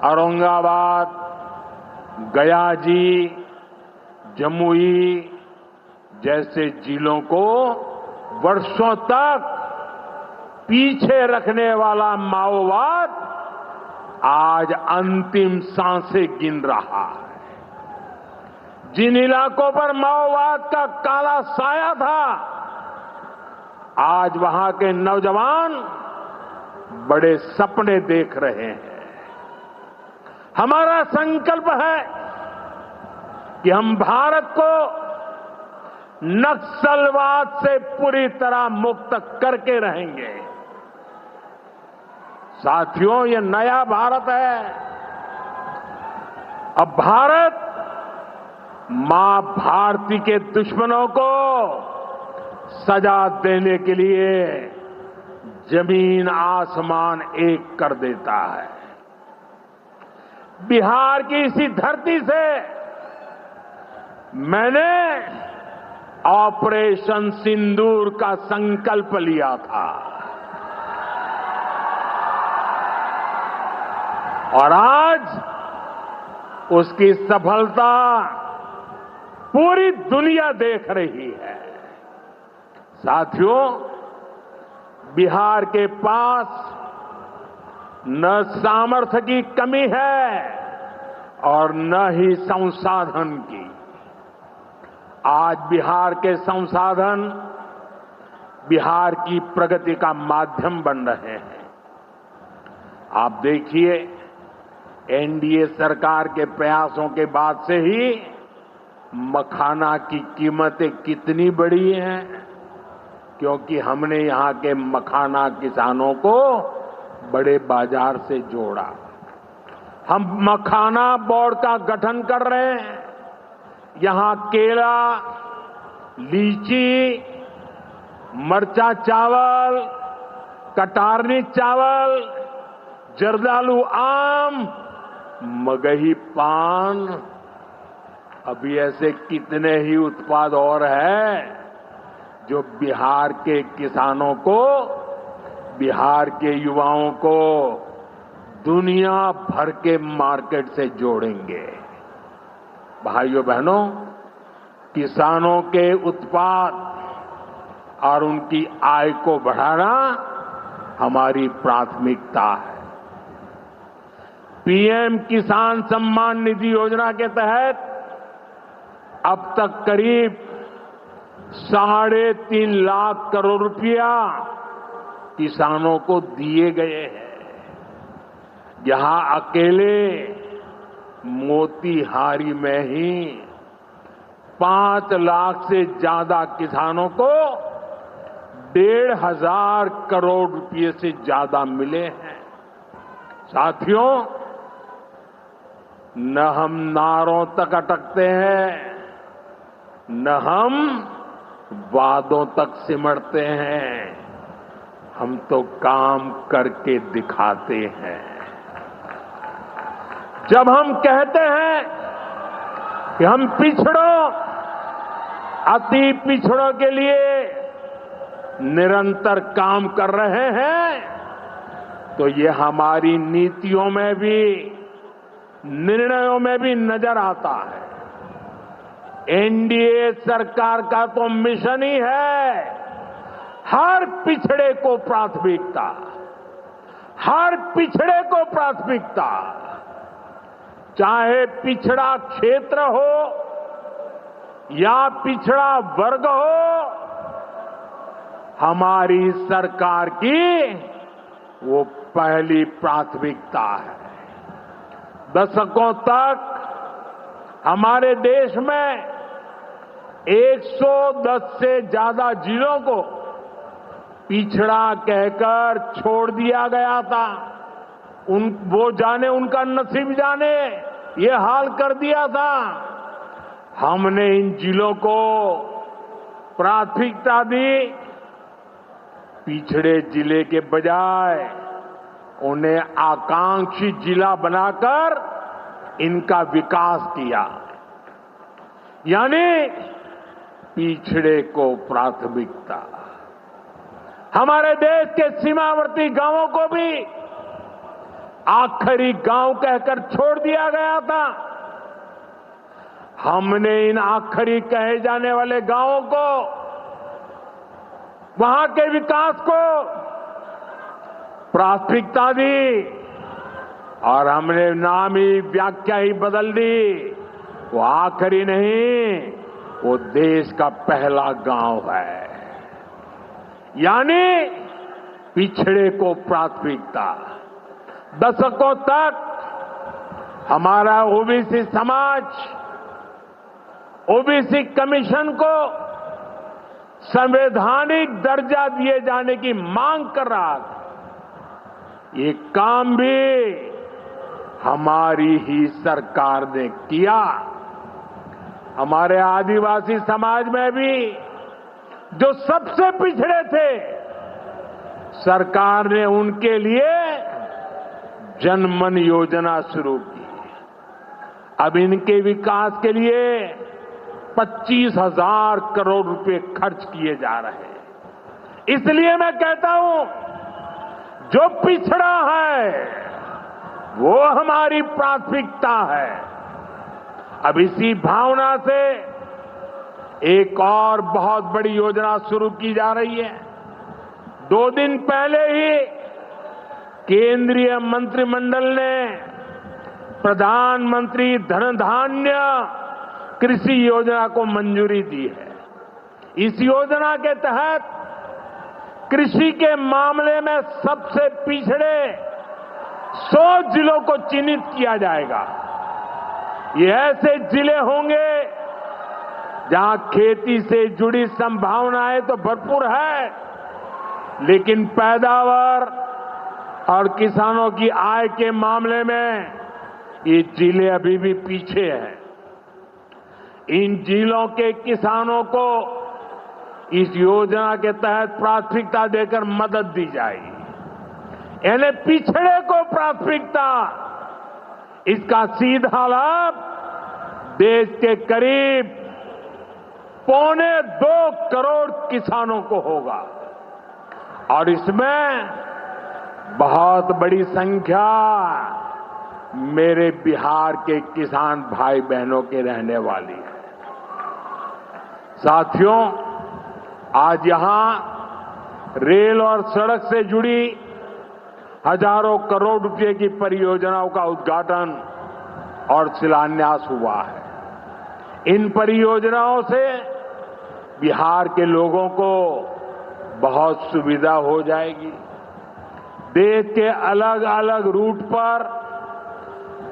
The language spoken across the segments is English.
औरंगाबाद, गया जी, जमुई जैसे जिलों को वर्षों तक पीछे रखने वाला माओवाद आज अंतिम सांसें गिन रहा है। जिन इलाकों पर माओवाद का काला साया था, आज वहां के नौजवान बड़े सपने देख रहे हैं। हमारा संकल्प है कि हम भारत को नक्सलवाद से पूरी तरह मुक्त करके रहेंगे। साथियों, ये नया भारत है। अब भारत मां भारती के दुश्मनों को सजा देने के लिए जमीन आसमान एक कर देता है। बिहार की इसी धरती से मैंने ऑपरेशन सिंदूर का संकल्प लिया था और आज उसकी सफलता पूरी दुनिया देख रही है। साथियों, बिहार के पास न सामर्थ्य की कमी है और न ही संसाधन की। आज बिहार के संसाधन बिहार की प्रगति का माध्यम बन रहे हैं। आप देखिए, एनडीए सरकार के प्रयासों के बाद से ही मखाना की कीमतें कितनी बढ़ी हैं, क्योंकि हमने यहां के मखाना किसानों को बड़े बाजार से जोड़ा। हम मखाना बोर्ड का गठन कर रहे हैं। यहां केला, लीची, मरचा चावल, कटारनी चावल, जर्दालू आम, मगही पान, अभी ऐसे कितने ही उत्पाद और हैं जो बिहार के किसानों को, बिहार के युवाओं को दुनिया भर के मार्केट से जोड़ेंगे। भाइयों बहनों, किसानों के उत्पाद और उनकी आय को बढ़ाना हमारी प्राथमिकता है। पीएम किसान सम्मान निधि योजना के तहत अब तक करीब 3.5 लाख करोड़ रुपया किसानों को दिए गए हैं। यहां अकेले मोतीहारी में ही 5 लाख से ज्यादा किसानों को 1,500 करोड़ रुपए से ज्यादा मिले हैं। साथियों, न हम नारों तक अटकते हैं, न हम वादों तक सिमटते हैं, हम तो काम करके दिखाते हैं। जब हम कहते हैं कि हम पिछड़ों, अति पिछड़ों के लिए निरंतर काम कर रहे हैं, तो ये हमारी नीतियों में भी, निर्णयों में भी नजर आता है। एनडीए सरकार का तो मिशन ही है हर पिछड़े को प्राथमिकता, हर पिछड़े को प्राथमिकता, चाहे पिछड़ा क्षेत्र हो या पिछड़ा वर्ग हो, हमारी सरकार की वो पहली प्राथमिकता है। दशकों तक हमारे देश में 110 से ज्यादा जिलों को पिछड़ा कहकर छोड़ दिया गया था। वो जाने, उनका नसीब जाने, ये हाल कर दिया था। हमने इन जिलों को प्राथमिकता दी। पिछड़े जिले के बजाय उन्हें आकांक्षी जिला बनाकर इनका विकास किया, यानी पिछड़े को प्राथमिकता। हमारे देश के सीमावर्ती गांवों को भी आखिरी गांव कहकर छोड़ दिया गया था। हमने इन आखिरी कहे जाने वाले गांवों को, वहां के विकास को प्राथमिकता दी और हमने नाम ही, व्याख्या ही बदल दी। वो आखिरी नहीं, वो देश का पहला गांव है। यानी पिछड़े को प्राथमिकता। दशकों तक हमारा ओबीसी समाज ओबीसी कमीशन को संवैधानिक दर्जा दिए जाने की मांग कर रहा था। ये काम भी हमारी ही सरकार ने किया। हमारे आदिवासी समाज में भी जो सबसे पिछड़े थे, सरकार ने उनके लिए जनमन योजना शुरू की। अब इनके विकास के लिए 25,000 करोड़ रुपए खर्च किए जा रहे हैं। इसलिए मैं कहता हूं, जो पिछड़ा है वो हमारी प्राथमिकता है। अब इसी भावना से एक और बहुत बड़ी योजना शुरू की जा रही है। 2 दिन पहले ही केंद्रीय मंत्रिमंडल ने प्रधानमंत्री धन धान्य कृषि योजना को मंजूरी दी है। इस योजना के तहत कृषि के मामले में सबसे पिछड़े 100 जिलों को चिन्हित किया जाएगा। ये ऐसे जिले होंगे जहां खेती से जुड़ी संभावनाएं तो भरपूर है, लेकिन पैदावार और किसानों की आय के मामले में ये जिले अभी भी पीछे हैं। इन जिलों के किसानों को इस योजना के तहत प्राथमिकता देकर मदद दी जाएगी। यानी पिछड़े को प्राथमिकता। इसका सीधा लाभ देश के करीब 2.25 करोड़ किसानों को होगा और इसमें बहुत बड़ी संख्या मेरे बिहार के किसान भाई बहनों के रहने वाली है। साथियों, आज यहां रेल और सड़क से जुड़ी हजारों करोड़ रुपए की परियोजनाओं का उद्घाटन और शिलान्यास हुआ है। इन परियोजनाओं से बिहार के लोगों को बहुत सुविधा हो जाएगी। देश के अलग अलग रूट पर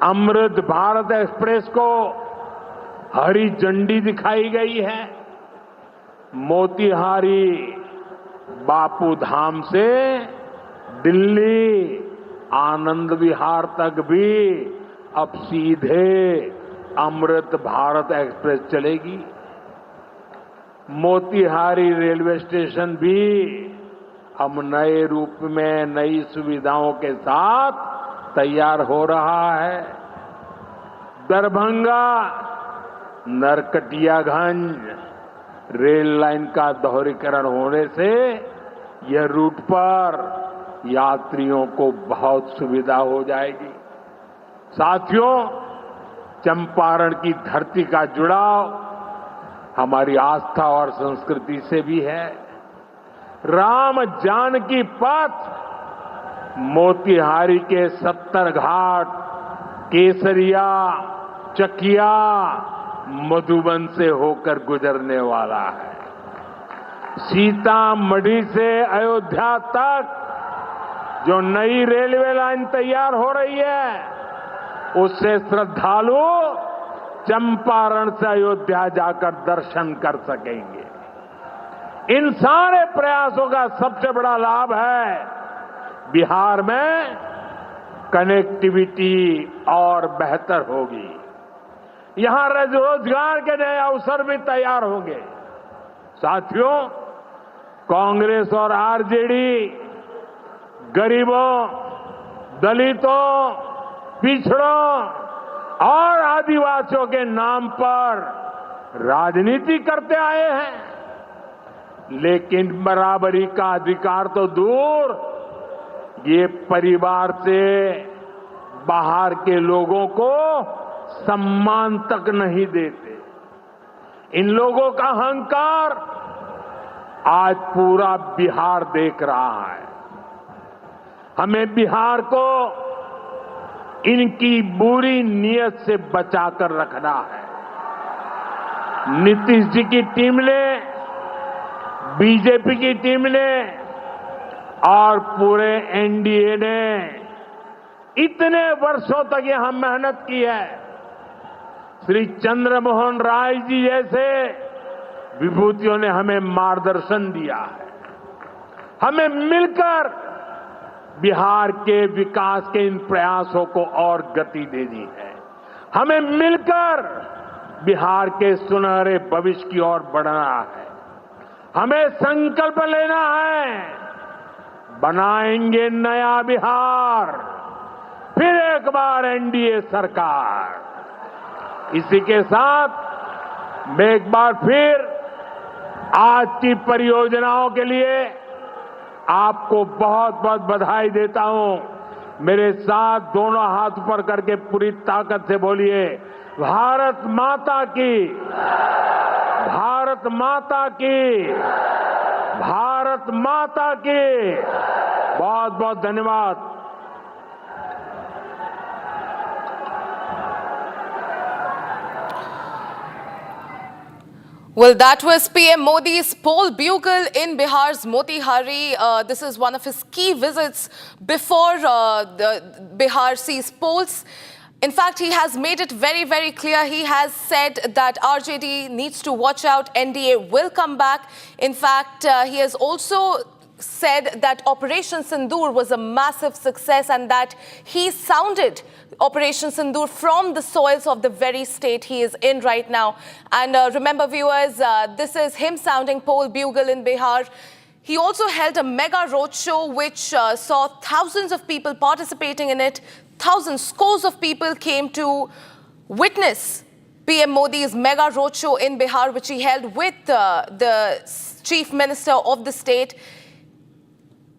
अमृत भारत एक्सप्रेस को हरी झंडी दिखाई गई है। मोतिहारी बापू धाम से दिल्ली आनंद विहार तक भी अब सीधे अमृत भारत एक्सप्रेस चलेगी। मोतिहारी रेलवे स्टेशन भी अब नए रूप में नई सुविधाओं के साथ तैयार हो रहा है। दरभंगा नरकटियागंज रेल लाइन का दोहरीकरण होने से यह रूट पर यात्रियों को बहुत सुविधा हो जाएगी। साथियों, चंपारण की धरती का जुड़ाव हमारी आस्था और संस्कृति से भी है। राम जानकी पथ मोतिहारी के 70 घाट, केसरिया, चकिया, मधुबन से होकर गुजरने वाला है। सीतामढ़ी से अयोध्या तक जो नई रेलवे लाइन तैयार हो रही है, उससे श्रद्धालु चंपारण से अयोध्या जाकर दर्शन कर सकेंगे। इन सारे प्रयासों का सबसे बड़ा लाभ है बिहार में कनेक्टिविटी और बेहतर होगी। यहां रोजगार के नए अवसर भी तैयार होंगे। साथियों, कांग्रेस और आरजेडी गरीबों, दलितों, पिछड़ों और आदिवासियों के नाम पर राजनीति करते आए हैं, लेकिन बराबरी का अधिकार तो दूर, ये परिवार से बाहर के लोगों को सम्मान तक नहीं देते। इन लोगों का अहंकार आज पूरा बिहार देख रहा है। हमें बिहार को इनकी बुरी नीयत से बचाकर रखना है। नीतीश जी की टीम ने, बीजेपी की टीम ने और पूरे एनडीए ने इतने वर्षों तक यहां मेहनत की है। श्री चंद्रमोहन राय जी जैसे विभूतियों ने हमें मार्गदर्शन दिया है। हमें मिलकर बिहार के विकास के इन प्रयासों को और गति देनी है। हमें मिलकर बिहार के सुनहरे भविष्य की ओर बढ़ना है। हमें संकल्प लेना है, बनाएंगे नया बिहार, फिर एक बार एनडीए सरकार। इसी के साथ मैं एक बार फिर आज की परियोजनाओं के लिए आपको बहुत बहुत बधाई देता हूं। मेरे साथ दोनों हाथ ऊपर करके पूरी ताकत से बोलिए, भारत माता की, भारत माता की, भारत माता की। बहुत बहुत धन्यवाद। Well, that was PM Modi's poll bugle in Bihar's Motihari. This is one of his key visits before Bihar sees polls. In fact, he has made it very, very clear. He has said that RJD needs to watch out. NDA will come back. In fact, he has also said that Operation Sindoor was a massive success and that he sounded Operation Sindoor from the soils of the very state he is in right now. And remember, viewers, this is him sounding poll bugle in Bihar. He also held a mega roadshow which saw thousands of people participating in it. Thousands, scores of people came to witness PM Modi's mega roadshow in Bihar, which he held with the Chief Minister of the state.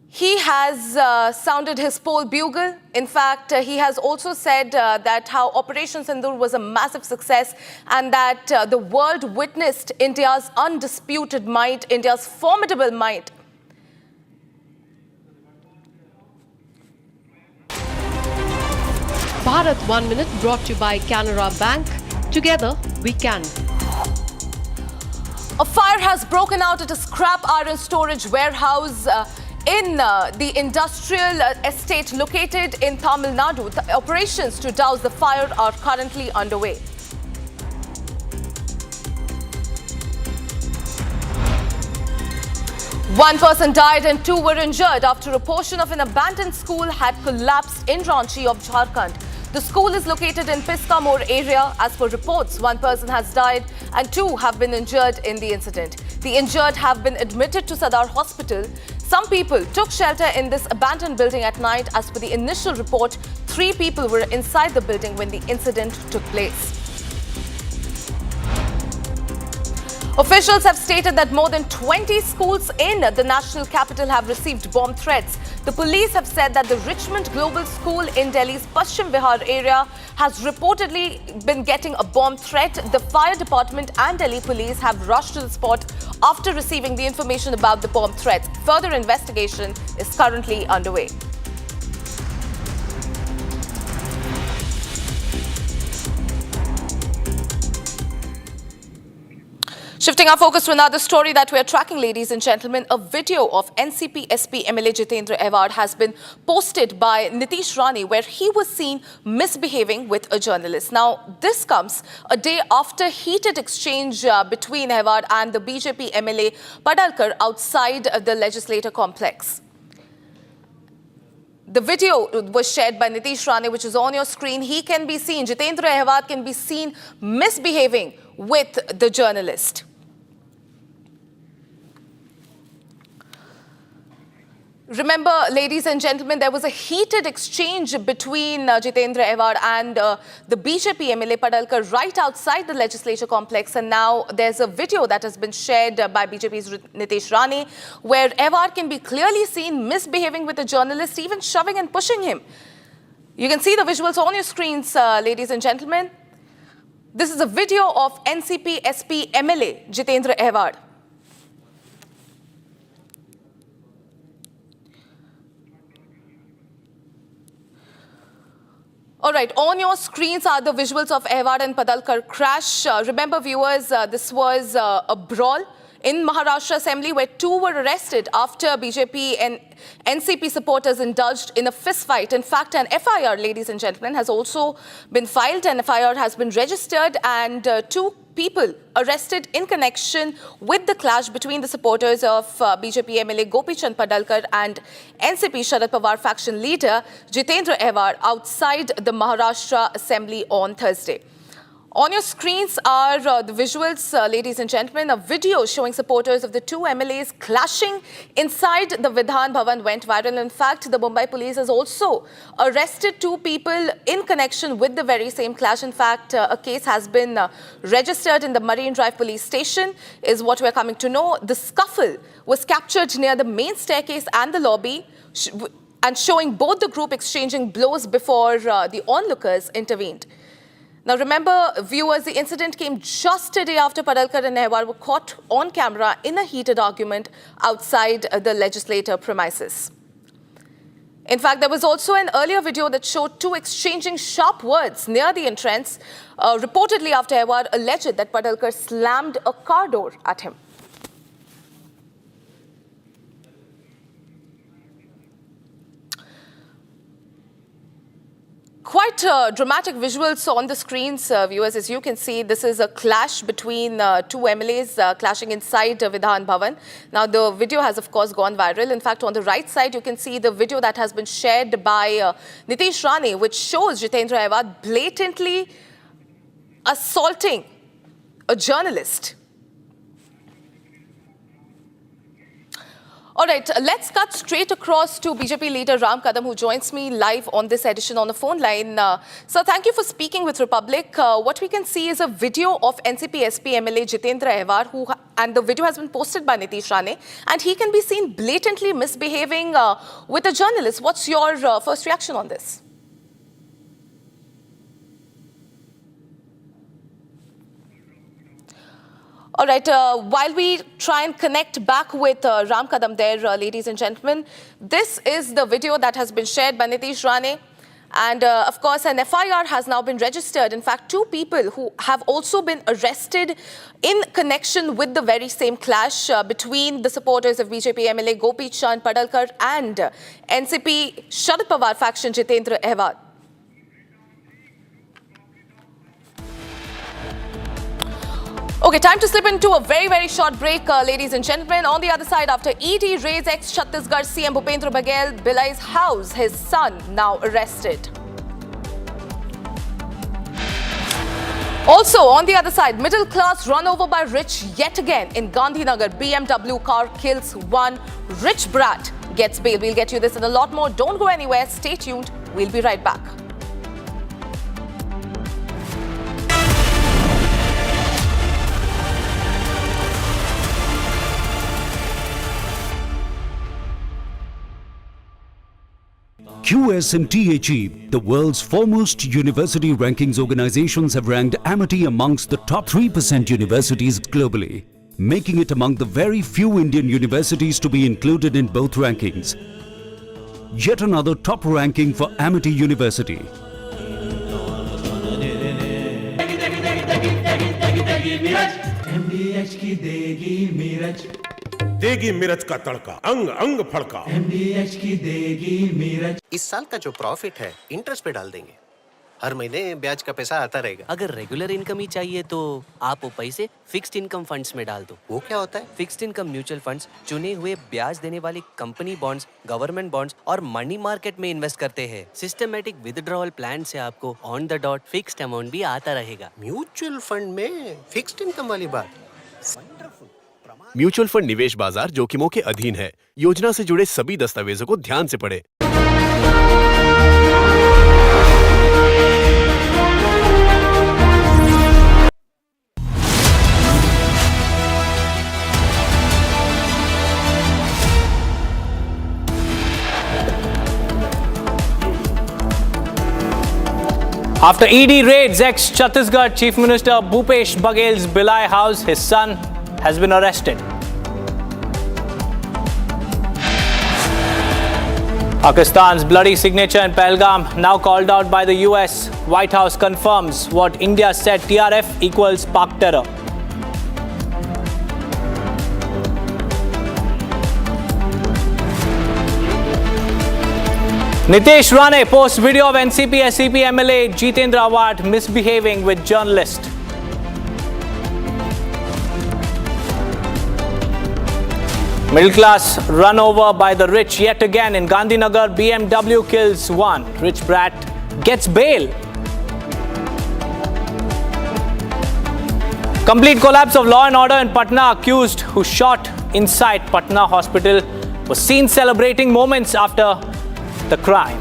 He has sounded his poll bugle. In fact, he has also said that how Operation Sindoor was a massive success and that the world witnessed India's undisputed might, India's formidable might. Bharat 1 Minute brought to you by Canara Bank. Together we can. A fire has broken out at a scrap iron storage warehouse in the industrial estate located in Tamil Nadu. The operations to douse the fire are currently underway. One person died and two were injured after a portion of an abandoned school had collapsed in Ranchi of Jharkhand. The school is located in Piskamor area. As per reports, one person has died and two have been injured in the incident. The injured have been admitted to Sadar Hospital. Some people took shelter in this abandoned building at night. As per the initial report, 3 people were inside the building when the incident took place. Officials have stated that more than 20 schools in the national capital have received bomb threats. The police have said that the Richmond Global School in Delhi's Paschim Bihar area has reportedly been getting a bomb threat. The fire department and Delhi police have rushed to the spot after receiving the information about the bomb threats. Further investigation is currently underway. Shifting our focus to another story that we are tracking, ladies and gentlemen, a video of NCP SP MLA Jitendra Awhad has been posted by Nitish Rane where he was seen misbehaving with a journalist. Now, this comes a day after heated exchange between Awhad and the BJP MLA Pahalgam outside the legislature complex. The video was shared by Nitish Rane, which is on your screen. He can be seen, Jitendra Awhad can be seen misbehaving with the journalist. Remember, ladies and gentlemen, there was a heated exchange between Jitendra Awhad and the BJP MLA Pahalgam right outside the legislature complex. And now there's a video that has been shared by BJP's Nitish Rane where Awhad can be clearly seen misbehaving with a journalist, even shoving and pushing him. You can see the visuals on your screens, ladies and gentlemen. This is a video of NCP SP MLA Jitendra Awhad. All right, on your screens are the visuals of Awhad and Pahalgam crash. Remember, viewers, this was a brawl in Maharashtra Assembly where two were arrested after BJP and NCP supporters indulged in a fist fight. In fact, an FIR, ladies and gentlemen, has also been filed. An FIR has been registered and two people arrested in connection with the clash between the supporters of BJP MLA Gopi Chand Padalkar and NCP Sharad Pawar faction leader Jitendra Awhad outside the Maharashtra Assembly on Thursday. On your screens are the visuals, ladies and gentlemen. A video showing supporters of the two MLAs clashing inside the Vidhan Bhavan went viral. In fact, the Mumbai police has also arrested two people in connection with the very same clash. In fact, a case has been registered in the Marine Drive police station, is what we're coming to know. The scuffle was captured near the main staircase and the lobby, and showing both the group exchanging blows before the onlookers intervened. Now remember, viewers, the incident came just a day after Padalkar and Awhad were caught on camera in a heated argument outside the legislature premises. In fact, there was also an earlier video that showed two exchanging sharp words near the entrance, reportedly after Awhad alleged that Padalkar slammed a car door at him. Quite dramatic visuals on the screens, viewers. As you can see, this is a clash between two MLAs clashing inside Vidhan Bhavan. Now, the video has, of course, gone viral. In fact, on the right side, you can see the video that has been shared by Nitish Rane, which shows Jitendra Awhad blatantly assaulting a journalist. All right, let's cut straight across to BJP leader Ram Kadam, who joins me live on this edition on the phone line. Sir, thank you for speaking with Republic. What we can see is a video of NCP SP MLA Jitendra Awhad, and the video has been posted by Nitish Rane, and he can be seen blatantly misbehaving with a journalist. What's your first reaction on this? All right, while we try and connect back with Ram Kadam there, ladies and gentlemen, this is the video that has been shared by Nitish Rane. And of course, an FIR has now been registered. In fact, two people who have also been arrested in connection with the very same clash between the supporters of BJP MLA Gopi Chand Padalkar and NCP Sharad Pawar faction Jitendra Awhad. Okay, time to slip into a very, very short break, ladies and gentlemen. On the other side, after ED raids ex-Chhattisgarh CM Bhupendra Baghel, Bilai's house, his son now arrested. Also, on the other side, middle class run over by rich yet again in Gandhinagar. BMW car kills one rich brat, gets bail. We'll get you this and a lot more. Don't go anywhere. Stay tuned. We'll be right back. QS and THE, the world's foremost university rankings organizations, have ranked Amity amongst the top 3% universities globally, making it among the very few Indian universities to be included in both rankings. Yet another top ranking for Amity University. देगी मिर्च का तड़का, अंग अंग फड़का। MDH की देगी मिर्च। इस साल का जो प्रॉफिट है इंटरेस्ट पे डाल देंगे। हर महीने ब्याज का पैसा आता रहेगा। अगर रेगुलर इनकम ही चाहिए तो आप वो पैसे फिक्स्ड इनकम फंड्स में डाल दो। वो क्या होता है? फिक्स्ड इनकम म्यूचुअल फंड्स चुने हुए ब्याज देने वाली कंपनी बॉन्ड्स, गवर्नमेंट बॉन्ड्स और मनी मार्केट में इन्वेस्ट करते हैं। सिस्टमैटिक विथड्रॉवल प्लान से आपको on the dot fixed amount भी आता रहेगा। म्यूचुअल फंड में फिक्स्ड इनकम वाली बात। म्यूचुअल फंड निवेश बाजार जोखिमों के अधीन है। योजना से जुड़े सभी दस्तावेजों को ध्यान से पढ़ें। After ED raids ex-Chhattisgarh Chief Minister Bhupesh Baghel's Bhilai house, his son has been arrested. Pakistan's bloody signature in Pahalgam now called out by the US. White House confirms what India said TRF equals Pak terror. Nitesh Rane posts video of NCP SCP MLA Jitendra Awhad misbehaving with journalist. Middle class run over by the rich yet again in Gandhinagar. BMW kills one. Rich brat gets bail. Complete collapse of law and order in Patna. Accused who shot inside Patna hospital was seen celebrating moments after the crime.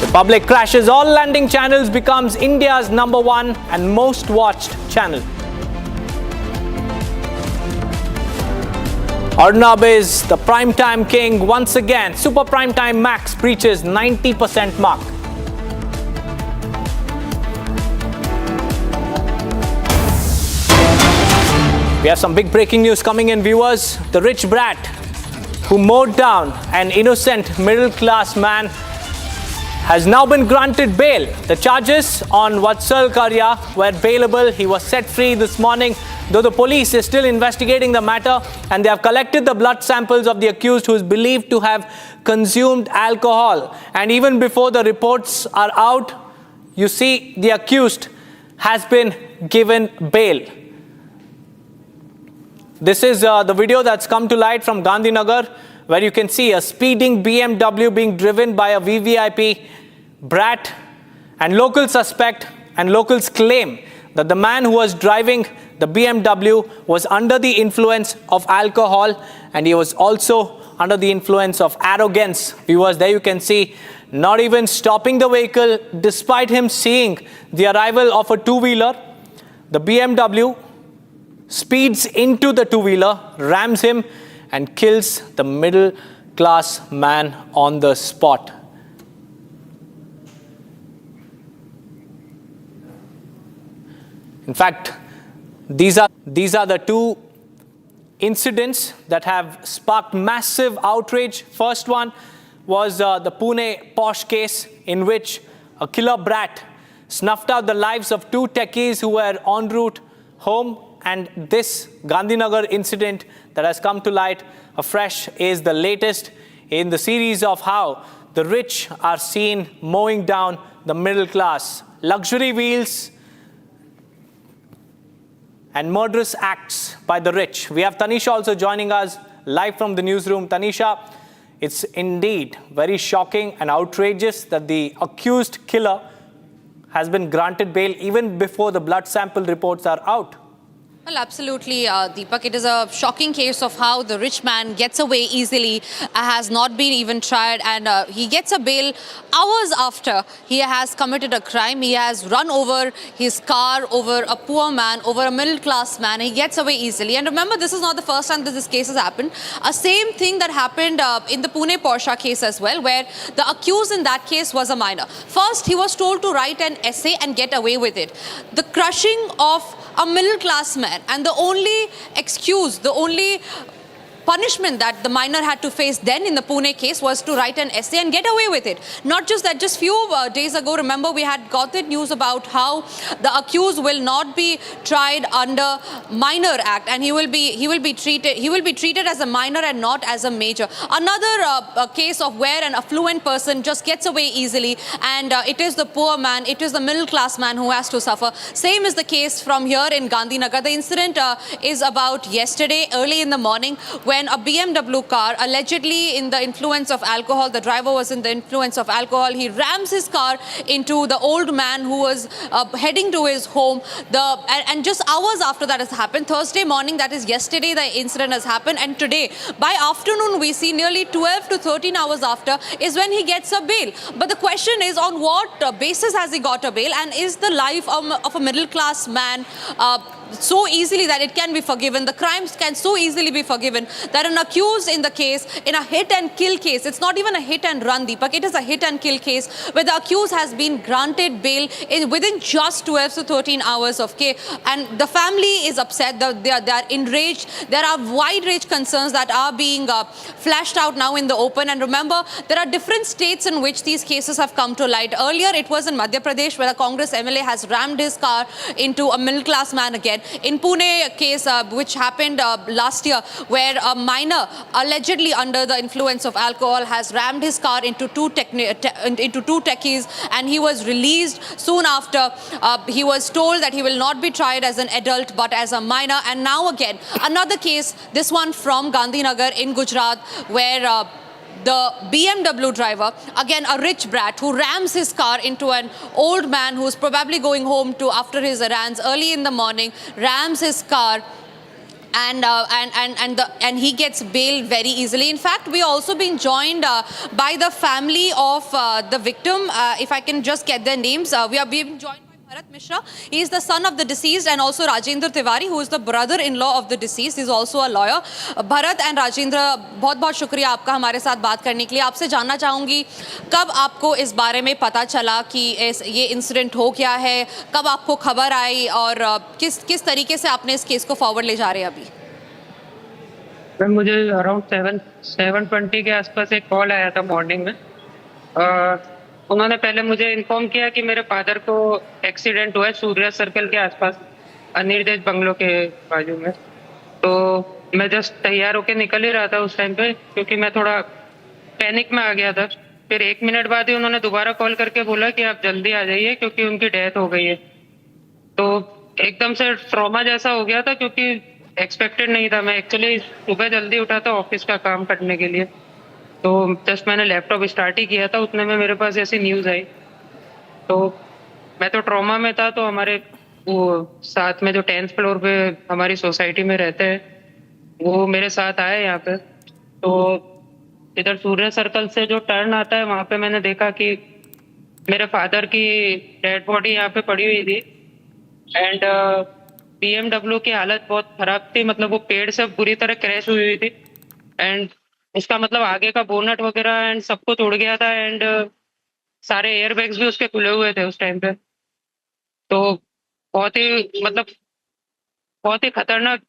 The public crashes all landing channels, becomes India's #1 and most watched channel. Arnab is the primetime king once again. Super Primetime Max breaches 90% mark. We have some big breaking news coming in, viewers. The rich brat who mowed down an innocent middle-class man has now been granted bail. The charges on Vatsal Karya were bailable. He was set free this morning, though the police is still investigating the matter and they have collected the blood samples of the accused, who is believed to have consumed alcohol. And even before the reports are out, you see the accused has been given bail. This is the video that's come to light from Gandhinagar, where you can see a speeding BMW being driven by a VVIP brat, and locals suspect and locals claim that the man who was driving the BMW was under the influence of alcohol, and he was also under the influence of arrogance. Viewers, there you can see not even stopping the vehicle despite him seeing the arrival of a two-wheeler. The BMW speeds into the two-wheeler, rams him, and kills the middle-class man on the spot. In fact, these are the two incidents that have sparked massive outrage. First one was the Pune posh case, in which a killer brat snuffed out the lives of two techies who were en route home. And this Gandhinagar incident that has come to light afresh is the latest in the series of how the rich are seen mowing down the middle class. Luxury wheels and murderous acts by the rich. We have Tanisha also joining us live from the newsroom. Tanisha, it's indeed very shocking and outrageous that the accused killer has been granted bail even before the blood sample reports are out. Well, absolutely, Deepak. It is a shocking case of how the rich man gets away easily, has not been even tried, and he gets a bail hours after he has committed a crime. He has run over his car, over a poor man, over a middle-class man. He gets away easily. And remember, this is not the first time that this case has happened. A same thing that happened in the Pune Porsche case as well, where the accused in that case was a minor. First, he was told to write an essay and get away with it. The crushing of a middle-class man, and the only excuse, the only punishment that the minor had to face then in the Pune case was to write an essay and get away with it. Not just that, just few days ago, remember, we had got the news about how the accused will not be tried under minor act, and he will be treated as a minor and not as a major. Another case of where an affluent person just gets away easily, and it is the poor man, it is the middle class man who has to suffer. Same is the case from here in Gandhinagar. The incident is about yesterday early in the morning, when a BMW car, allegedly in the influence of alcohol, the driver was in the influence of alcohol, he rams his car into the old man who was heading to his home. And just hours after that has happened, Thursday morning, that is yesterday, the incident has happened, and today, by afternoon, we see nearly 12 to 13 hours after is when he gets a bail. But the question is, on what basis has he got a bail, and is the life of a middle class man so easily that it can be forgiven. The crimes can so easily be forgiven that an accused in the case, in a hit and kill case, it's not even a hit and run, Deepak, it is a hit and kill case where the accused has been granted bail within just 12 to 13 hours of case, and the family is upset, they are enraged. There are wide range concerns that are being flashed out now in the open. And remember, there are different states in which these cases have come to light. Earlier it was in Madhya Pradesh, where a Congress MLA has rammed his car into a middle class man again. In Pune case which happened last year, where a minor allegedly under the influence of alcohol has rammed his car into two techies, and he was released soon after. He was told that he will not be tried as an adult but as a minor. And now again another case, this one from Gandhinagar in Gujarat, where the BMW driver, again a rich brat, who rams his car into an old man who's probably going home after his errands early in the morning, rams his car, and he gets bail very easily. In fact, we also been joined by the family of the victim. If I can just get their names, we are being joined by Bharat Mishra. He is the son of the deceased, and also Rajendra Tiwari, who is the brother-in-law of the deceased. He is also a lawyer. Bharat and Rajendra, बहुत-बहुत शुक्रिया आपका हमारे साथ बात करने के लिए. आपसे जानना चाहूँगी, कब आपको इस बारे में पता चला कि ये इंसिडेंट हो क्या है, कब आपको खबर आई, और किस तरीके से आपने इस केस को फॉरवर्ड ले जा रहे हैं अभी? मैम, मुझे अराउंड 7:20 के आसपास एक कॉल आया था मॉर्निंग में. उन्होंने पहले मुझे इन्फॉर्म किया कि मेरे फादर को एक्सीडेंट हुआ है सूर्य सर्कल के आसपास, अनिर्देश बंगलो के बाजू में. तो मैं जस्ट तैयार होके निकल ही रहा था उस टाइम पे, क्योंकि मैं थोड़ा पैनिक में आ गया था. फिर 1 मिनट बाद ही उन्होंने दोबारा कॉल करके बोला कि आप जल्दी आ जाइए क्योंकि उनकी डेथ हो गई है. तो एकदम से ट्रॉमा जैसा हो गया था, क्योंकि एक्सपेक्टेड नहीं था. मैं एक्चुअली सुबह जल्दी उठा था ऑफिस का काम करने के लिए, तो जस्ट मैंने लैपटॉप स्टार्ट ही किया था, उतने में मेरे पास ऐसी न्यूज़ आई. तो मैं तो ट्रॉमा में था. तो हमारे वो साथ में जो 10th फ्लोर पे हमारी सोसाइटी में रहते हैं, वो मेरे साथ आए यहाँ पे. तो इधर सूर्य सर्कल से जो टर्न आता है, वहाँ पे मैंने देखा कि मेरे फादर की डेड बॉडी यहाँ पे पड़ी हुई थी. एंड BMW की हालत बहुत खराब थी, मतलब वो पेड़ से बुरी तरह क्रैश हुई हुई थी. एंड उसका मतलब आगे का बोनट वगैरह एंड सब कुछ उड़ गया था. एंड सारे एयरबैग्स भी उसके खुले हुए थे उस टाइम पे. तो बहुत ही खतरनाक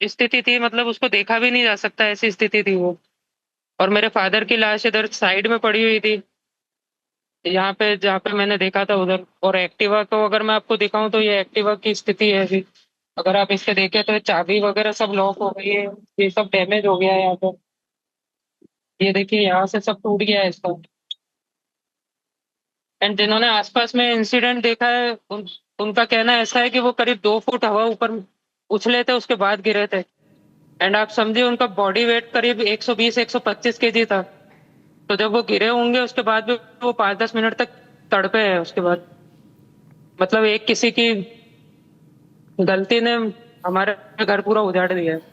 स्थिति थी, मतलब उसको देखा भी नहीं जा सकता, ऐसी स्थिति थी वो. और मेरे फादर की लाश इधर साइड में पड़ी हुई थी, यहाँ पे जहाँ पे मैंने देखा था उधर. और एक्टिवा को अगर मैं आपको दिखाऊं तो ये एक्टिवा की स्थिति है अभी. अगर आप इससे देखें तो चाबी वगैरह सब लॉक हो गई है, ये सब डैमेज हो गया है यहाँ पे. ये देखिए यहाँ से सब टूट गया है इसका. एंड जिन्होंने आसपास में इंसिडेंट देखा है, उनका कहना ऐसा है कि वो करीब 2 फुट हवा ऊपर उछले थे, उसके बाद गिरे थे. एंड आप समझिए उनका बॉडी वेट करीब 120-125 kg था. तो जब वो गिरे होंगे उसके बाद भी वो 5-10 मिनट तक तड़पे हैं उसके बाद. मतलब एक किसी की गलती ने हमारा घर पूरा उजाड़ दिया है.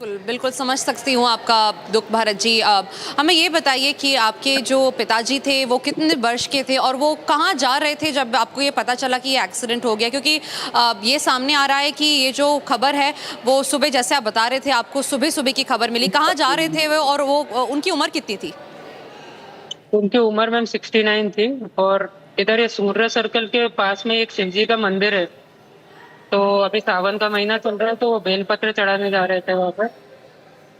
बिल्कुल समझ सकती हूँ आपका दुख भारत जी. हमें ये बताइए कि आपके जो पिताजी थे वो कितने वर्ष के थे और वो कहाँ जा रहे थे जब आपको ये पता चला कि ये एक्सीडेंट हो गया? क्योंकि ये सामने आ रहा है कि ये जो खबर है वो सुबह, जैसे आप बता रहे थे, आपको सुबह की खबर मिली. कहाँ जा रहे थे वो, और वो उनकी उम्र कितनी थी? उनकी उम्र मैम 69 थी. और इधर ये सूर्य सर्कल के पास में एक शिव जी का मंदिर है. तो अभी सावन का महीना चल रहा है, तो वो बेलपत्र चढ़ाने जा रहे थे वहाँ पर.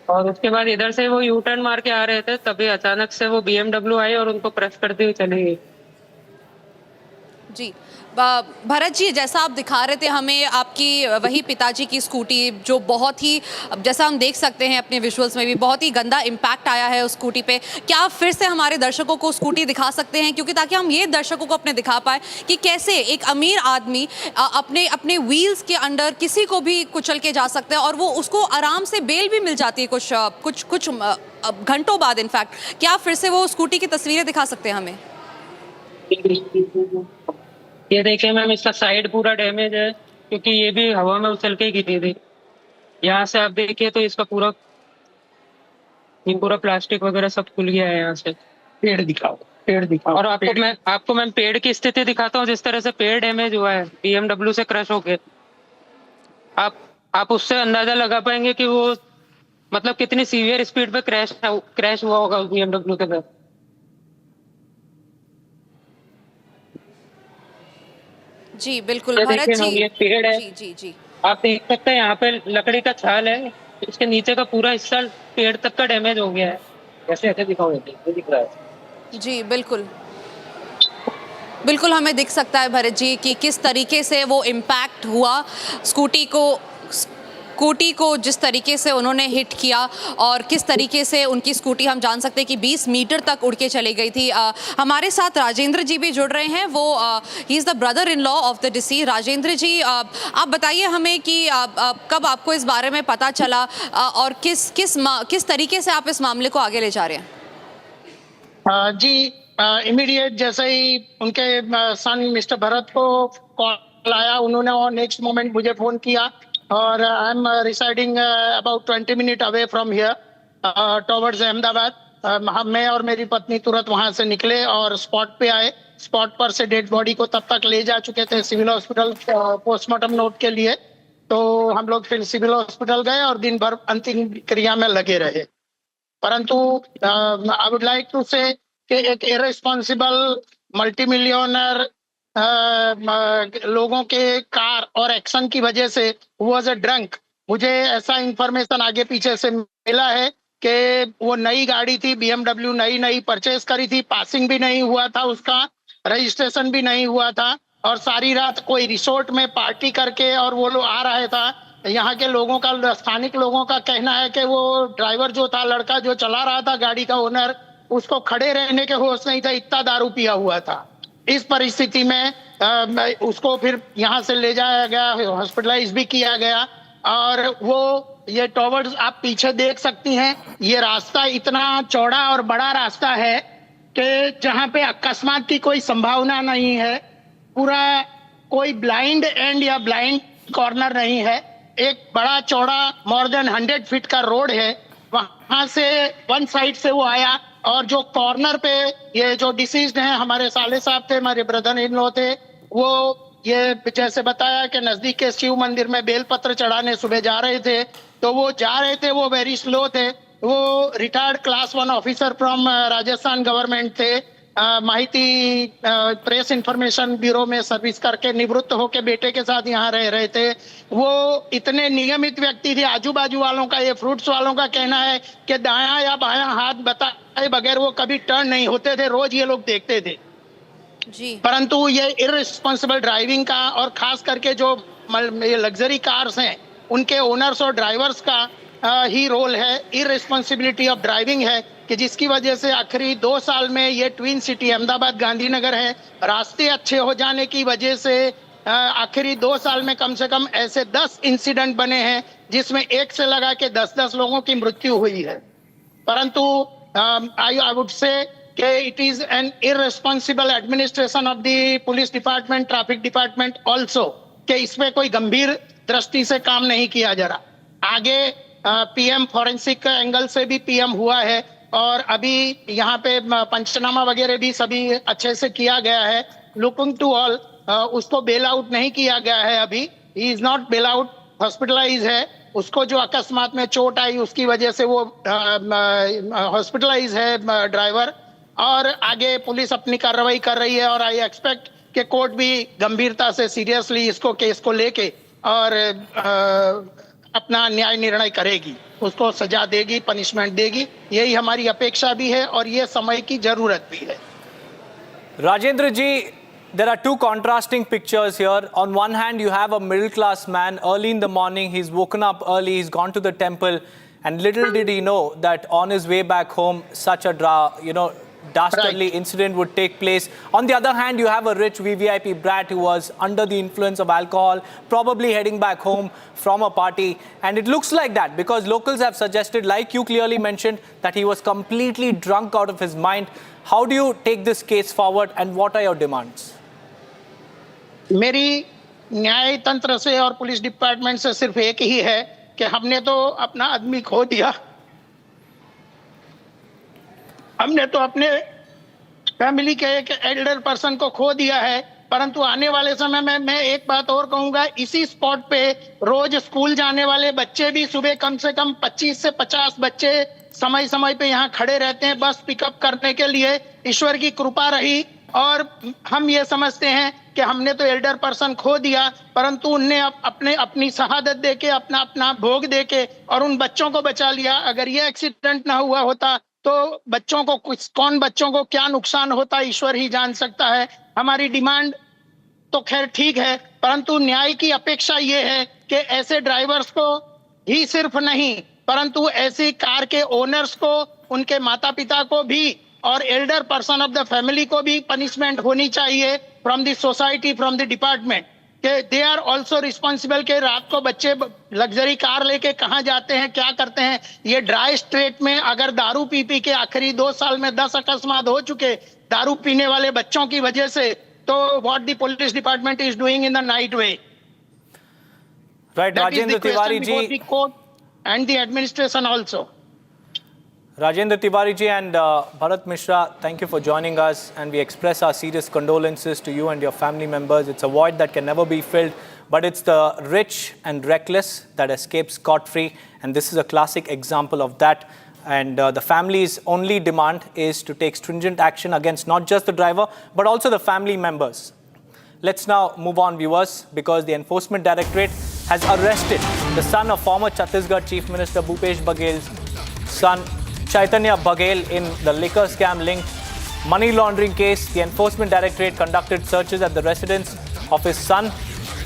और उसके बाद इधर से वो यू टर्न मार के आ रहे थे, तभी अचानक से वो BMW आई और उनको क्रश करते हुए चली गई. जी भरत जी, जैसा आप दिखा रहे थे हमें आपकी वही पिताजी की स्कूटी, जो बहुत ही, जैसा हम देख सकते हैं अपने विजुअल्स में भी, बहुत ही गंदा इम्पैक्ट आया है उस स्कूटी पे. क्या आप फिर से हमारे दर्शकों को स्कूटी दिखा सकते हैं, क्योंकि ताकि हम ये दर्शकों को अपने दिखा पाए कि कैसे एक अमीर आदमी अपने व्हील्स के अंडर किसी को भी कुचल के जा सकता है और वो उसको आराम से बेल भी मिल जाती है कुछ घंटों बाद. इनफैक्ट क्या आप फिर से वो स्कूटी की तस्वीरें दिखा सकते हैं हमें? ये देखिए मैम, इसका साइड पूरा डैमेज है, क्योंकि ये भी हवा में उछल के गिरी थी. यहाँ से आप देखिए तो इसका पूरा प्लास्टिक वगैरह सब खुल गया है. यहाँ से पेड़ दिखाओ. और आपको मैं पेड़ की स्थिति दिखाता हूँ. जिस तरह से पेड़ डैमेज हुआ है BMW से क्रश होके, आप उससे अंदाजा लगा पाएंगे कि वो मतलब कितनी सीवियर स्पीड पे क्रैश हुआ होगा उस BMW के साथ। जी बिल्कुल भरत जी, ये पेड़ है, जी जी जी, आप देख सकते हैं यहाँ पे लकड़ी का छाल है, इसके नीचे का पूरा हिस्सा पेड़ तक का डैमेज हो गया है। ऐसे ऐसे दिख रहा है। जी बिल्कुल बिल्कुल हमें दिख सकता है भरत जी कि किस तरीके से वो इम्पैक्ट हुआ, स्कूटी को जिस तरीके से उन्होंने हिट किया और किस तरीके से उनकी स्कूटी हम जान सकते हैं कि 20 मीटर तक उड़ के चली गई थी। हमारे साथ राजेंद्र जी भी जुड़ रहे हैं, वो ही is the brother in law of the deceased. Rajendra ji आप बताइए हमें कि कब आपको इस बारे में पता चला और किस तरीके से आप इस मामले को आगे ले जा रहे हैं? जी इमीडिएट जैसे ही उनके सन मिस्टर भरत को कॉल आया, उन्होंने नेक्स्ट मोमेंट मुझे फोन किया और I am residing about 20 minute away from here towards Ahmedabad. मैं और मेरी पत्नी तुरंत वहां से निकले और स्पॉट पे आए। स्पॉट पर से डेड बॉडी को तब तक ले जा चुके थे सिविल हॉस्पिटल पोस्टमार्टम नोट के लिए, तो हम लोग फिर सिविल हॉस्पिटल गए और दिन भर अंतिम क्रिया में लगे रहे। परंतु आई वुड लाइक टू से कि एक इररिस्पॉन्सिबल मल्टी मिलियनर लोगों के कार और एक्शन की वजह से वाज अ ड्रंक। मुझे ऐसा इंफॉर्मेशन आगे पीछे से मिला है कि वो नई गाड़ी थी, BMW नई परचेज करी थी, पासिंग भी नहीं हुआ था, उसका रजिस्ट्रेशन भी नहीं हुआ था और सारी रात कोई रिसोर्ट में पार्टी करके और वो लोग आ रहा था। यहाँ के लोगों का, स्थानिक लोगों का कहना है कि वो ड्राइवर जो था, लड़का जो चला रहा था गाड़ी का ओनर, उसको खड़े रहने के होश नहीं था, इतना दारू पिया हुआ था। इस परिस्थिति में उसको फिर यहाँ से ले जाया गया, हॉस्पिटलाइज भी किया गया और वो ये टॉवर्ड्स आप पीछे देख सकती हैं, ये रास्ता इतना चौड़ा और बड़ा रास्ता है कि जहाँ पे अकस्मात की कोई संभावना नहीं है। पूरा कोई ब्लाइंड एंड या ब्लाइंड कॉर्नर नहीं है, एक बड़ा चौड़ा मोर देन 100 फीट का रोड है। वहां से वन साइड से वो आया और जो कॉर्नर पे ये जो डिसीज्ड हैं, हमारे साले साहब थे, हमारे ब्रदर इन लॉ थे, वो ये जैसे बताया कि नजदीक के शिव मंदिर में बेलपत्र चढ़ाने सुबह जा रहे थे, तो वो जा रहे थे, वो वेरी स्लो थे। वो retired class 1 officer from Rajasthan government थे, माहिती प्रेस इंफॉर्मेशन ब्यूरो में सर्विस करके निवृत्त होके बेटे के साथ यहाँ रह रहे थे। वो इतने नियमित व्यक्ति थे। आजू बाजू वालों का, ये फ्रूट्स वालों का कहना है कि दायां या बायां हाथ बताए बगैर वो कभी टर्न नहीं होते थे, रोज ये लोग देखते थे जी। परंतु ये इररिस्पॉन्सिबल ड्राइविंग का और खास करके जो ये लग्जरी कार्स हैं उनके ओनर्स और ड्राइवर्स का ही रोल है, इररिस्पॉन्सिबिलिटी ऑफ ड्राइविंग है कि जिसकी वजह से आखिरी 2 साल में ये ट्विन सिटी अहमदाबाद गांधीनगर है, रास्ते अच्छे हो जाने की वजह से आखिरी 2 साल में कम से कम ऐसे 10 इंसिडेंट बने हैं जिसमें एक से लगा के 10-10 लोगों की मृत्यु हुई है। परंतु आई वुड से कि it is an irresponsible administration of the police department, traffic department also, कि इसमें कोई गंभीर दृष्टि से काम नहीं किया जा रहा। आगे पीएम फॉरेंसिक एंगल से भी पीएम हुआ है और अभी यहाँ पे पंचनामा वगैरह भी सभी अच्छे से किया गया है। लुकिंग टू ऑल, उसको बेल आउट नहीं किया गया है अभी, he is not bail out, hospitalise है। उसको जो अकस्मात में चोट आई उसकी वजह से वो हॉस्पिटलाइज है ड्राइवर, और आगे पुलिस अपनी कार्रवाई कर रही है और आई एक्सपेक्ट कि कोर्ट भी गंभीरता से सीरियसली इसको केस को लेके और अपना न्याय निर्णय करेगी, उसको सजा देगी, पनिशमेंट देगी। यही हमारी अपेक्षा भी है और ये समय की जरूरत भी है। Rajendra ji, there are two contrasting pictures here. On one hand, you have a middle-class man. Early in the morning, he's woken up early, he's gone to the temple, and little did he know that on his way back home, such a dastardly incident would take place. On the other hand, you have a rich VVIP brat who was under the influence of alcohol, probably heading back home from a party. And it looks like that because locals have suggested, like you clearly mentioned, that he was completely drunk out of his mind. How do you take this case forward and what are your demands? मेरी न्याय तंत्र से और police department से सिर्फ एक ही है कि हमने तो अपना आदमी खो दिया, हमने तो अपने फैमिली के एक एल्डर पर्सन को खो दिया है, परंतु आने वाले समय में मैं एक बात और कहूंगा, इसी स्पॉट पे रोज स्कूल जाने वाले बच्चे भी सुबह कम से कम 25 से 50 बच्चे समय समय पे यहाँ खड़े रहते हैं बस पिकअप करने के लिए। ईश्वर की कृपा रही और हम ये समझते हैं कि हमने तो एल्डर पर्सन खो दिया, परंतु उनने अपनी शहादत देके अपना भोग देके और उन बच्चों को बचा लिया। अगर ये एक्सीडेंट ना हुआ होता तो बच्चों को क्या नुकसान होता ईश्वर ही जान सकता है। हमारी डिमांड तो खैर ठीक है, परंतु न्याय की अपेक्षा ये है कि ऐसे ड्राइवर्स को ही सिर्फ नहीं परंतु ऐसी कार के ओनर्स को, उनके माता पिता को भी और Elder person of the family को भी पनिशमेंट होनी चाहिए from the society, from the department, कि दे आर ऑल्सो रिस्पॉन्सिबल के रात को बच्चे लग्जरी कार लेके कहाँ जाते हैं, क्या करते हैं। ये ड्राई स्ट्रेट में अगर दारू पी के आखिरी 2 साल में 10 अकस्मात हो चुके दारू पीने वाले बच्चों की वजह से, तो what the police department is doing in the night way. Right, Rajendra Tiwari ji and the administration also. Rajendra Tiwari ji and Bharat Mishra, thank you for joining us, and we express our serious condolences to you and your family members. It's a void that can never be filled, but it's the rich and reckless that escape scot-free, and this is a classic example of that. And the family's only demand is to take stringent action against not just the driver, but also the family members. Let's now move on, viewers, because the Enforcement Directorate has arrested the son of former Chhattisgarh Chief Minister Bhupesh Baghel's son, Chaitanya Baghel, in the liquor scam linked money laundering case. The Enforcement Directorate conducted searches at the residence of his son,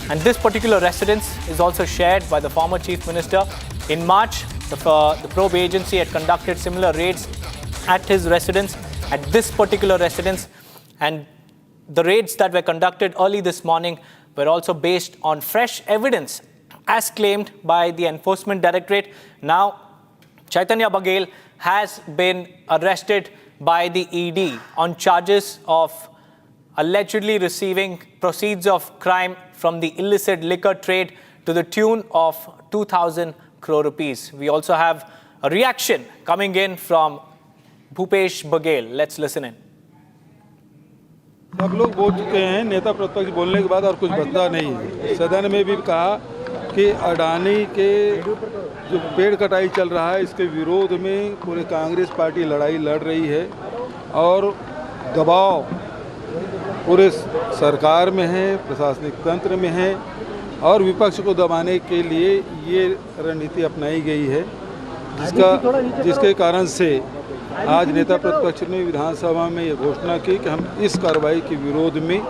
and this particular residence is also shared by the former Chief Minister. In March, the probe agency had conducted similar raids at his residence, at this particular residence, and the raids that were conducted early this morning were also based on fresh evidence, as claimed by the Enforcement Directorate. Now, Chaitanya Baghel has been arrested by the ED on charges of allegedly receiving proceeds of crime from the illicit liquor trade to the tune of 2,000 crore rupees. We also have a reaction coming in from Bhupesh Baghel. Let's listen in. सब लोग बोल चुके हैं, नेता प्रतिपक्ष बोलने के बाद और कुछ बचता नहीं है। सदन में भी कहा कि अडानी के जो पेड़ कटाई चल रहा है इसके विरोध में पूरे कांग्रेस पार्टी लड़ाई लड़ रही है और दबाव पूरे सरकार में है, प्रशासनिक तंत्र में है और विपक्ष को दबाने के लिए ये रणनीति अपनाई गई है, जिसके कारण से आज नेता प्रतिपक्ष ने विधानसभा में ये घोषणा की कि हम इस कार्रवाई के विरोध में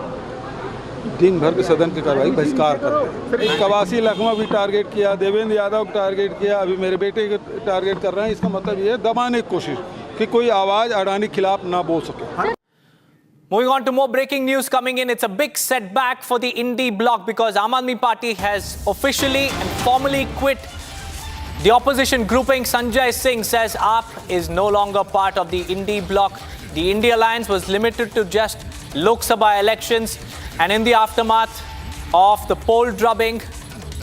दिन भर के सदन की कार्रवाई बहिष्कार करते हैं। 81 लखमा भी टारगेट किया, देवेंद्र यादव को टारगेट किया, अभी मेरे बेटे को टारगेट कर रहे हैं। इसका मतलब ये है दबाने की कोशिश कि कोई आवाज़ अडानी के खिलाफ ना बोल सके। Moving on to more breaking news coming in. It's a big setback for the INDI bloc because Aam Aadmi Party has officially and formally quit. The opposition grouping Sanjay Singh says AAP is no longer part of the INDI bloc. The INDI alliance was limited to just Lok Sabha elections, and in the aftermath of the poll drubbing,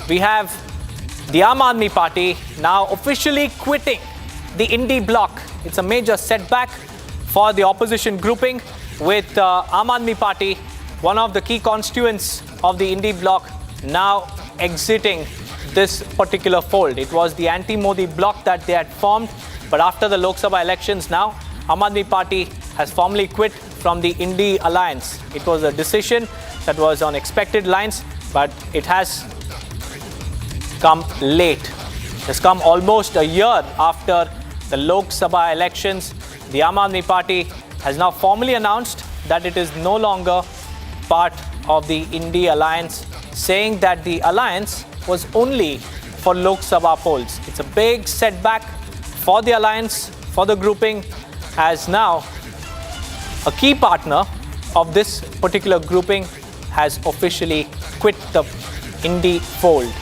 we have the Aam Aadmi Party now officially quitting the INDI bloc. It's a major setback for the opposition grouping, with Aam Aadmi Party, one of the key constituents of the INDI bloc, now exiting this particular fold. It was the anti-Modi bloc that they had formed, but after the Lok Sabha elections now, Aam Aadmi Party has formally quit from the INDI alliance. It was a decision that was on expected lines, but it has come late. It has come almost a year after the Lok Sabha elections. The Aam Aadmi Party has now formally announced that it is no longer part of the INDI alliance, saying that the alliance was only for Lok Sabha polls. It's a big setback for the alliance, for the grouping, as now a key partner of this particular grouping has officially quit the INDI fold.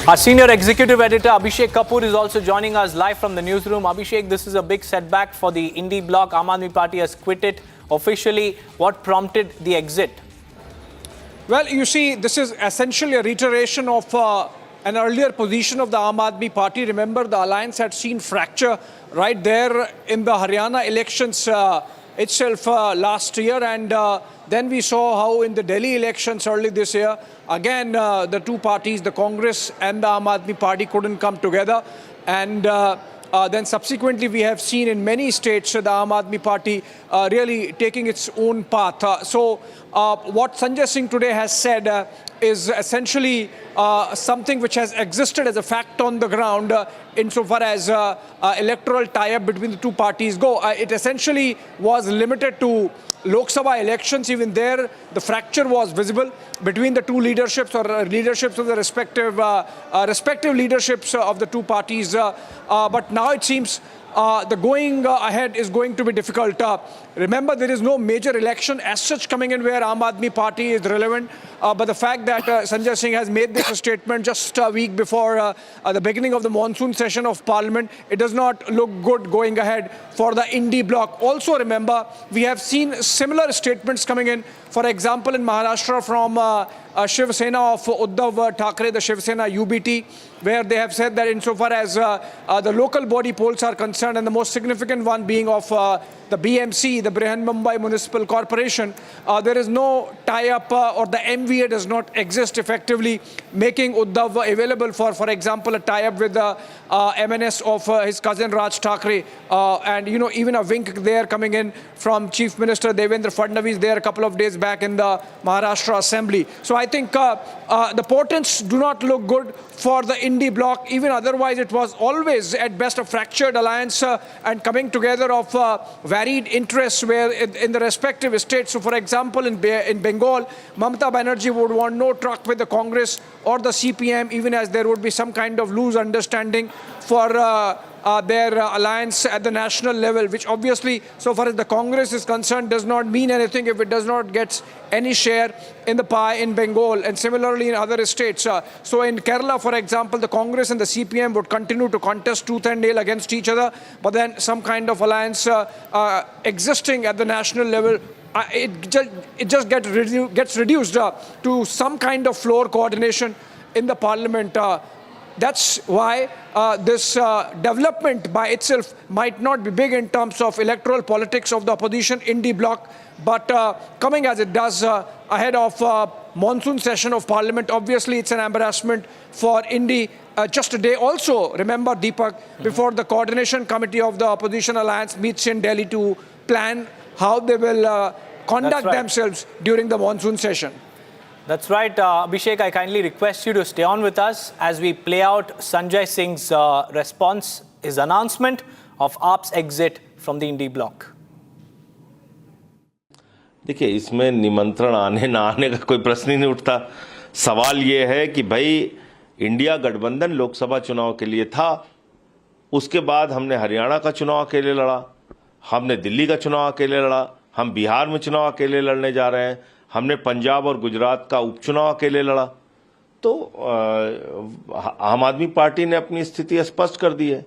Our senior executive editor Abhishek Kapoor is also joining us live from the newsroom. Abhishek, this is a big setback for the INDI bloc. Aam Aadmi Party has quit it officially. What prompted the exit? Well, you see, this is essentially a reiteration of an earlier position of the Aam Aadmi Party. Remember, the alliance had seen fracture right there in the Haryana elections itself last year, and then we saw how in the Delhi elections early this year, again the two parties, the Congress and the Aam Aadmi Party, couldn't come together, and then subsequently we have seen in many states the Aam Aadmi Party really taking its own path. So what Sanjay Singh today has said is essentially something which has existed as a fact on the ground insofar as electoral tie-up between the two parties go. It essentially was limited to Lok Sabha elections. Even there, the fracture was visible between the two leaderships or leaderships of the respective leaderships of the two parties. But now it seems the going ahead is going to be difficult. Remember, there is no major election as such coming in where Aam Aadmi Party is relevant. But the fact that Sanjay Singh has made this statement just a week before the beginning of the monsoon session of Parliament, it does not look good going ahead for the INDI bloc. Also remember, we have seen similar statements coming in, for example, in Maharashtra from Shiv Sena of Uddhav Thackeray, the Shiv Sena UBT, where they have said that insofar as the local body polls are concerned, and the most significant one being of the BMC, the Brihan Mumbai Municipal Corporation, there is no tie-up or the MVA does not exist effectively, making Uddhav available for example, a tie-up with the MNS of his cousin Raj Thackeray. And, you know, even a wink there coming in from Chief Minister Devendra Fadnavis there a couple of days back in the Maharashtra Assembly. So I think the portents do not look good for the INDI bloc. Even otherwise, it was always at best a fractured alliance and coming together of varied interests where in the respective states. So for example, in Bengal, Mamata Banerjee would want no truck with the Congress or the CPM, even as there would be some kind of loose understanding for their alliance at the national level, which obviously, so far as the Congress is concerned, does not mean anything if it does not get any share in the pie in Bengal, and similarly in other states. So in Kerala, for example, the Congress and the CPM would continue to contest tooth and nail against each other, but then some kind of alliance existing at the national level, it just gets reduced to some kind of floor coordination in the parliament. That's why this development by itself might not be big in terms of electoral politics of the opposition INDI bloc, but coming as it does ahead of monsoon session of Parliament, obviously it's an embarrassment for INDI. Just a day also, remember Deepak, before the coordination committee of the opposition alliance meets in Delhi to plan how they will conduct themselves during the monsoon session. That's right. Abhishek, I kindly request you to stay on with us as we play out Sanjay Singh's response, his announcement of AAP's exit from the INDI bloc. देखिए, इसमें निमंत्रण आने ना आने का कोई प्रश्न ही नहीं उठता। सवाल ये है कि भाई इंडिया गठबंधन लोकसभा चुनाव के लिए था, उसके बाद हमने हरियाणा का चुनाव अकेले लड़ा, हमने दिल्ली का चुनाव अकेले लड़ा, हम बिहार में चुनाव अकेले लड़ने जा रहे हैं, हमने पंजाब और गुजरात का उपचुनाव अकेले लड़ा। तो आम आदमी पार्टी ने अपनी स्थिति स्पष्ट कर दी है,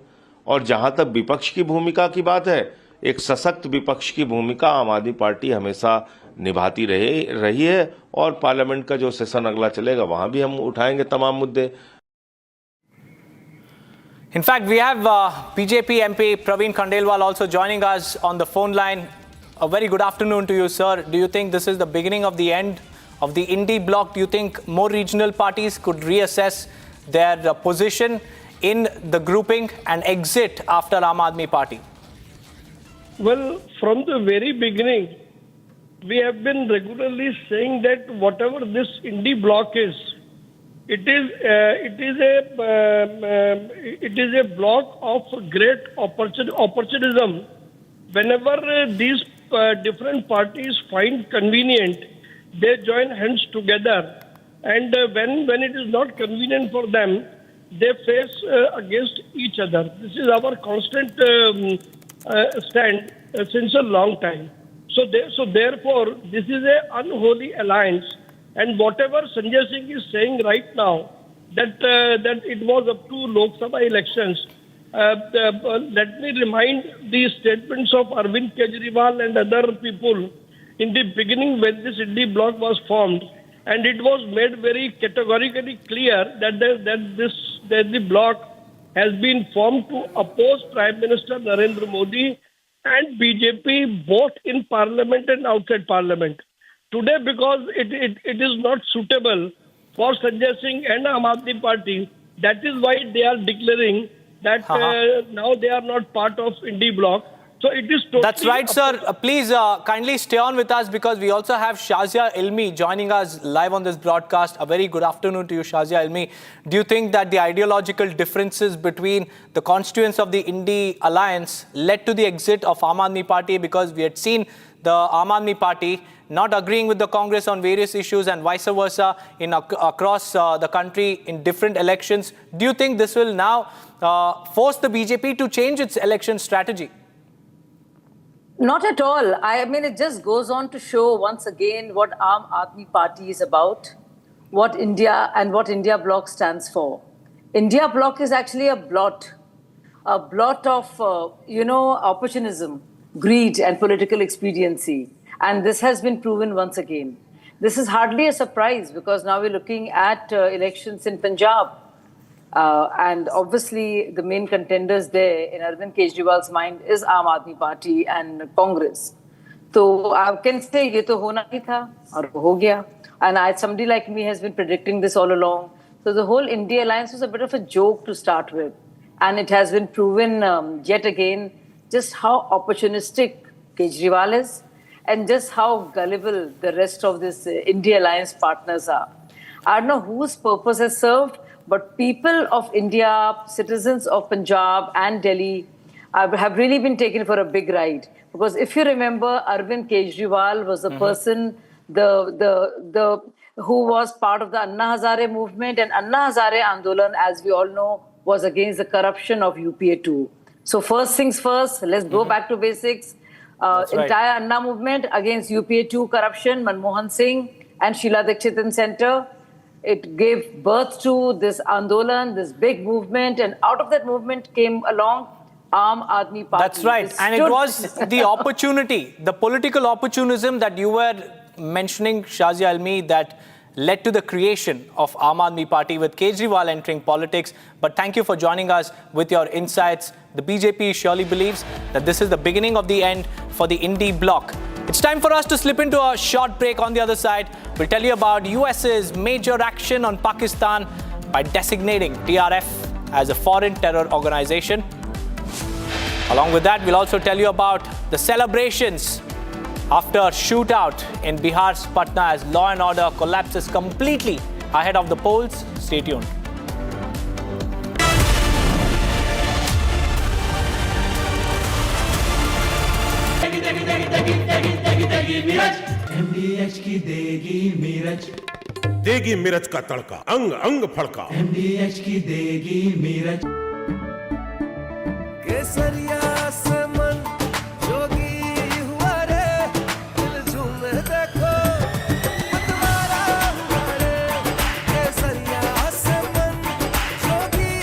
और जहां तक विपक्ष की भूमिका की बात है, एक सशक्त विपक्ष की भूमिका आम आदमी पार्टी हमेशा निभाती रही है, और पार्लियामेंट का जो सेशन अगला चलेगा वहां भी हम उठाएंगे तमाम मुद्दे। In fact, we have BJP MP Praveen Khandelwal also joining us on the phone line. A very good afternoon to you, sir. Do you think this is the beginning of the end of the INDI bloc? Do you think more regional parties could reassess their position in the grouping and exit after Aam Aadmi Party? Well, from the very beginning, we have been regularly saying that whatever this INDI bloc is, it is a bloc of great opportunism. Whenever these different parties find convenient, they join hands together, and when it is not convenient for them, they face against each other. This is our constant stand since a long time. So therefore, this is an unholy alliance, and whatever Sanjay Singh is saying right now, that it was up to Lok Sabha elections. Let me remind the statements of Arvind Kejriwal and other people in the beginning when this INDI bloc was formed. and it was made very categorically clear that the bloc has been formed to oppose Prime Minister Narendra Modi and BJP both in Parliament and outside Parliament. Today, because it is not suitable for Sanjay Singh and Aam Aadmi Party, that is why they are declaring that now they are not part of INDI bloc. So it is totally... That's right, sir. Please kindly stay on with us because we also have Shazia Ilmi joining us live on this broadcast. A very good afternoon to you, Shazia Ilmi. Do you think that the ideological differences between the constituents of the INDI alliance led to the exit of Aam Aadmi Party? Because we had seen the Aam Aadmi Party not agreeing with the Congress on various issues and vice versa across the country in different elections. Do you think this will now force the BJP to change its election strategy? Not at all. I mean, it just goes on to show once again what Aam Aadmi Party is about, what India Bloc stands for. India Bloc is actually a blot of, opportunism, greed and political expediency. And this has been proven once again. This is hardly a surprise because now we're looking at elections in Punjab. And obviously, the main contenders there in Arvind Kejriwal's mind is Aam Aadmi Party and Congress. So I can say, ye to hona hi tha, aur ho gaya. And somebody like me has been predicting this all along. So the whole India alliance was a bit of a joke to start with. And it has been proven yet again just how opportunistic Kejriwal is and just how gullible the rest of this India alliance partners are. I don't know whose purpose has served, but people of India, citizens of Punjab and Delhi have really been taken for a big ride. Because if you remember, Arvind Kejriwal was the person who was part of the Anna Hazare movement, and Anna Hazare Andolan, as we all know, was against the corruption of UPA 2. So first things first, let's go back to basics. Entire Anna movement against UPA 2 corruption, Manmohan Singh and Sheila Dikshit in center. It gave birth to this Andolan, this big movement, and out of that movement came along Aam Aadmi Party. That's right. And it was the opportunity, the political opportunism that you were mentioning, Shazia Almi, that led to the creation of Aam Aadmi Party with Kejriwal entering politics. But thank you for joining us with your insights. The BJP surely believes that this is the beginning of the end for the INDI bloc. It's time for us to slip into a short break. On the other side, we'll tell you about US's major action on Pakistan by designating TRF as a foreign terror organization. Along with that, we'll also tell you about the celebrations after a shootout in Bihar's Patna as law and order collapses completely ahead of the polls. Stay tuned. MDH की देगी मीरज, देगी मिर्च का तड़का, अंग अंग फड़का। MDH की देगी मीरज। केसरिया से मन जोगी हुआ रे, दिल झूमे देखो मतवारा हुआ रे। केसरिया से मन जोगी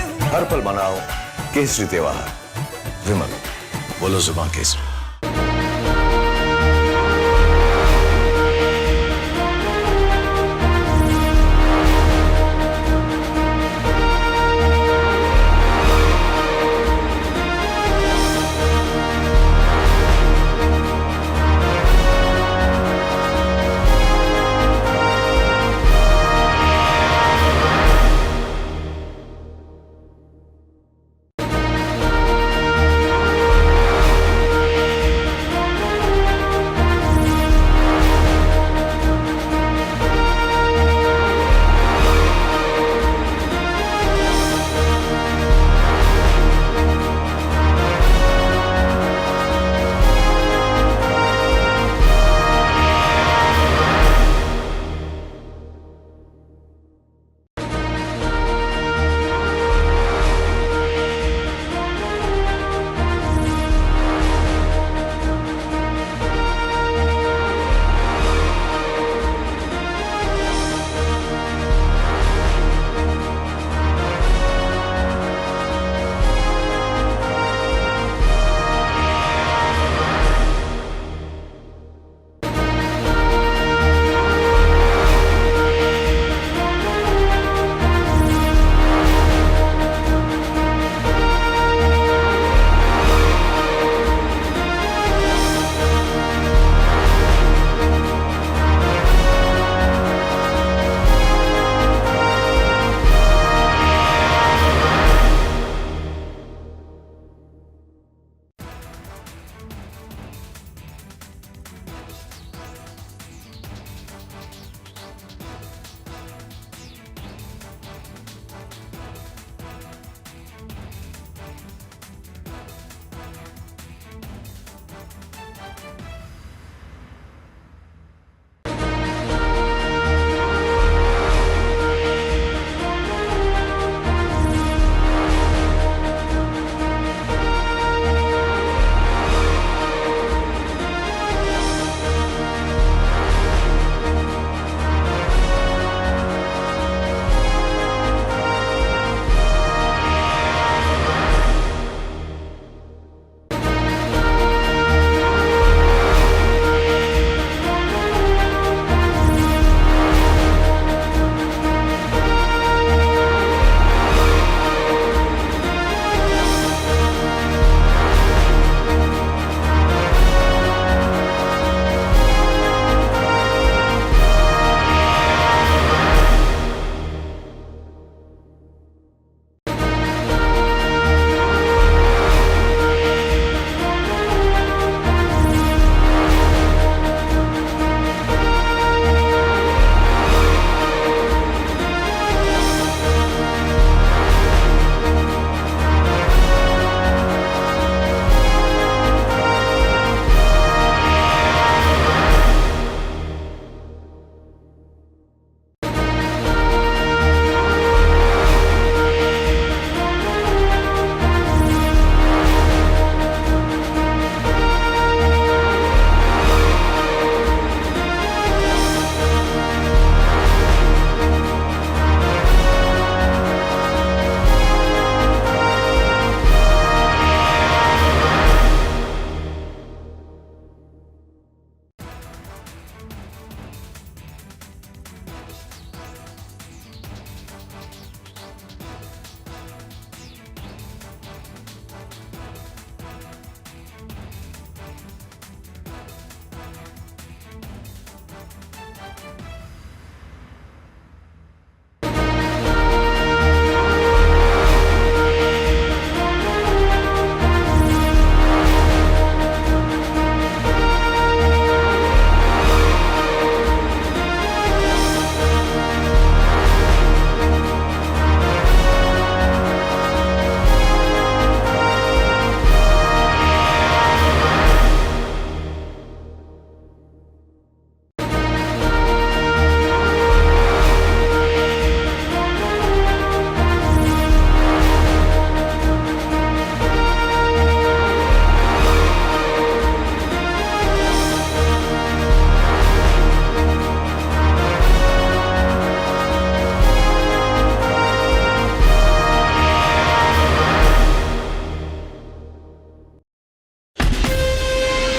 हुआ। हर पल मनाओ केसरी त्योहार। विमल, बोलो जुबान Kesari.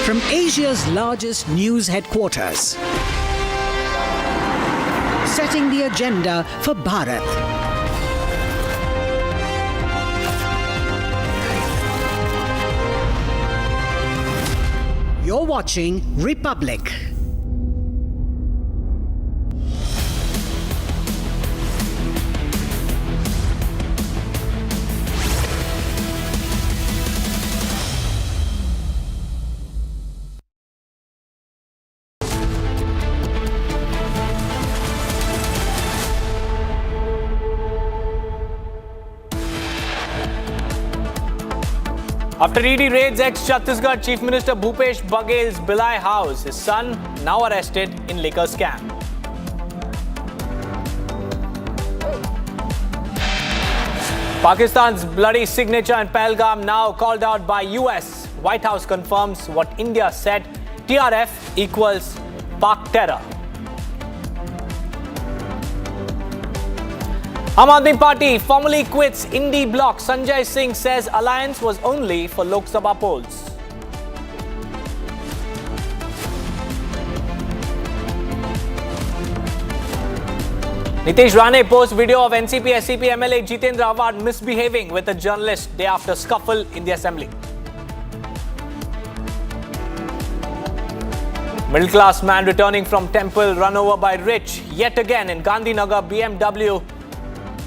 from Asia's largest news headquarters, setting the agenda for Bharat. You're watching Republic. After ED raids ex-Chhattisgarh Chief Minister Bhupesh Baghel's Bhilai house, his son now arrested in liquor scam. Pakistan's bloody signature in Pahalgam now called out by US. White House confirms what India said, TRF equals Pak terror. Aam Aadmi Party formally quits INDI bloc. Sanjay Singh says alliance was only for Lok Sabha polls. Nitish Rane posts video of NCP-SCP MLA Jitendra Awhad misbehaving with a journalist day after scuffle in the assembly. Middle-class man returning from temple run over by rich yet again in Gandhinagar. BMW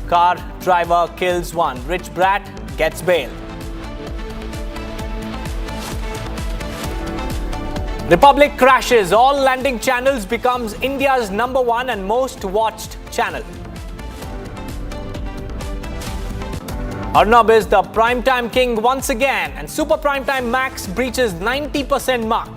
car driver kills one. Rich brat gets bail. Republic crashes. All landing channels becomes India's #1 and most watched channel. Arnab is the primetime king once again, and Super Primetime Max breaches 90% mark.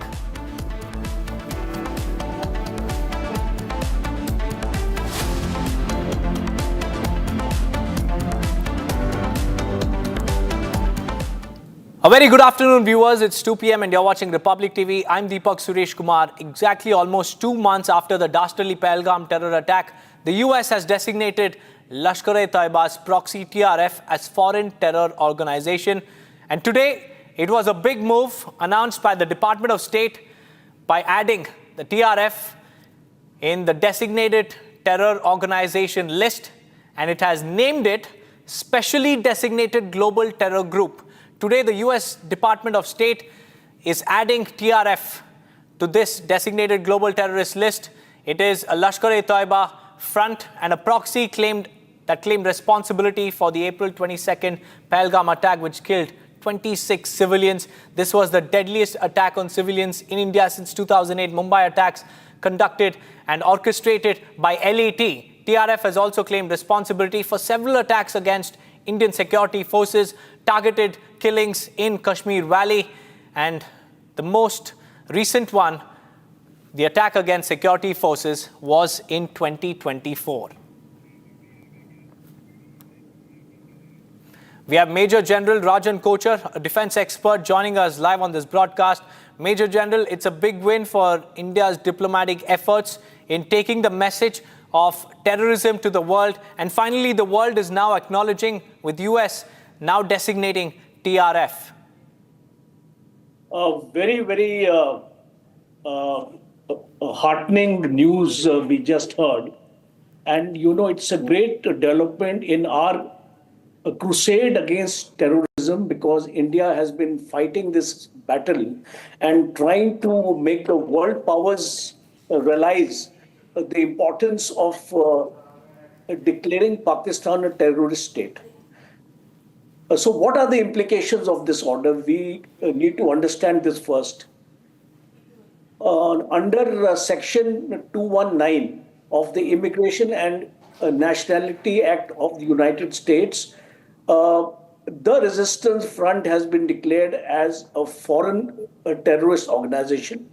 A very good afternoon, viewers. It's 2 p.m. and you're watching Republic TV. I'm Deepak Suresh Kumar. Exactly almost 2 months after the dastardly Pahalgam terror attack, the US has designated Lashkar-e-Taiba's proxy TRF as foreign terror organization. And today, it was a big move announced by the Department of State by adding the TRF in the designated terror organization list, and it has named it Specially Designated Global Terror Group. Today, the US Department of State is adding TRF to this designated global terrorist list. It is a Lashkar-e-Taiba front and a proxy claimed responsibility for the April 22nd Pahalgam attack, which killed 26 civilians. This was the deadliest attack on civilians in India since 2008. Mumbai attacks conducted and orchestrated by LAT. TRF has also claimed responsibility for several attacks against Indian security forces, targeted killings in Kashmir Valley, and the most recent one, the attack against security forces, was in 2024. We have Major General Rajan Kochar, a defense expert, joining us live on this broadcast. Major General, it's a big win for India's diplomatic efforts in taking the message of terrorism to the world. And finally, the world is now acknowledging, with US now designating TRF. Very heartening news we just heard. And, it's a great development in our crusade against terrorism, because India has been fighting this battle and trying to make the world powers realize the importance of declaring Pakistan a terrorist state. So what are the implications of this order? We need to understand this first. Under Section 219 of the Immigration and Nationality Act of the United States, the Resistance Front has been declared as a foreign terrorist organization.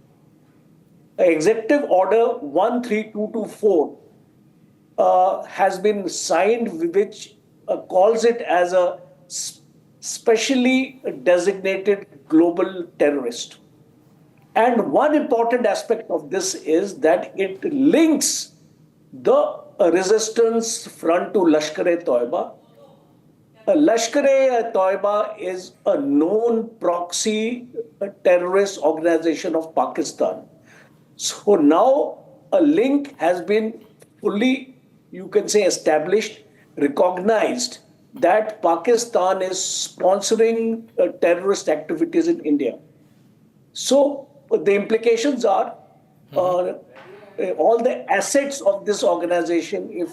Executive Order 13224 has been signed, which calls it as a specially designated global terrorist. And one important aspect of this is that it links the resistance front to Lashkar-e-Taiba. Lashkar-e-Taiba is a known proxy terrorist organization of Pakistan. So now a link has been fully, you can say, established, recognized that Pakistan is sponsoring terrorist activities in India. So the implications are all the assets of this organization, if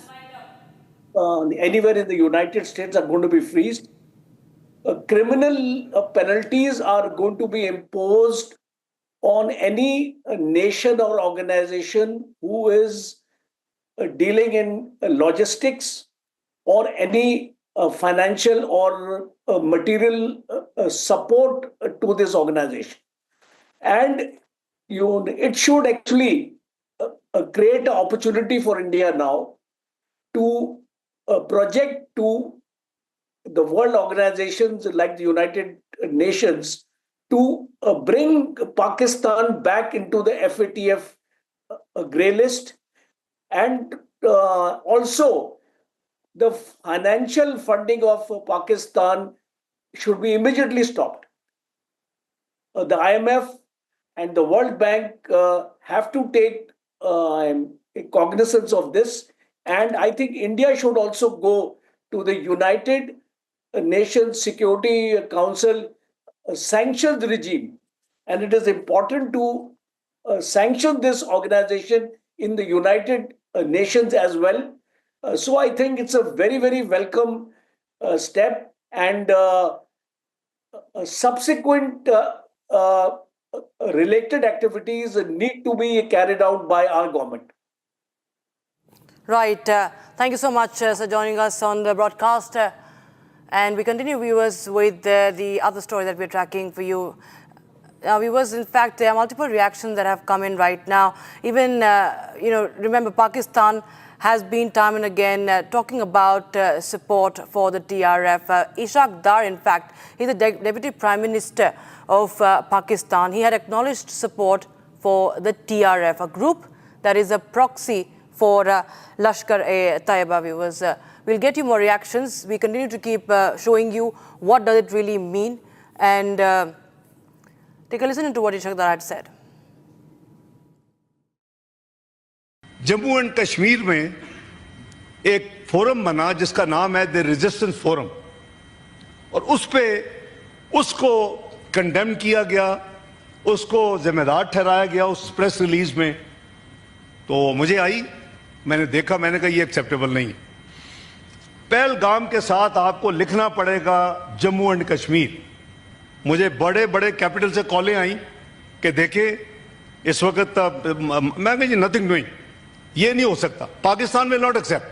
anywhere in the United States, are going to be freezed. Criminal penalties are going to be imposed on any nation or organization who is dealing in logistics or any financial or material support to this organization. And it should actually create an opportunity for India now to project to the world organizations like the United Nations to bring Pakistan back into the FATF grey list, and also the financial funding of Pakistan should be immediately stopped. The IMF and the World Bank have to take cognizance of this, and I think India should also go to the United Nations Security Council sanctions regime, and it is important to sanction this organization in the United Nations as well. So I think it's a very, very welcome step, and subsequent related activities need to be carried out by our government. Right. Thank you so much for joining us on the broadcast. And we continue, viewers, with the other story that we're tracking for you. Viewers, in fact, there are multiple reactions that have come in right now. Even, remember, Pakistan has been time and again talking about support for the TRF. Ishaq Dar, in fact, he's the Deputy Prime Minister of Pakistan. He had acknowledged support for the TRF, a group that is a proxy for Lashkar-e-Taiba, viewers. We'll get you more reactions. We continue to keep showing you what does it really mean. And take a listen to what Ishaq Dar had said. Jammu and Kashmir में एक forum बना जिसका नाम है the resistance forum, और उस पे उसको कंडेम किया गया, उसको जिम्मेदार ठहराया गया उस प्रेस रिलीज में। तो मुझे आई, मैंने देखा, मैंने कहा ये एक्सेप्टेबल नहीं है। पहलगाम के साथ आपको लिखना पड़ेगा जम्मू एंड कश्मीर। मुझे बड़े बड़े कैपिटल से कॉलें आई कि देखें इस वक्त मैं कहा जी नथिंग डूइंग, ये नहीं हो सकता, पाकिस्तान विल नॉट एक्सेप्ट।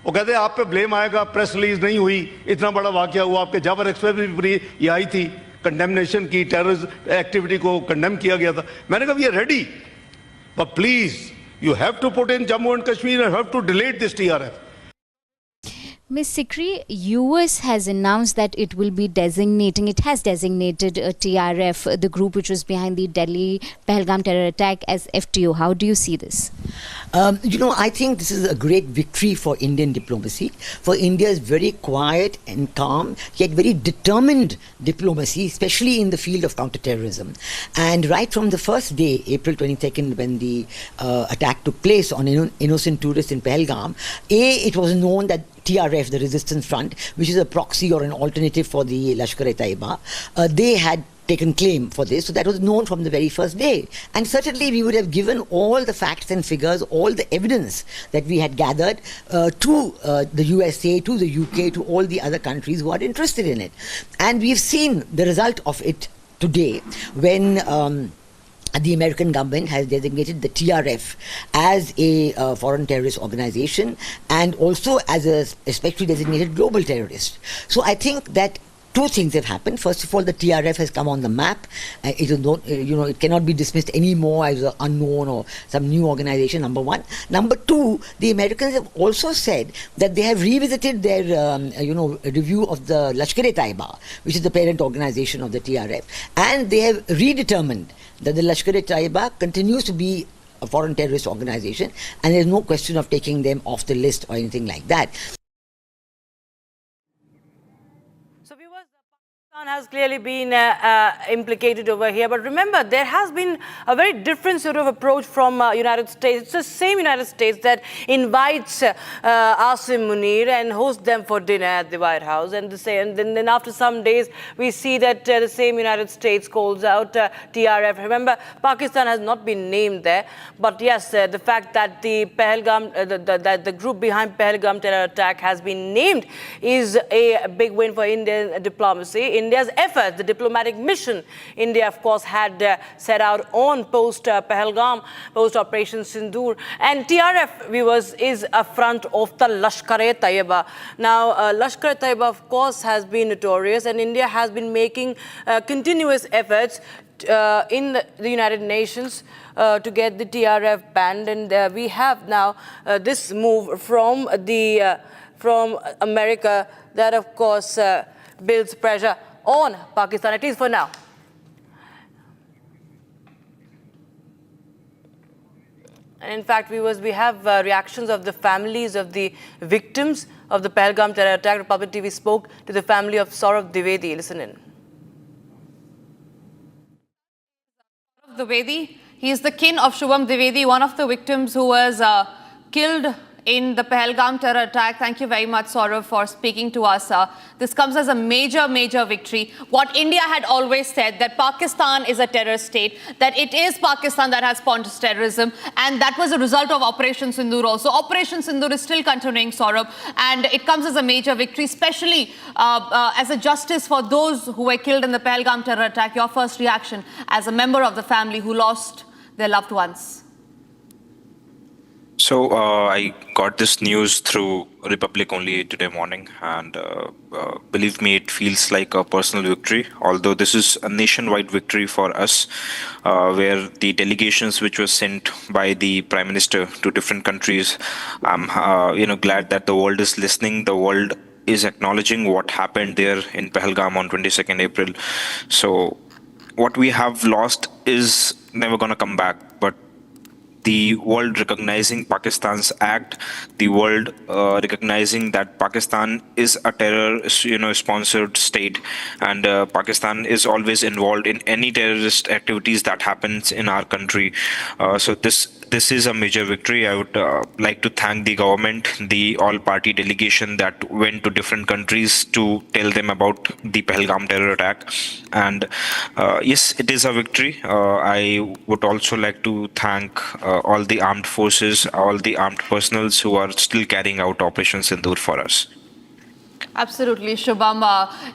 वो कहते हैं आप पे ब्लेम आएगा, प्रेस रिलीज नहीं हुई, इतना बड़ा वाकया हुआ, आपके जाबर एक्सप्रेस भी ये आई थी, कंडेमनेशन की, टेररिस्ट एक्टिविटी को कंडेम किया गया था। मैंने कहा we are ready, but please you have to put in Jammu and Kashmir and have to delete this TRF. Ms. Sikri, US has announced that it will be designating, it has designated TRF, the group which was behind the Delhi Pahalgam terror attack, as FTO. How do you see this? I think this is a great victory for Indian diplomacy, for India's very quiet and calm, yet very determined diplomacy, especially in the field of counterterrorism. And right from the first day, April 22nd, when the attack took place on innocent tourists in Pahalgam, it was known that TRF, the Resistance Front, which is a proxy or an alternative for the Lashkar-e-Taiba, they had taken claim for this. So that was known from the very first day. And certainly we would have given all the facts and figures, all the evidence that we had gathered to the USA, to the UK, to all the other countries who are interested in it. And we've seen the result of it today when the American government has designated the TRF as a foreign terrorist organization and also as a especially designated global terrorist. So I think that two things have happened. First of all, the TRF has come on the map. It is not, it cannot be dismissed anymore as an unknown or some new organization, number one. Number two, the Americans have also said that they have revisited their, review of the Lashkar-e-Taiba, which is the parent organization of the TRF, and they have redetermined that the Lashkar-e-Taiba continues to be a foreign terrorist organization, and there's no question of taking them off the list or anything like that. Has clearly been implicated over here, but remember there has been a very different sort of approach from United States. It's the same United States that invites Asim Munir and hosts them for dinner at the White House, and then after some days we see that the same United States calls out TRF. Remember, Pakistan has not been named there, but yes, the fact that the Pahalgam, the group behind Pahalgam terror attack has been named is a big win for Indian diplomacy. India's efforts, the diplomatic mission India, of course, had set out on post-Pahalgam, post-Operation Sindoor. And TRF, viewers, is a front of the Lashkar-e-Taiba. Now, Lashkar-e-Taiba, of course, has been notorious, and India has been making continuous efforts in the United Nations to get the TRF banned. And we have now this move from America that, of course, builds pressure on Pakistan, at least for now. And in fact, viewers, we have reactions of the families of the victims of the Pahalgam terror attack. Republic TV spoke to the family of Saurav Dwivedi. Listen in. Dwivedi, he is the kin of Shubham Dwivedi, one of the victims who was killed in the Pahalgam terror attack. Thank you very much, Saurav, for speaking to us. This comes as a major, major victory. What India had always said, that Pakistan is a terror state, that it is Pakistan that has sponsored terrorism, and that was a result of Operation Sindoor also. Operation Sindoor is still continuing, Saurav, and it comes as a major victory, especially as a justice for those who were killed in the Pahalgam terror attack. Your first reaction as a member of the family who lost their loved ones? So I got this news through Republic only today morning, and believe me, it feels like a personal victory, although this is a nationwide victory for us, where the delegations which were sent by the Prime Minister to different countries, I'm glad that the world is listening, the world is acknowledging what happened there in Pahalgam on 22nd April. So what we have lost is never going to come back, but the world recognizing Pakistan's act, the world recognizing that Pakistan is a terror, sponsored state, and Pakistan is always involved in any terrorist activities that happens in our country. So this is a major victory. I would like to thank the government, the all-party delegation that went to different countries to tell them about the Pahalgam terror attack. And yes, it is a victory. I would also like to thank all the armed forces, all the armed personals who are still carrying out Operation Sindoor for us. Absolutely, Shubham.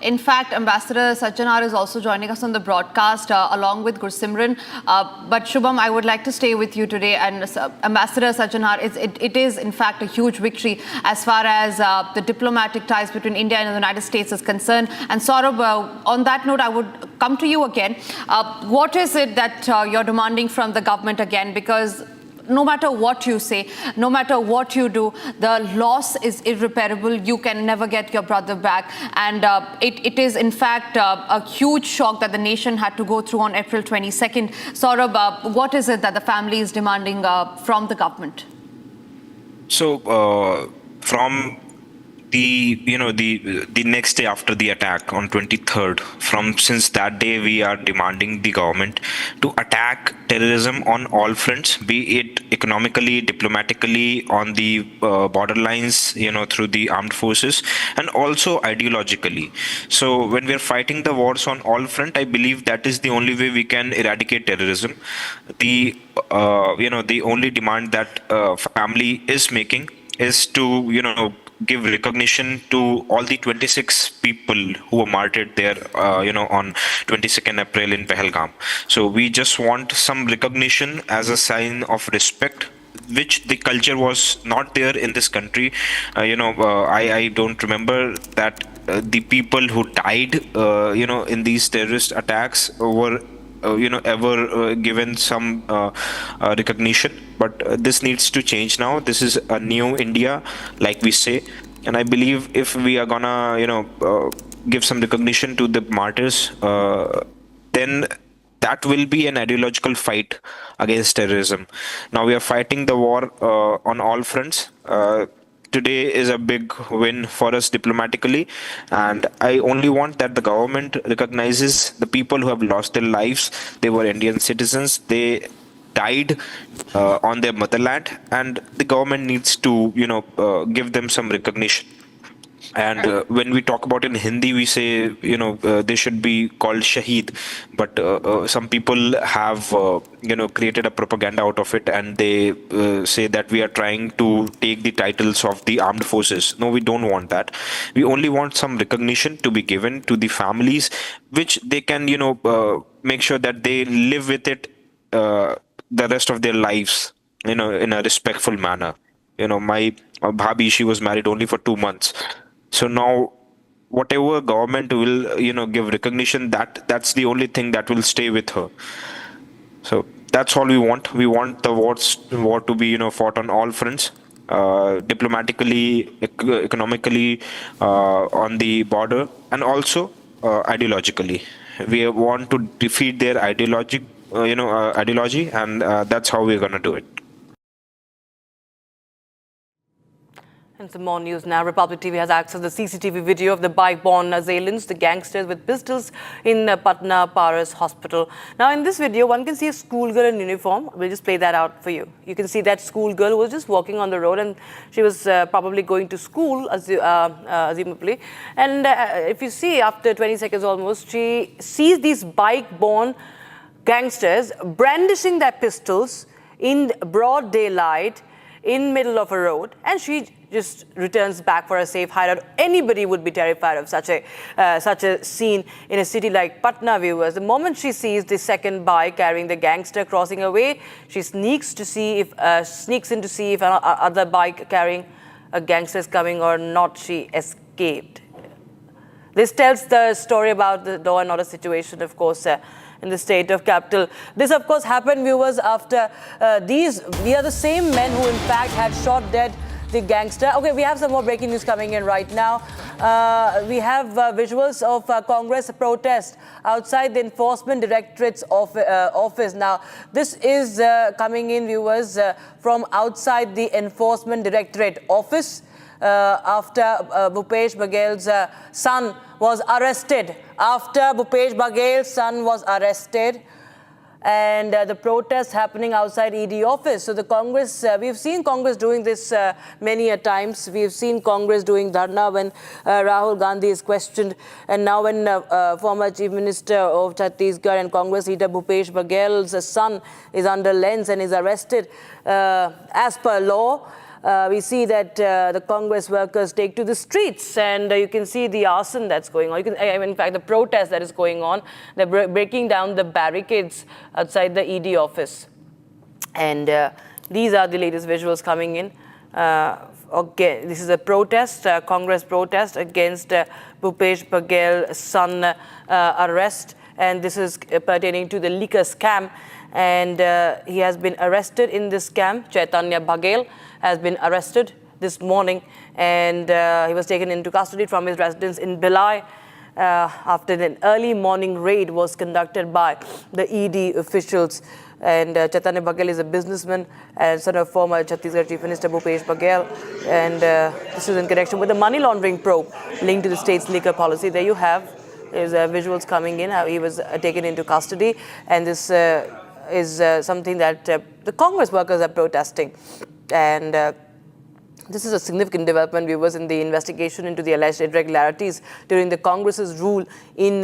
In fact, Ambassador Sajjanar is also joining us on the broadcast along with Gursimran. But Shubham, I would like to stay with you today. And Ambassador Sajjanar, it is in fact a huge victory as far as the diplomatic ties between India and the United States is concerned. And Saurabh, on that note, I would come to you again. What is it that you're demanding from the government again? Because no matter what you say, no matter what you do, the loss is irreparable. You can never get your brother back. And it is, in fact, a huge shock that the nation had to go through on April 22nd. Saurabh, what is it that the family is demanding from the government? So, from the next day after the attack on 23rd, since that day we are demanding the government to attack terrorism on all fronts, be it economically, diplomatically, on the borderlines, through the armed forces, and also ideologically. So when we are fighting the wars on all fronts, I believe that is the only way we can eradicate terrorism. The only demand that family is making is to give recognition to all the 26 people who were martyred there, on 22nd April in Pahalgam. So we just want some recognition as a sign of respect, which the culture was not there in this country. I don't remember that the people who died, in these terrorist attacks were ever given some recognition. But this needs to change now. This is a new India, like we say. And I believe if we are gonna, give some recognition to the martyrs, then that will be an ideological fight against terrorism. Now we are fighting the war on all fronts. today is a big win for us diplomatically, and I only want that the government recognizes the people who have lost their lives. They were Indian citizens. They died on their motherland, and the government needs to, give them some recognition. And when we talk about in Hindi, we say, they should be called Shaheed. But some people have, created a propaganda out of it, and they say that we are trying to take the titles of the armed forces. No, we don't want that. We only want some recognition to be given to the families, which they can, make sure that they live with it the rest of their lives, in a respectful manner. My Bhabi, she was married only for 2 months. So now, whatever government will, give recognition, that's the only thing that will stay with her. So that's all we want. We want the war to be, fought on all fronts, diplomatically, economically, on the border, and also ideologically. We want to defeat their ideology, and that's how we're going to do it. And some more news now. Republic TV has accessed the CCTV video of the bike-borne assailants, the gangsters with pistols in Patna Paras Hospital. Now, in this video, one can see a schoolgirl in uniform. We'll just play that out for you. You can see that schoolgirl who was just walking on the road, and she was probably going to school, presumably. And if you see, after 20 seconds almost, she sees these bike-borne gangsters brandishing their pistols in broad daylight in middle of a road, and she just returns back for a safe hideout. Anybody would be terrified of such a scene in a city like Patna, viewers. The moment she sees the second bike carrying the gangster crossing her way, she sneaks in to see if other bike carrying a gangster is coming or not. She escaped. This tells the story about the law and order situation, of course, in the state of capital. This, of course, happened, viewers, after we are the same men who, in fact, had shot dead the gangster. Okay, we have some more breaking news coming in right now. We have visuals of Congress protest outside the Enforcement Directorate's office. Now, this is coming in, viewers, from outside the Enforcement Directorate office. After Bhupesh Baghel's son was arrested. And the protest happening outside ED office. So the Congress, we've seen Congress doing this many a times. We've seen Congress doing dharna when Rahul Gandhi is questioned. And now when former Chief Minister of Chhattisgarh and Congress leader Bhupesh Baghel's son is under lens and is arrested as per law. We see that the Congress workers take to the streets, and you can see the arson that's going on. In fact, the protest that is going on. They're breaking down the barricades outside the ED office. And these are the latest visuals coming in. Okay, this is a protest, Congress protest against Bhupesh Baghel's son arrest. And this is pertaining to the liquor scam. And he has been arrested in this scam. Chaitanya Baghel has been arrested this morning, and he was taken into custody from his residence in Bihar after an early morning raid was conducted by the ED officials. And Chaitanya Baghel is a businessman and son of former Chhattisgarh Chief Minister Bhupesh Baghel. And this is in connection with the money laundering probe linked to the state's liquor policy. There you have his visuals coming in, how he was taken into custody. And this is something that the Congress workers are protesting. And this is a significant development, viewers, in the investigation into the alleged irregularities during the Congress's rule in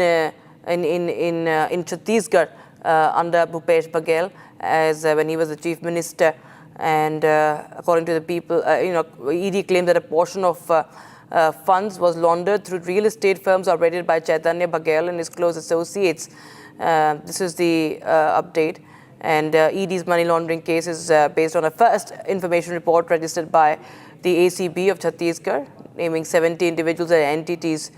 Chhattisgarh under Bhupesh Baghel, as when he was the chief minister. And according to the people, ED claimed that a portion of funds was laundered through real estate firms operated by Chaitanya Baghel and his close associates. This is the update. And ED's money laundering case is based on a first information report registered by the ACB of Chhattisgarh, naming 70 individuals and entities.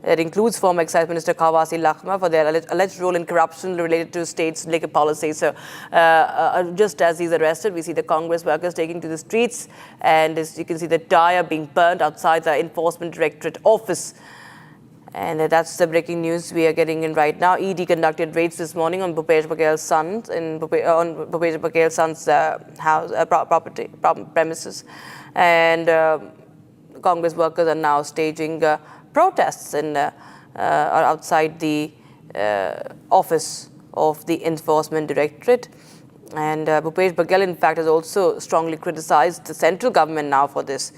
That includes former Excise Minister Khawasi Lakhma for their alleged role in corruption related to state's liquor policy. So just as he's arrested, we see the Congress workers taking to the streets, and as you can see the tire being burned outside the Enforcement Directorate office. And that's the breaking news we are getting in right now. ED conducted raids this morning on Bhupesh Baghel's son's house, property, premises. And Congress workers are now staging protests or outside the office of the Enforcement Directorate. And Bhupesh Baghel, in fact, has also strongly criticized the central government now for this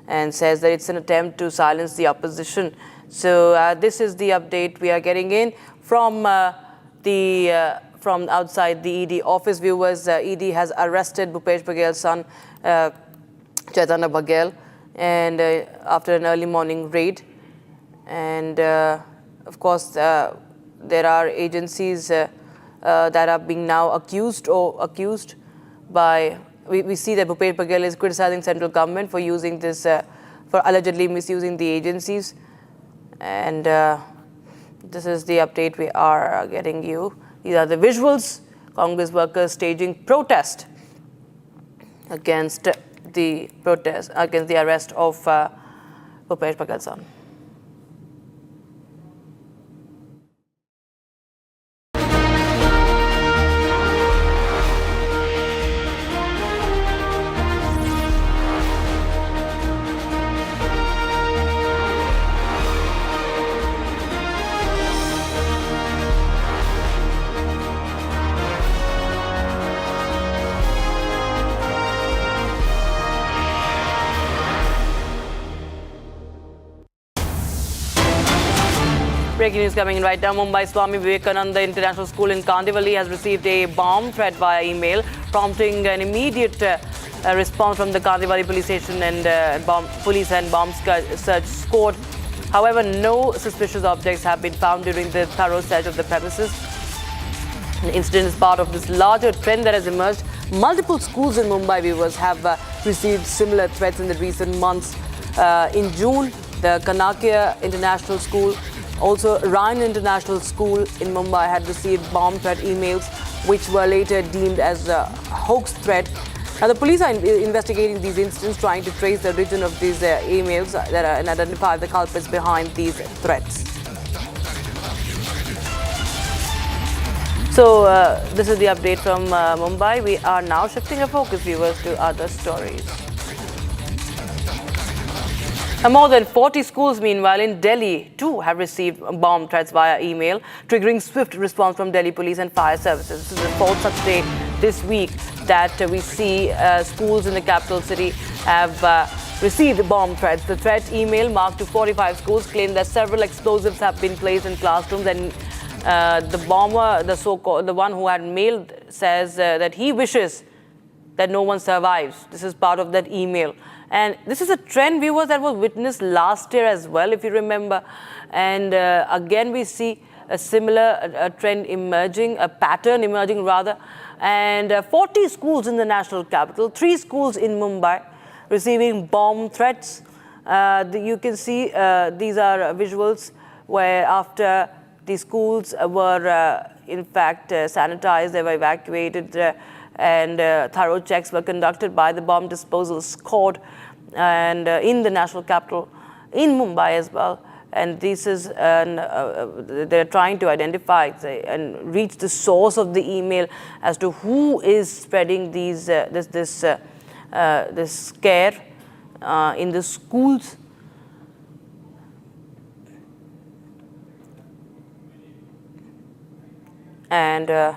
and says that it's an attempt to silence the opposition. So this is the update we are getting in from from outside the ED office. Viewers, ED has arrested Bhupesh Baghel's son, Jitendra Baghel, and after an early morning raid. And of course, there are agencies that are being now accused by. We see that Bhupesh Baghel is criticizing central government for using this, for allegedly misusing the agencies. And this is the update we are getting you. These are the visuals. Congress workers staging protest against the arrest of Bhupesh Baghel's son. Breaking news coming in right now. Mumbai Swami Vivekananda International School in Kandivali has received a bomb threat via email, prompting an immediate response from the Kandivali police station and police and bomb search squad. However, no suspicious objects have been found during the thorough search of the premises. The incident is part of this larger trend that has emerged. Multiple schools in Mumbai, viewers, have received similar threats in the recent months. In June, the Kanakya International School, also Ryan International School in Mumbai, had received bomb threat emails, which were later deemed as a hoax threat. Now, the police are investigating these incidents, trying to trace the origin of these emails and identify the culprits behind these threats. So, this is the update from Mumbai. We are now shifting our focus, viewers, to other stories. More than 40 schools, meanwhile, in Delhi, too, have received bomb threats via email, triggering swift response from Delhi police and fire services. This is the fourth such day this week that we see schools in the capital city have received bomb threats. The threat email marked to 45 schools claimed that several explosives have been placed in classrooms, and the bomber, the one who had mailed, says that he wishes that no one survives. This is part of that email. And this is a trend, viewers, that was witnessed last year as well, if you remember. And again, we see a similar trend emerging, a pattern emerging rather. And 40 schools in the national capital, 3 schools in Mumbai receiving bomb threats. You can see these are visuals where after the schools were in fact sanitized, they were evacuated, and thorough checks were conducted by the bomb disposal squad and in the national capital, in Mumbai as well. And this is, they're trying to identify and reach the source of the email as to who is spreading these this scare in the schools. And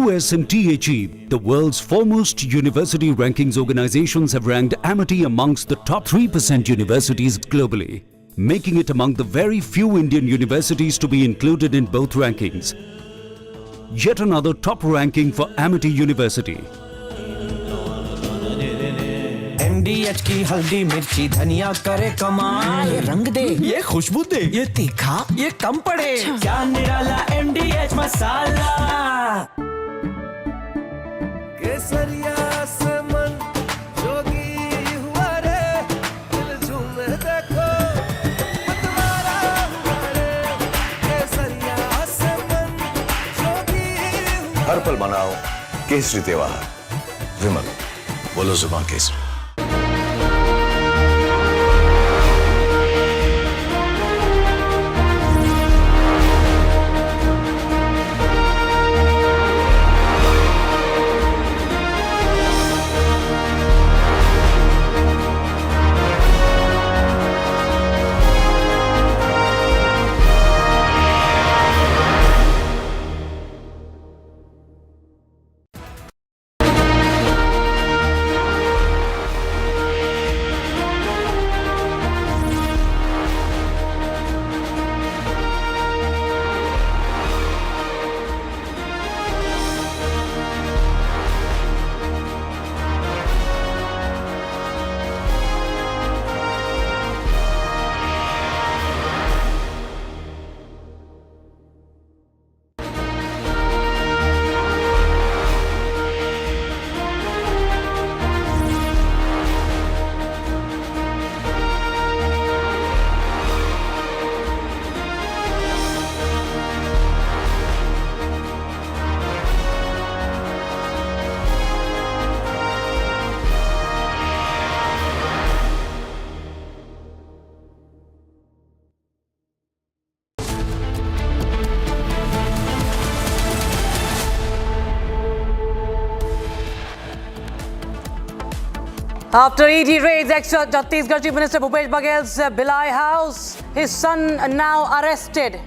US and THE, the world's foremost university rankings organizations, have ranked Amity amongst the top 3% universities globally, making it among the very few Indian universities to be included in both rankings. Yet another top ranking for Amity University. MDH की हल्दी मिर्ची धनिया करे कमाल, ये रंग दे, ये खुशबू दे, ये तीखा, ये कम पड़े, क्या निराला MDH मसाला। केसरिया से मन जोगी हुआ रे, दिल झूमे देखो मतवारा हुआ रे। केसरिया से मन जोगी हुआ। हर पल मनाओ केसरी त्योहार। विमल, बोलो जुबान Kesari. After ED raids Chhattisgarh Chief Minister Baghel's Bhilai house, his son now arrested.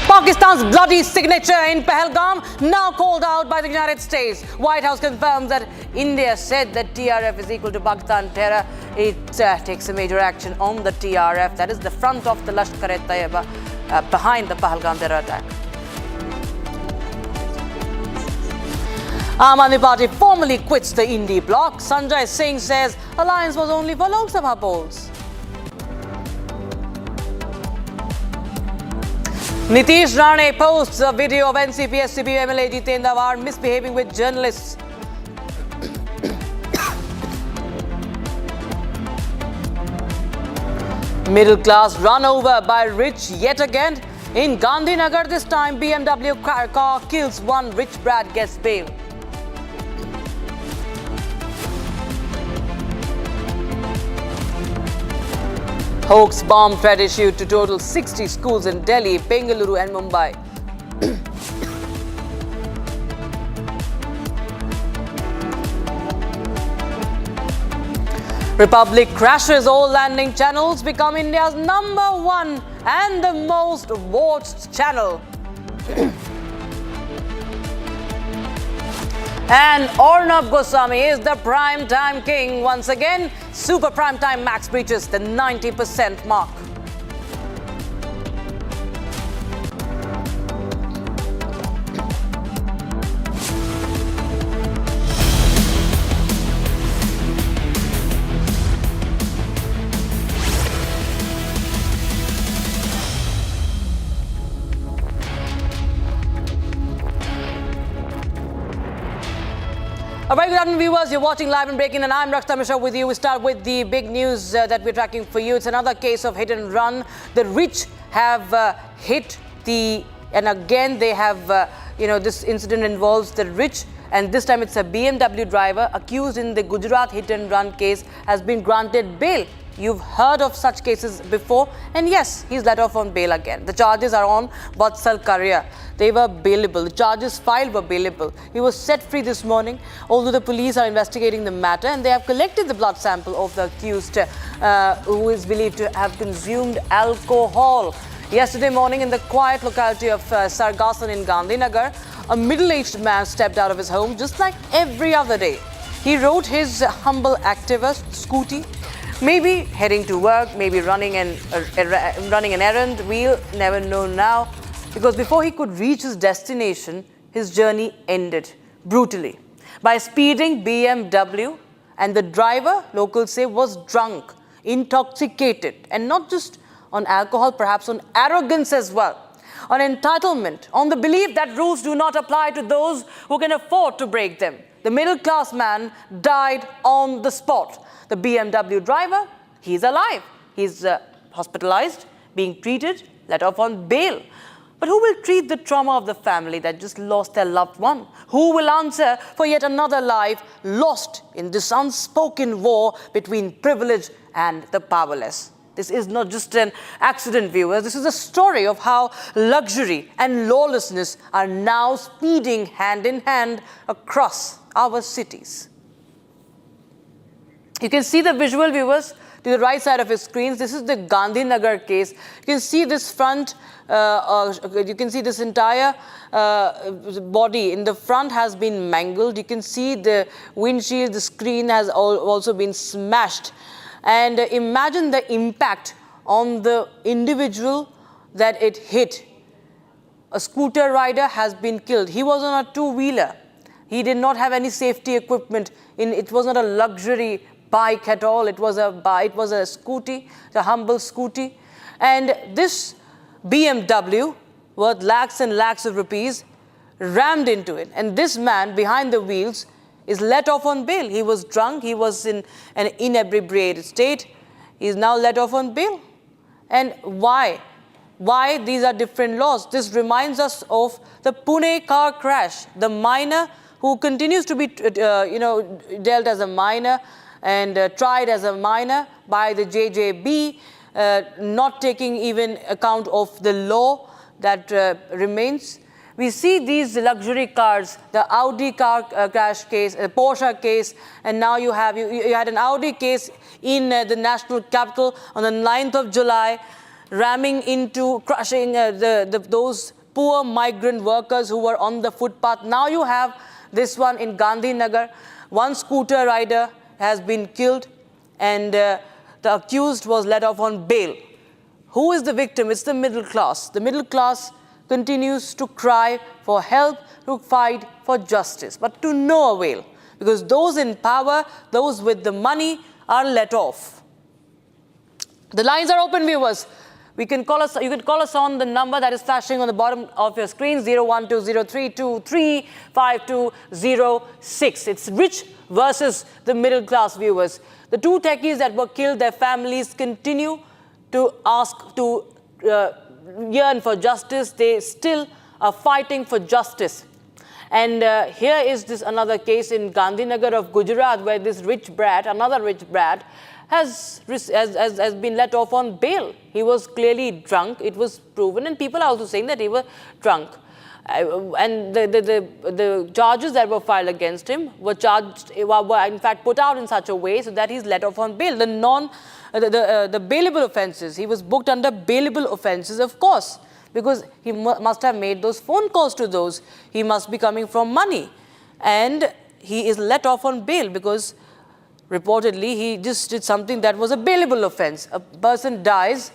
Pakistan's bloody signature in Pahalgam now called out by the United States. White House confirms that India said that TRF is equal to Pakistan terror. It takes a major action on the TRF, that is the front of the Lashkar-e-Taiba behind the Pahalgam terror attack. Aam Aadmi Party formally quits the INDI bloc. Sanjay Singh says alliance was only for Lok Sabha polls. Nitish Rane posts a video of NCP SCP MLA Jitendra misbehaving with journalists. Middle class run over by rich yet again. In Gandhinagar this time, BMW car kills one rich brat, gets bail. Hoax bomb threat issued to total 60 schools in Delhi, Bengaluru and Mumbai. Republic crashes all landing channels, become India's #1 and the most watched channel. And Arnab Goswami is the prime time king once again. Super prime time max reaches the 90% mark. A very good afternoon, viewers. You're watching Live and Breaking, and I'm Rakshita Mishra with you. We start with the big news that we're tracking for you. It's another case of hit and run. The rich have hit and again they have, this incident involves the rich, and this time it's a BMW driver accused in the Gujarat hit and run case has been granted bail. You've heard of such cases before, and yes, he's let off on bail again. The charges are on Vatsal Karya. They were bailable. The charges filed were bailable. He was set free this morning, although the police are investigating the matter, and they have collected the blood sample of the accused, who is believed to have consumed alcohol. Yesterday morning, in the quiet locality of Sargasan in Gandhinagar, a middle-aged man stepped out of his home just like every other day. He rode his humble Activa scooty, maybe heading to work, maybe running an errand. We'll never know now, because before he could reach his destination, his journey ended brutally by a speeding BMW, and the driver, locals say, was drunk, intoxicated, and not just on alcohol, perhaps on arrogance as well, on entitlement, on the belief that rules do not apply to those who can afford to break them. The middle-class man died on the spot. The BMW driver, he's alive. He's hospitalized, being treated, let off on bail. But who will treat the trauma of the family that just lost their loved one? Who will answer for yet another life lost in this unspoken war between privilege and the powerless? This is not just an accident, viewers. This is a story of how luxury and lawlessness are now speeding hand in hand across our cities. You can see the visual, viewers, to the right side of your screens. This is the Gandhinagar case. You can see this front, you can see this entire body in the front has been mangled. You can see the windshield, the screen has also been smashed. And imagine the impact on the individual that it hit. A scooter rider has been killed. He was on a two-wheeler. He did not have any safety equipment. It was not a luxury bike at all. It was a scooty, a humble scooty. And this BMW, worth lakhs and lakhs of rupees, rammed into it. And this man behind the wheels is let off on bail. He was drunk. He was in an inebriated state. He is now let off on bail. And why? Why these are different laws? This reminds us of the Pune car crash. The minor who continues to be, dealt as a minor and tried as a minor by the JJB, not taking even account of the law that remains. We see these luxury cars, the Audi car crash case, the Porsche case, and now you had an Audi case in the national capital on the 9th of July, ramming into, crushing those poor migrant workers who were on the footpath. Now you have this one in Gandhinagar. One scooter rider has been killed, and the accused was let off on bail. Who is the victim? It's the middle class. The middle class continues to cry for help, to fight for justice, but to no avail, because those in power, those with the money, are let off. The lines are open, viewers. You can call us on the number that is flashing on the bottom of your screen, 01203235206. It's rich versus the middle class, viewers. The two techies that were killed, their families continue to yearn for justice. They still are fighting for justice. And here is this another case in Gandhinagar of Gujarat, where this rich brat, another rich brat, has been let off on bail. He was clearly drunk. It was proven, and people are also saying that he was drunk. And the charges that were filed against him were in fact put out in such a way so that he's let off on bail. The bailable offences, he was booked under bailable offences, of course, because he must have made those phone calls to those. He must be coming from money. And he is let off on bail because reportedly he just did something that was a bailable offence. A person dies,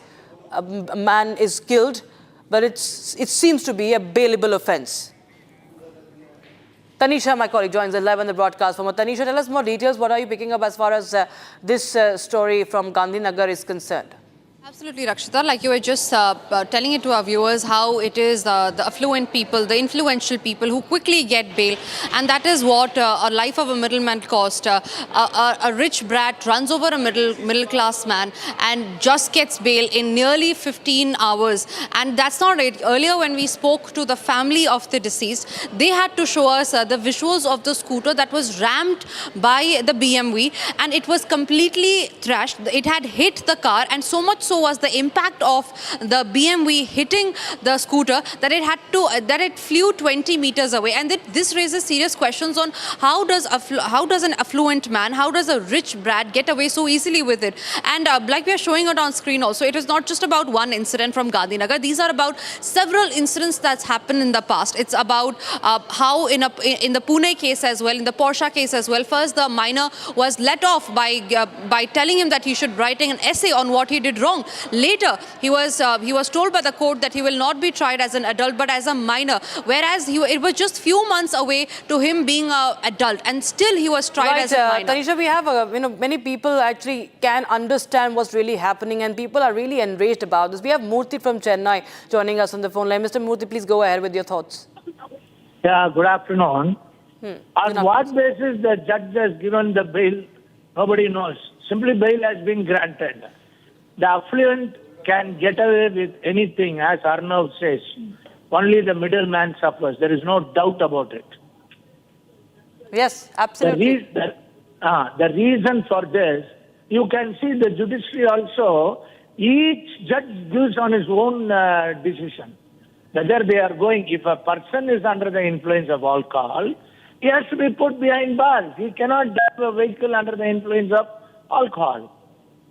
a man is killed, but it seems to be a bailable offence. Tanisha, my colleague, joins us live on the broadcast. Tanisha, tell us more details. What are you picking up as far as this story from Gandhinagar is concerned? Absolutely, Rakshita. Like you were just telling it to our viewers, how it is the affluent people, the influential people who quickly get bail, and that is what a life of a middleman cost. A rich brat runs over a middle class man and just gets bail in nearly 15 hours. And that's not it. Earlier, when we spoke to the family of the deceased, they had to show us the visuals of the scooter that was rammed by the BMW, and it was completely thrashed. It had hit the car, and so much so was the impact of the BMW hitting the scooter that it flew 20 meters away. And this raises serious questions on how does an affluent man, how does a rich brat get away so easily with it? And like we are showing it on screen also, it is not just about one incident from Gandhinagar. These are about several incidents that's happened in the past. It's about how in the Pune case as well, in the Porsche case as well, first the minor was let off by telling him that he should write an essay on what he did wrong. Later, he was told by the court that he will not be tried as an adult but as a minor, whereas it was just few months away to him being an adult, and still he was tried as a minor. Tanisha, we have many people actually can understand what's really happening, and people are really enraged about this. We have Murthy from Chennai joining us on the phone line. Mr. Murthy, please go ahead with your thoughts. Yeah, good afternoon. On what basis the judge has given the bail, nobody knows. Simply bail has been granted. The affluent can get away with anything, as Arnab says. Only the middleman suffers. There is no doubt about it. Yes, absolutely. The reason for this, you can see the judiciary also, each judge gives on his own decision. Whether they are going, if a person is under the influence of alcohol, he has to be put behind bars. He cannot drive a vehicle under the influence of alcohol.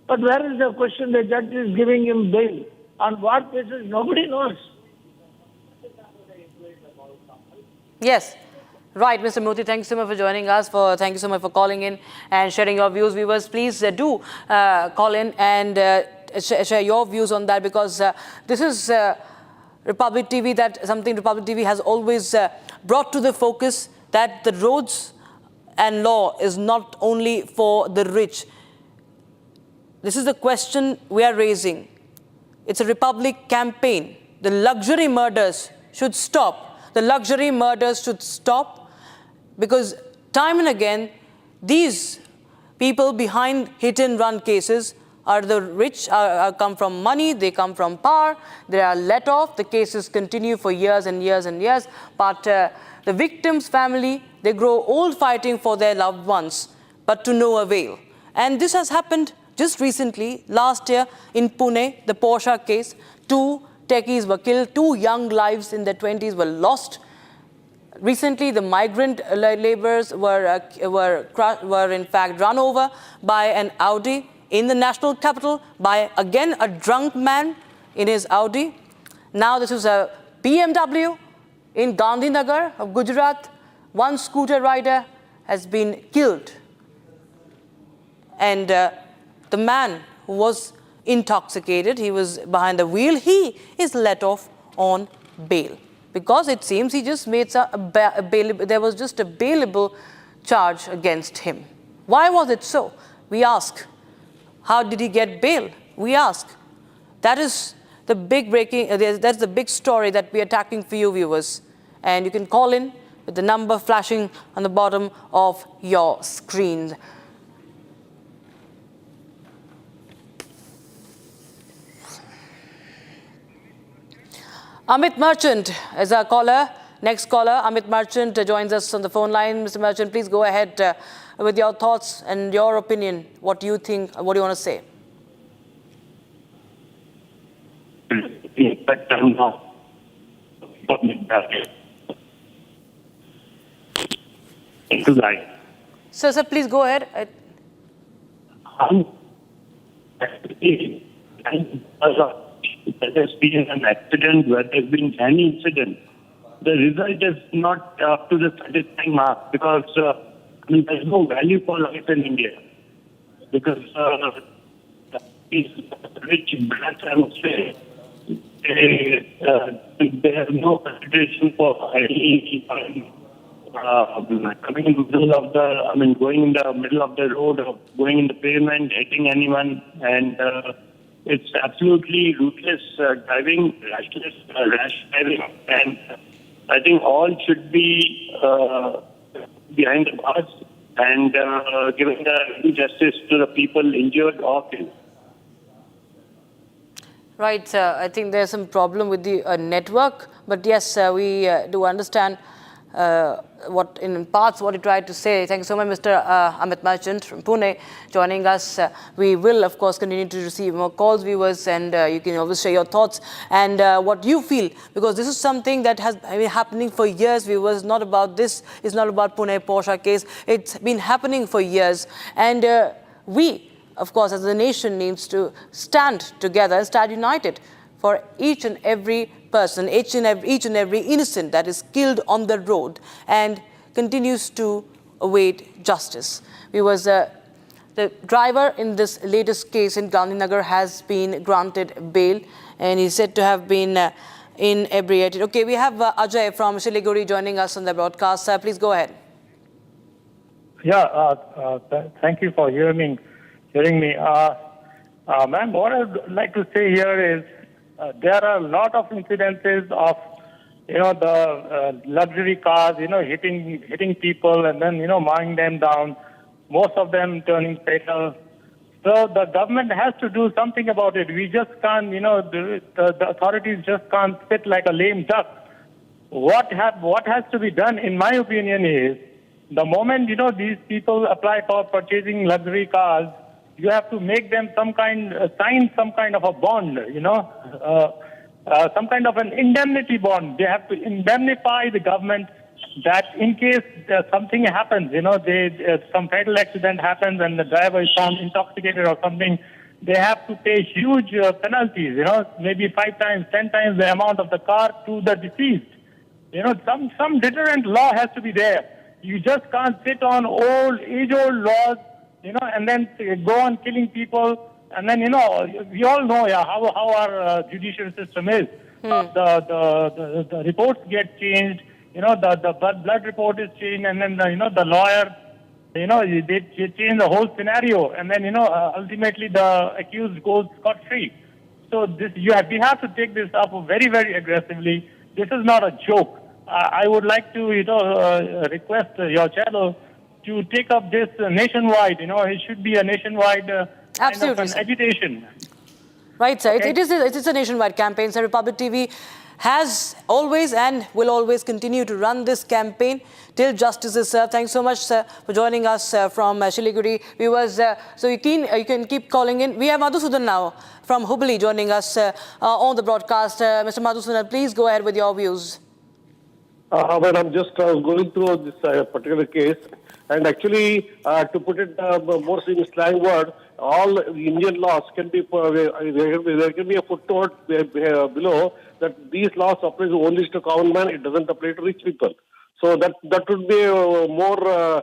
But where is the question? The judge is giving him bail. On what basis? Nobody knows. Yes. Right, Mr. Murthy, thank you so much for joining us. Thank you so much for calling in and sharing your views. Viewers, please do call in and share your views on that, because this is Republic TV, something Republic TV has always brought to the focus, that the roads and law is not only for the rich. This is the question we are raising. It's a Republic campaign. The luxury murders should stop. The luxury murders should stop, because time and again, these people behind hit-and-run cases are the rich, come from money, they come from power, they are let off, the cases continue for years and years and years, but the victim's family, they grow old fighting for their loved ones, but to no avail. And this has happened just recently, last year in Pune, the Porsche case, 2 techies were killed, 2 young lives in their 20s were lost. Recently, the migrant laborers were in fact run over by an Audi in the national capital by, again, a drunk man in his Audi. Now this is a BMW in Gandhinagar of Gujarat. One scooter rider has been killed. And the man who was intoxicated, he was behind the wheel, he is let off on bail, because it seems he just made there was just a bailable charge against him. Why was it so? We ask. How did he get bail? We ask. That is the big that's the big story that we are tracking for you, viewers. And you can call in with the number flashing on the bottom of your screen. Amit Merchant is our caller. Next caller, Amit Merchant, joins us on the phone line. Mr. Merchant, please go ahead with your thoughts and your opinion. What do you think? What do you want to say? Sir, please go ahead. There has been an accident, where there has been any incident, the result is not up to the satisfying mark, because there is no value for life in India. Because these rich brats, I would say, they have no consideration for any coming in the middle of going in the middle of the road, or going in the pavement, hitting anyone, and It's absolutely ruthless driving, rash driving, and I think all should be behind the bars and giving the justice to the people injured or killed. Right, I think there's some problem with the network, but yes, we do understand what in parts what you tried to say. Thank you so much, Mr. Amit Merchant from Pune, joining us. We will, of course, continue to receive more calls, viewers, and you can always share your thoughts and what you feel, because this is something that has been happening for years, viewers. Not about this, it's not about Pune Porsche case. It's been happening for years, and we, of course, as a nation, needs to stand together, stand united for each and every person, each and every innocent that is killed on the road and continues to await justice. The driver in this latest case in Gandhinagar has been granted bail, and he's said to have been inebriated. Okay, we have Ajay from Siliguri joining us on the broadcast. Please go ahead. Yeah, thank you for hearing me. Ma'am, what I'd like to say here is there are a lot of incidences of, the luxury cars, hitting people and then, mowing them down, most of them turning fatal. So the government has to do something about it. We just can't, the authorities just can't sit like a lame duck. What has to be done, in my opinion, is the moment, these people apply for purchasing luxury cars, you have to make them sign some kind of a bond, some kind of an indemnity bond. They have to indemnify the government that in case something happens, some fatal accident happens and the driver is found intoxicated or something, they have to pay huge penalties, maybe 5 times, 10 times the amount of the car to the deceased. Some deterrent law has to be there. You just can't sit on age-old laws, and then go on killing people. And then, we all know how our judicial system is. The reports get changed, the blood report is changed, and then, the lawyer, they change the whole scenario. And then, ultimately the accused goes scot-free. So we have to take this up very, very aggressively. This is not a joke. I would like to, request your channel to take up this nationwide. It should be a nationwide kind of an agitation. Right, sir. Okay. It is a nationwide campaign. So Republic TV has always and will always continue to run this campaign till justice is served. Thanks so much, sir, for joining us from Siliguri. Viewers, so you can keep calling in. We have Madhusudan now from Hubli joining us on the broadcast. Mr. Madhusudan, please go ahead with your views. Well, I'm just going through this particular case. And actually, to put it more in slang word, all Indian laws can be, there can be a footnote below that these laws apply only to common man, it doesn't apply to rich people. So that would be more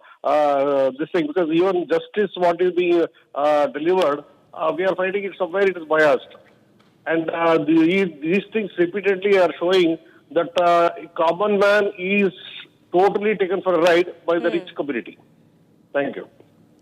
this thing, because even justice, what is being delivered, we are finding it somewhere it is biased. And these things repeatedly are showing that common man is totally taken for a ride by the rich community. Thank you.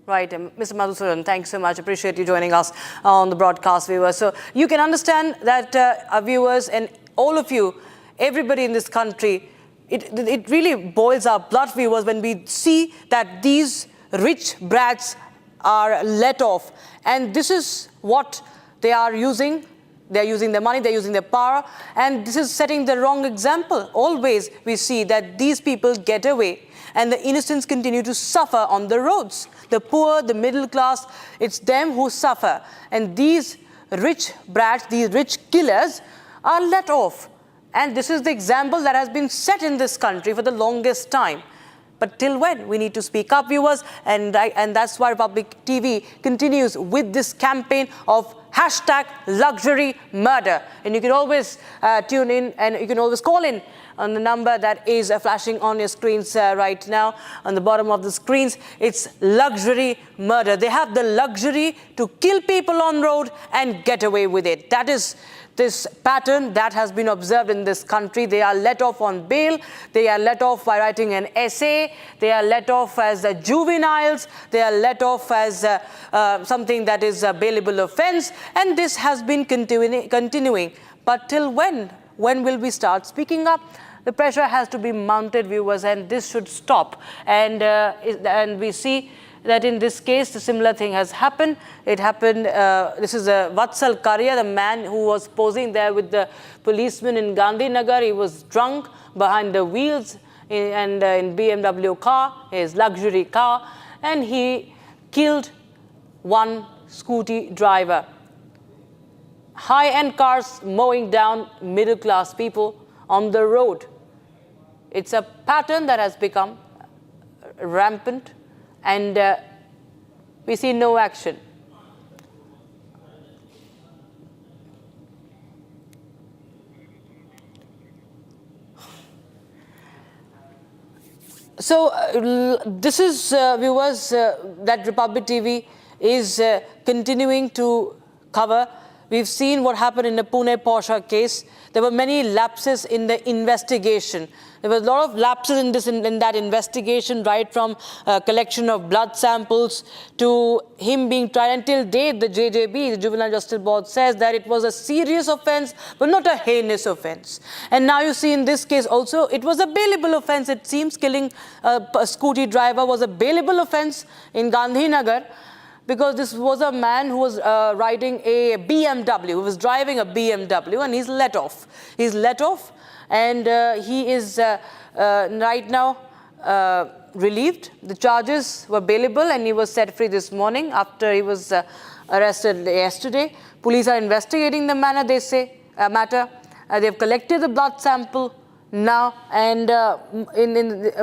Right, Mr. Madhusudan, thanks so much. Appreciate you joining us on the broadcast, viewers. So you can understand that our viewers and all of you, everybody in this country, it really boils our blood, viewers, when we see that these rich brats are let off. And this is what they are using. They're using their money, they're using their power, and this is setting the wrong example. Always we see that these people get away and the innocents continue to suffer on the roads. The poor, the middle class, it's them who suffer. And these rich brats, these rich killers are let off. And this is the example that has been set in this country for the longest time. But till when? We need to speak up, viewers, and that's why Republic TV continues with this campaign of #LuxuryMurder. And you can always tune in and you can always call in on the number that is flashing on your screens right now. On the bottom of the screens, it's luxury murder. They have the luxury to kill people on road and get away with it. That is this pattern that has been observed in this country. They are let off on bail, they are let off by writing an essay, they are let off as juveniles, they are let off as something that is a bailable offense, and this has been continuing. But till when? When will we start speaking up? The pressure has to be mounted, viewers, and this should stop. And we see that in this case, a similar thing has happened. It happened, this is Vatsal Karya, the man who was posing there with the policeman in Gandhinagar. He was drunk behind the wheels in BMW car, his luxury car, and he killed one scooty driver. High-end cars mowing down middle-class people on the road. It's a pattern that has become rampant, and we see no action. So this is, viewers, that Republic TV is continuing to cover. We've seen what happened in the Pune Porsche case. There were many lapses in the investigation. There was a lot of lapses in that investigation, right from collection of blood samples to him being tried. Until date, the JJB, the Juvenile Justice Board, says that it was a serious offense, but not a heinous offense. And now you see in this case also, it was a bailable offense. It seems killing a scooty driver was a bailable offense in Gandhinagar, because this was a man who was riding a BMW, who was driving a BMW, and he's let off. He's let off, and he is right now relieved. The charges were bailable, and he was set free this morning after he was arrested yesterday. Police are investigating the matter, they say, matter. They've collected the blood sample now, and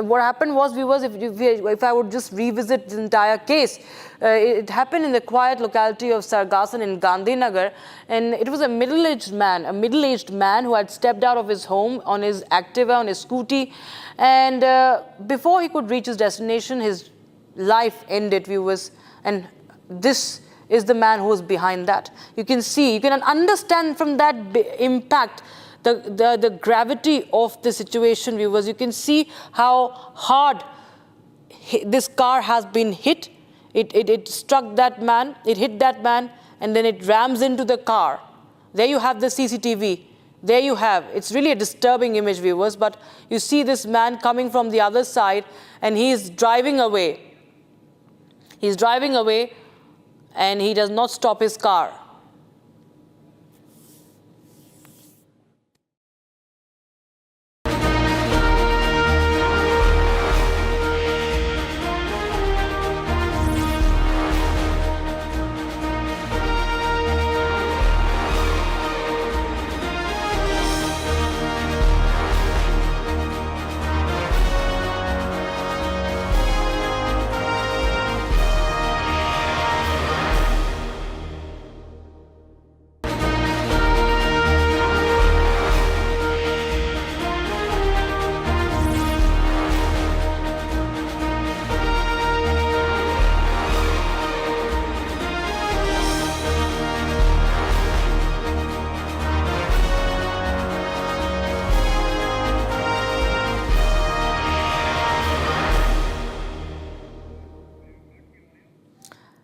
what happened was, viewers, if I would just revisit the entire case, it happened in the quiet locality of Sargasan in Gandhinagar, and it was a middle-aged man who had stepped out of his home on his Activa, on his scooty, and before he could reach his destination, his life ended, viewers, and this is the man who was behind that. You can see, you can understand from that impact the gravity of the situation, viewers. You can see how hard this car has been hit. It struck that man, it hit that man, and then it rams into the car. There you have the CCTV. There you have. It's really a disturbing image, viewers, but you see this man coming from the other side, and he's driving away. He's driving away, and he does not stop his car.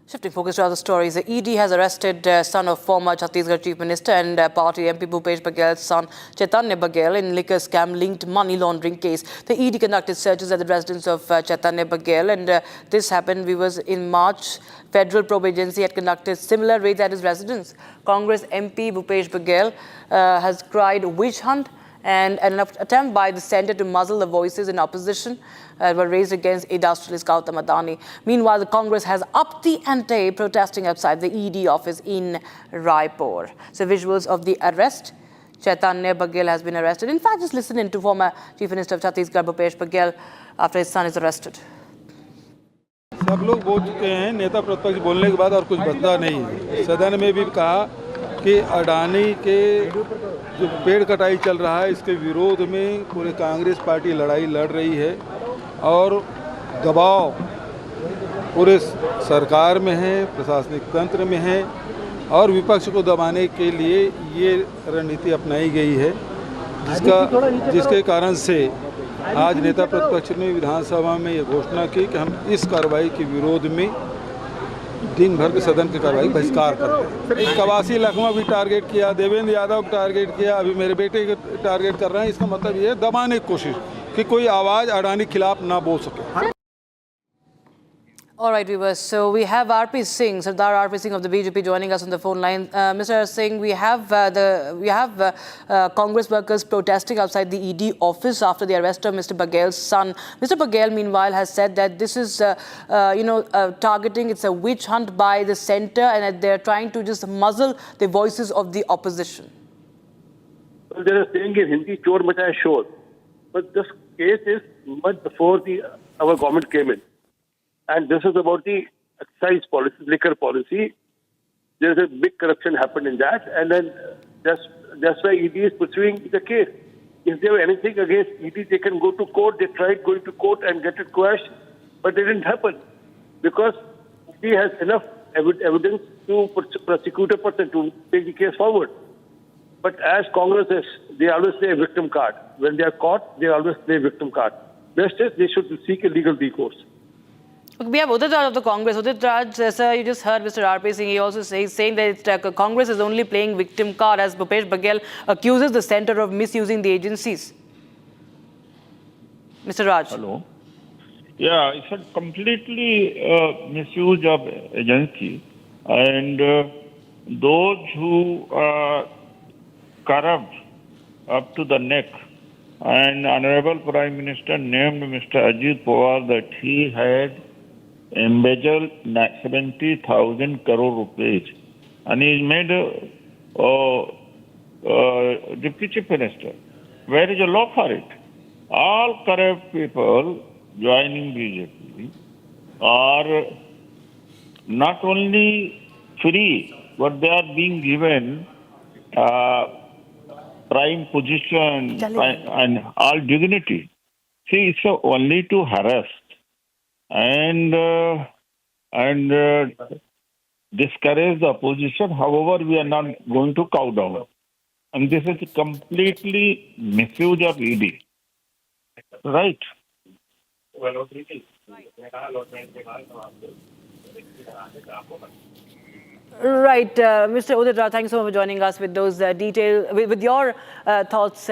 Shifting focus to other stories, the ED has arrested son of former Chhattisgarh Chief Minister and party MP Bhupesh Baghel's son Chaitanya Baghel in liquor scam-linked money laundering case. The ED conducted searches at the residence of Chaitanya Baghel, and this happened, viewers, in March. Federal Probe Agency had conducted similar raids at his residence. Congress MP Bhupesh Baghel has cried witch hunt, and an attempt by the centre to muzzle the voices in opposition were raised against industrialist Gautam Adani. Meanwhile, the Congress has upped the ante, protesting outside the ED office in Raipur. So visuals of the arrest. Chaitanya Baghel has been arrested. In fact, just listen in to former Chief Minister of Chhattisgarh Bhupesh Baghel after his son is arrested. सब लोग बोल चुके हैं, नेता प्रतिपक्ष बोलने के बाद और कुछ बदला नहीं है। सदन में भी कहा कि अडानी के जो पेड़ कटाई चल रहा है, इसके विरोध में पूरे कांग्रेस पार्टी लड़ाई लड़ रही है और दबाव पूरे सरकार में है, प्रशासनिक तंत्र में है और विपक्ष को दबाने के लिए ये रणनीति अपनाई गई है, जिसके कारण से आज नेता प्रतिपक्ष ने विधानसभा में ये घोषणा की कि हम इस कार्रवाई के विरोध में दिन भर के सदन की कार्रवाई बहिष्कार करते हैं। 81 लखवा भी टारगेट किया, देवेंद्र यादव को टारगेट किया, अभी मेरे बेटे को टारगेट कर रहे हैं। इसका मतलब ये है दबाने की कोशिश कि कोई आवाज़ अडानी के खिलाफ ना बोल सके। All right, viewers. So we have RP Singh, Sardar RP Singh of the BJP, joining us on the phone line. Mr. Singh, we have Congress workers protesting outside the ED office after the arrest of Mr. Baghel's son. Mr. Baghel, meanwhile, has said that this is, targeting. It's a witch hunt by the centre, and that they're trying to just muzzle the voices of the opposition. Well, they are saying in Hindi, "Chor machaya shor," but this case is much before our government came in. And this is about the excise policy, liquor policy. There's a big corruption happened in that, and then that's why ED is pursuing the case. If they have anything against ED, they can go to court. They tried going to court and get it quashed, but it didn't happen because ED has enough evidence to prosecute a person to take the case forward. But as Congress is, they always play a victim card. When they are caught, they always play a victim card. Best is they should seek a legal recourse. We have Udit Raj of the Congress. Udit Raj, sir, you just heard Mr. RP Singh. He also saying that Congress is only playing victim card as Bhupesh Baghel accuses the centre of misusing the agencies. Mr. Raj. Hello. Yeah, it's a completely misuse of agency, and those who are corrupt up to the neck. And Honorable Prime Minister named Mr. Ajit Pawar that he had embezzled 70,000 crore rupees, and he is made Deputy Chief Minister. Where is the law for it? All corrupt people joining BJP are not only free, but they are being given prime position and all dignity. See, it's only to harass and discourage the opposition. However, we are not going to cow down. And this is completely misuse of ED. Right? Right, Mr. Udit Raj, thanks so much for joining us with those with your thoughts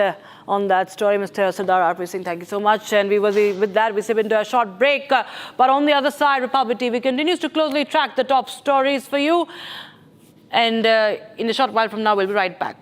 on that story. Mr. Sardar RP Singh, thank you so much. And with that, we slip into a short break. But on the other side, Republic TV continues to closely track the top stories for you. And in a short while from now, we'll be right back.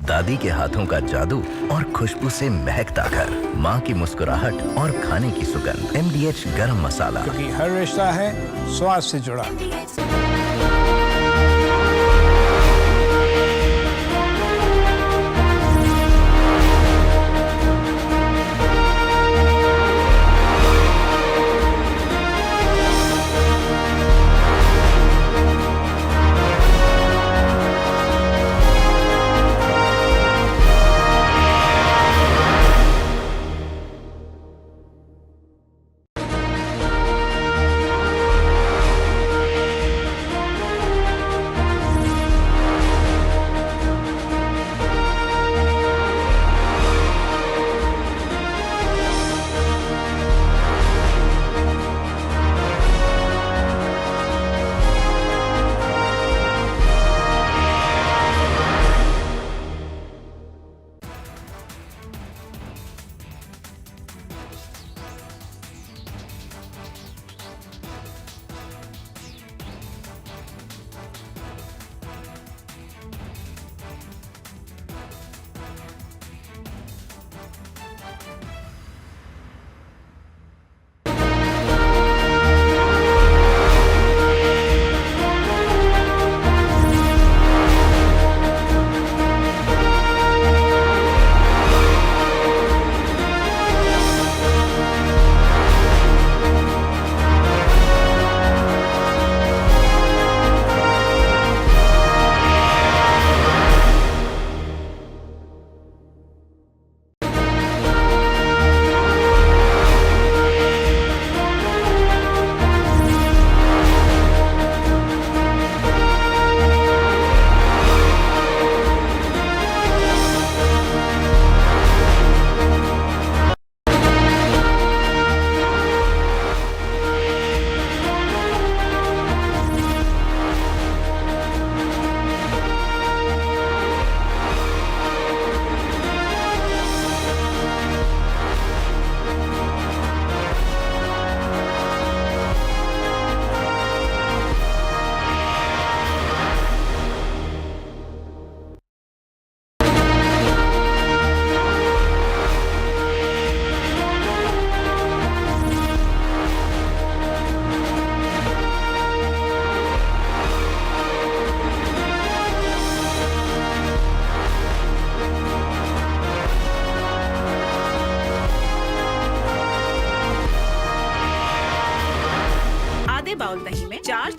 दादी के हाथों का जादू और खुशबू से महकता घर, माँ की मुस्कुराहट और खाने की सुगंध। MDH गरम मसाला, क्योंकि हर रिश्ता है स्वाद से जुड़ा।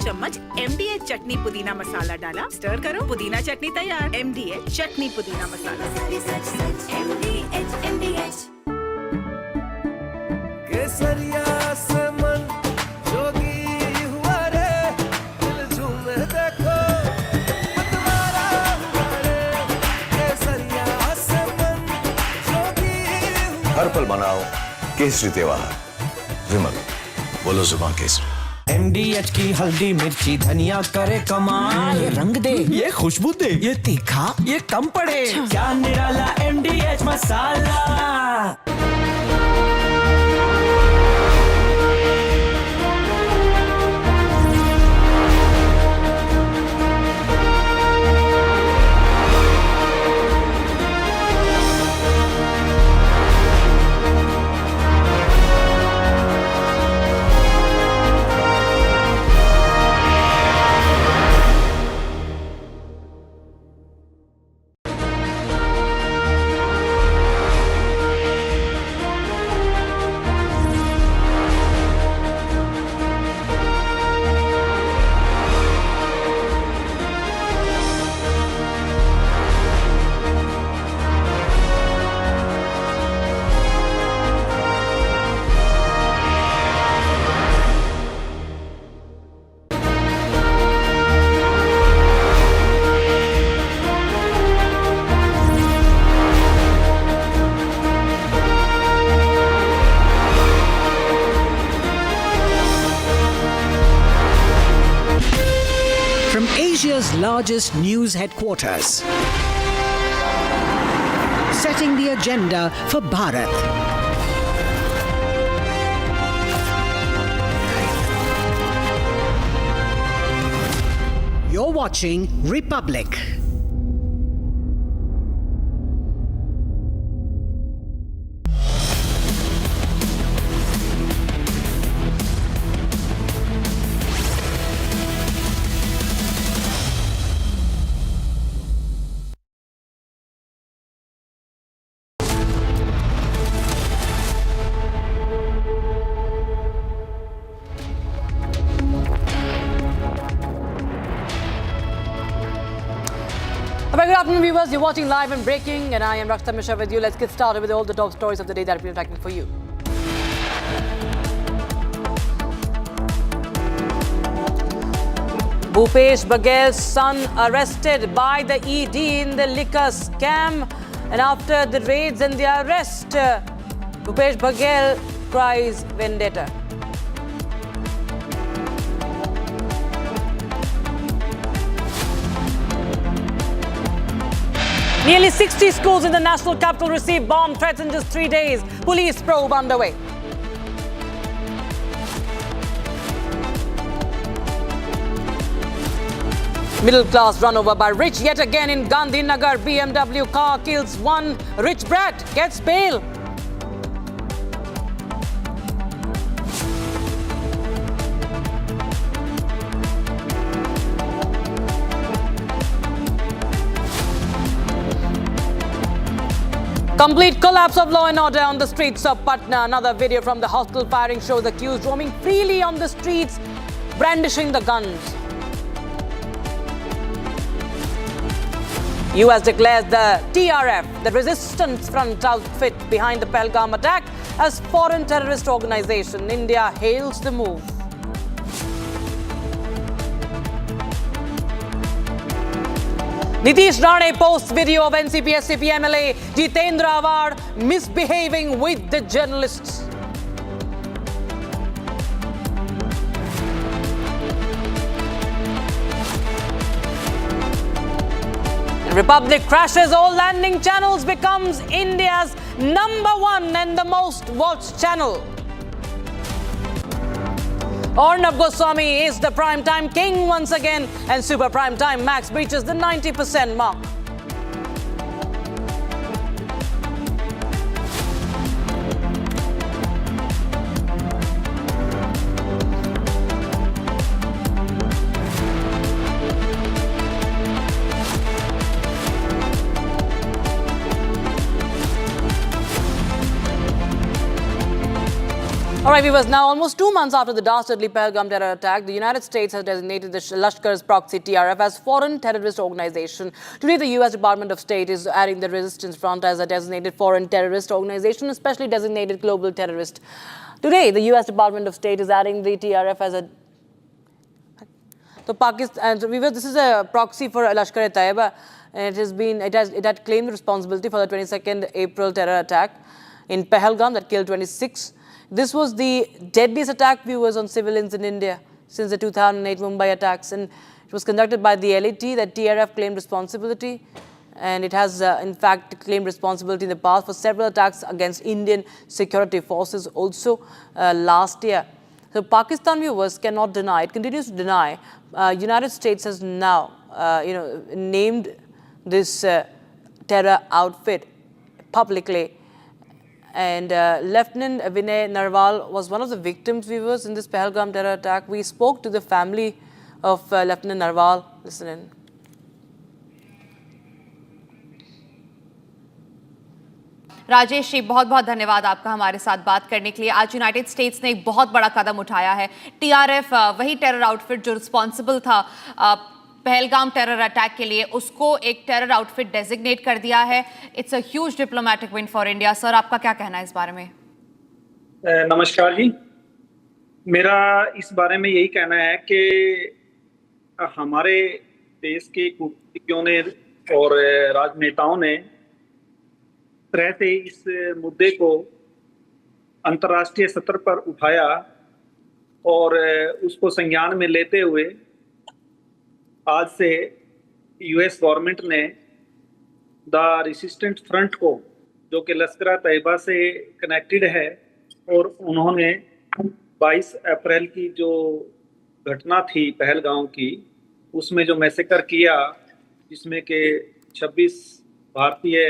चम्मच MDH चटनी पुदीना मसाला डाला, स्टर करो, पुदीना चटनी तैयार। MDH चटनी पुदीना मसाला। MDH। केसरिया से मन जोगी हुआ रे, दिल झूमे देखो मतवारा हुआ रे। केसरिया से मन जोगी हुआ। हर पल मनाओ केसरी त्योहार। विमल, बोलो जुबान केसरी। MDH की हल्दी मिर्ची धनिया करे कमाल, ये रंग दे, ये खुशबू दे, ये तीखा, ये कम पड़े, क्या निराला MDH masala. Asia's largest news headquarters, setting the agenda for Bharat. You're watching Republic. Good afternoon, viewers. You're watching Live and Breaking, and I am Rakshita Mishra with you. Let's get started with all the top stories of the day that we're tracking for you. Bhupesh Baghel's son arrested by the ED in the liquor scam, and after the raids and the arrest, Bhupesh Baghel cries vendetta. Nearly 60 schools in the national capital received bomb threats in just 3 days. Police probe underway. Middle class run over by rich yet again in Gandhinagar. BMW car kills one rich brat, gets bail. Complete collapse of law and order on the streets of Patna. Another video from the hospital firing shows accused roaming freely on the streets, brandishing the guns. US declares the TRF, the resistance front outfit behind the Pahalgam attack, as foreign terrorist organization. India hails the move. Nitish Rane posts video of NCP SCP MLA Jitendra Awhad misbehaving with the journalists. Republic crashes all landing channels, becomes India's #1 and the most watched channel. Arnab Goswami is the primetime king once again, and Super Primetime Max reaches the 90% mark. All All right, viewers, now almost 2 months after the dastardly Pahalgam terror attack, the United States has designated the Lashkar's proxy TRF as foreign terrorist organization. Today, the US Department of State is adding the Resistance Front as a designated foreign terrorist organization, especially designated global terrorist. Today, the US Department of State is adding the TRF as a... So Pakistan, and viewers, this is a proxy for Lashkar-e-Taiba, and it had claimed responsibility for the 22nd April terror attack in Pahalgam that killed 26. This was the deadliest attack, viewers, on civilians in India since the 2008 Mumbai attacks, and it was conducted by the LAT. That TRF claimed responsibility, and it has in fact claimed responsibility in the past for several attacks against Indian security forces also last year. So Pakistan, viewers, cannot deny, it continues to deny. United States has now named this terror outfit publicly. And Lieutenant Vinay Narwal was one of the victims, viewers, in this Pahalgam terror attack. We spoke to the family of Lieutenant Narwal. Listen in. Rajesh ji, बहुत बहुत धन्यवाद आपका हमारे साथ बात करने के लिए। आज यूनाइटेड स्टेट्स ने एक बहुत बड़ा कदम उठाया है। टीआरएफ, वही टेरर आउटफिट जो रिस्पॉन्सिबल था पहलगाम टेरर अटैक के लिए, उसको एक टेरर आउटफिट डेजिग्नेट कर दिया है। It's a huge diplomatic win for India. Sir, आपका क्या कहना है इस बारे में? नमस्कार जी, मेरा इस बारे में यही कहना है कि हमारे देश के कूटनीतिज्ञों ने और राजनेताओं ने तरह से इस मुद्दे को अंतर्राष्ट्रीय स्तर पर उठाया और उसको संज्ञान में लेते हुए आज से यूएस गवर्नमेंट ने द रेसिस्टेंट फ्रंट को, जो कि लश्कर-ए-तैयबा से कनेक्टेड है, और उन्होंने 22 अप्रैल की जो घटना थी पहलगाम की, उसमें जो मैसेकर किया, जिसमें कि 26 भारतीय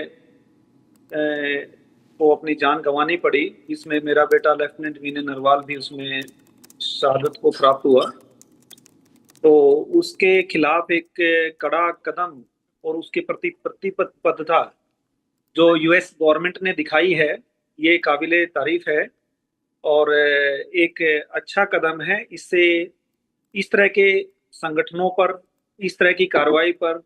को अपनी जान गंवानी पड़ी, जिसमें मेरा बेटा लेफ्टिनेंट विनय नरवाल भी उसमें शहादत को प्राप्त हुआ, तो उसके खिलाफ एक कड़ा कदम और उसके प्रति प्रतिबद्धता जो यूएस गवर्नमेंट ने दिखाई है, ये काबिले तारीफ है और एक अच्छा कदम है। इससे इस तरह के संगठनों पर, इस तरह की कार्रवाई पर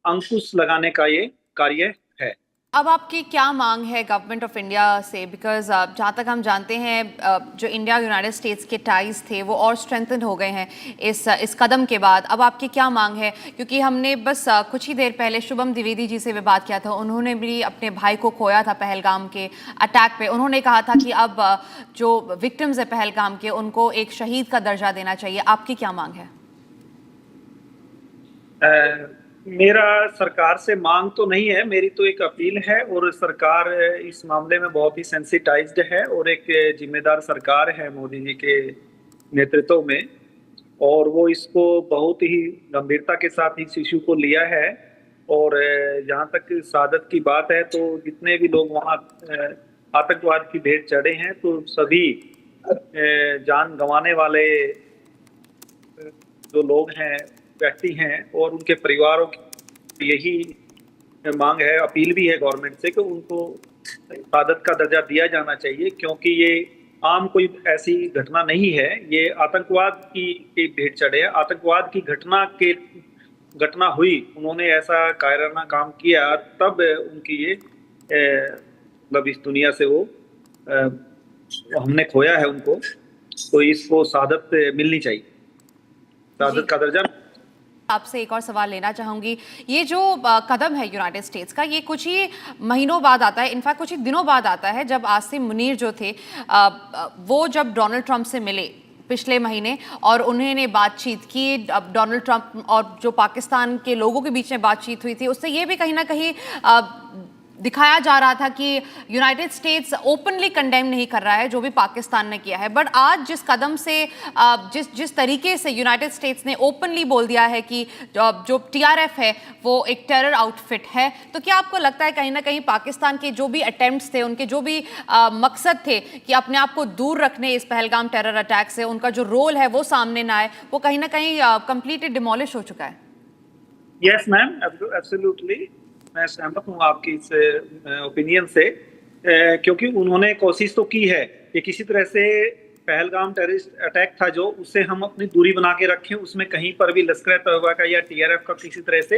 अंकुश लगाने का ये कार्य है। अब आपकी क्या मांग है गवर्नमेंट ऑफ इंडिया से? बिकॉज जहाँ तक हम जानते हैं जो इंडिया यूनाइटेड स्टेट्स के टाइज थे वो और स्ट्रेंथन हो गए हैं इस कदम के बाद। अब आपकी क्या मांग है? क्योंकि हमने बस कुछ ही देर पहले शुभम द्विवेदी जी से भी बात किया था, उन्होंने भी अपने भाई को खोया था पहलगाम के अटैक पे। उन्होंने कहा था कि अब जो विक्टिम्स है पहलगाम के, उनको एक शहीद का दर्जा देना चाहिए। आपकी क्या मांग है? मेरा सरकार से मांग तो नहीं है, मेरी तो एक अपील है, और सरकार इस मामले में बहुत ही सेंसिटाइज्ड है और एक जिम्मेदार सरकार है मोदी जी के नेतृत्व में, और वो इसको बहुत ही गंभीरता के साथ इस इशू को लिया है। और जहाँ तक शहादत की बात है, तो जितने भी लोग वहाँ आतंकवाद की भेंट चढ़े हैं, तो सभी जान गंवाने वाले जो लोग हैं, व्यक्ति हैं, और उनके परिवारों की यही मांग है, अपील भी है गवर्नमेंट से कि उनको शहादत का दर्जा दिया जाना चाहिए, क्योंकि ये आम कोई ऐसी घटना नहीं है, ये आतंकवाद की भेंट चढ़े हैं। आतंकवाद की घटना हुई, उन्होंने ऐसा कायराना काम किया, तब उनकी ये मतलब इस दुनिया से वो हमने खोया है उनको, तो इसको शहादत मिलनी चाहिए, शहादत का दर्जा। आपसे एक और सवाल लेना चाहूंगी। ये जो कदम है यूनाइटेड स्टेट्स का, ये कुछ ही महीनों बाद आता है, इनफैक्ट कुछ ही दिनों बाद आता है, जब आसिम मुनीर जो थे वो जब डोनाल्ड ट्रंप से मिले पिछले महीने और उन्होंने बातचीत की। अब डोनाल्ड ट्रंप और जो पाकिस्तान के लोगों के बीच में बातचीत हुई थी, उससे ये भी कहीं ना कहीं दिखाया जा रहा था कि यूनाइटेड स्टेट्स ओपनली कंडेम नहीं कर रहा है जो भी पाकिस्तान ने किया है। बट आज जिस कदम से जिस तरीके से यूनाइटेड स्टेट्स ने ओपनली बोल दिया है कि जो टीआरएफ है वो एक टेरर आउटफिट है, तो क्या आपको लगता है कहीं ना कहीं पाकिस्तान के जो भी अटेम्प्ट्स थे, उनके जो भी मकसद थे कि अपने आप को दूर रखने इस पहलगाम टेरर अटैक से, उनका जो रोल है वो सामने ना आए, वो कहीं ना कहीं कंप्लीटली डिमोलिश हो चुका है? यस मैम, एब्सोल्युटली मैं सहमत हूँ आपकी इस ओपिनियन से, क्योंकि उन्होंने कोशिश तो की है कि किसी तरह से पहलगाम टेररिस्ट अटैक था जो, उससे हम अपनी दूरी बना के रखें, उसमें कहीं पर भी लश्कर तैयबा का या टीआरएफ का किसी तरह से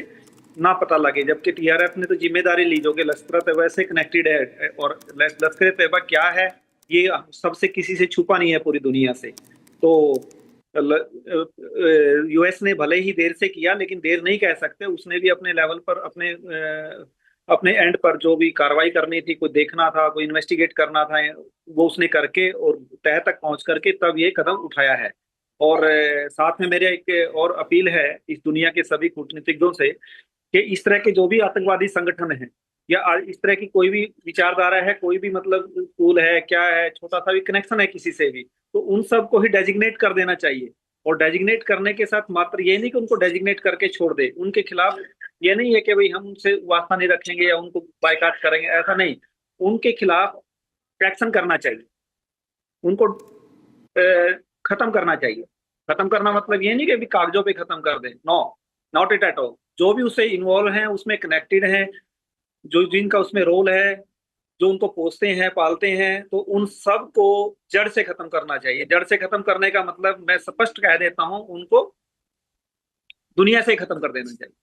ना पता लगे, जबकि टीआरएफ ने तो जिम्मेदारी ली जो कि लश्कर तैयबा से कनेक्टेड है, और लश्कर तैयबा क्या है ये सबसे किसी से छुपा नहीं है पूरी दुनिया से। तो यूएस ने भले ही देर से किया, लेकिन देर नहीं कह सकते, उसने भी अपने लेवल पर अपने एंड पर जो भी कार्रवाई करनी थी, कोई देखना था, कोई इन्वेस्टिगेट करना था, वो उसने करके और तह तक पहुंच करके तब ये कदम उठाया है। और साथ में मेरे एक और अपील है इस दुनिया के सभी कूटनीतिज्ञों से कि इस तरह के जो भी आतंकवादी संगठन हैं या इस तरह की कोई भी विचारधारा है, कोई भी मतलब स्कूल है, क्या है, छोटा सा भी कनेक्शन है किसी से भी, तो उन सब को ही डेजिग्नेट कर देना चाहिए। और डेजिग्नेट करने के साथ मात्र ये नहीं कि उनको डेजिग्नेट करके छोड़ दे, उनके खिलाफ ये नहीं है कि भाई हम उनसे वास्ता नहीं रखेंगे या उनको बायकॉट करेंगे, ऐसा नहीं, उनके खिलाफ एक्शन करना चाहिए, उनको खत्म करना चाहिए। खत्म करना मतलब ये नहीं कि अभी कागजों पे खत्म कर दें, no, not it at all. जो भी उससे इन्वॉल्व हैं, उसमें कनेक्टेड हैं, जो जिनका उसमें रोल है, जो उनको पोसते हैं, पालते हैं, तो उन सब को जड़ से खत्म करना चाहिए। जड़ से खत्म करने का मतलब मैं स्पष्ट कह देता हूं, उनको दुनिया से खत्म कर देना चाहिए।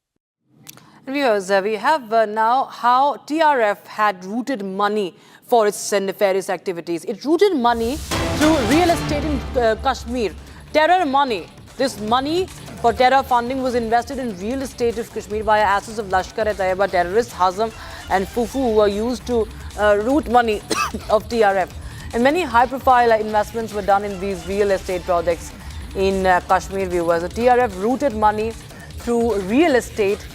Viewers, we have now how TRF had routed money for its nefarious activities. It routed money through real estate in Kashmir. Terror money. This money for terror funding was invested in real estate of Kashmir via assets of Lashkar-e-Taiba terrorists, Hazm and Fufu, who were used to root money of TRF. And many high-profile investments were done in these real estate projects in Kashmir, viewers. The TRF routed money through real estate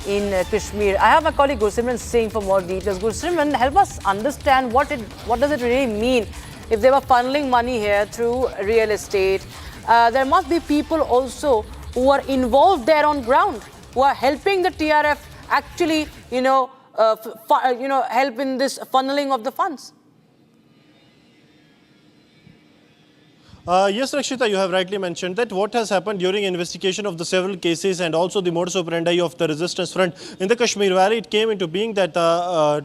in Kashmir. I have my colleague Goswami saying for more details. Goswami, help us understand what does it really mean if they were funneling money here through real estate. There must be people also who are involved there on ground, who are helping the TRF actually, help in this funneling of the funds. Yes, Rakshita, you have rightly mentioned that what has happened during investigation of the several cases and also the modus operandi of the resistance front in the Kashmir Valley, it came into being that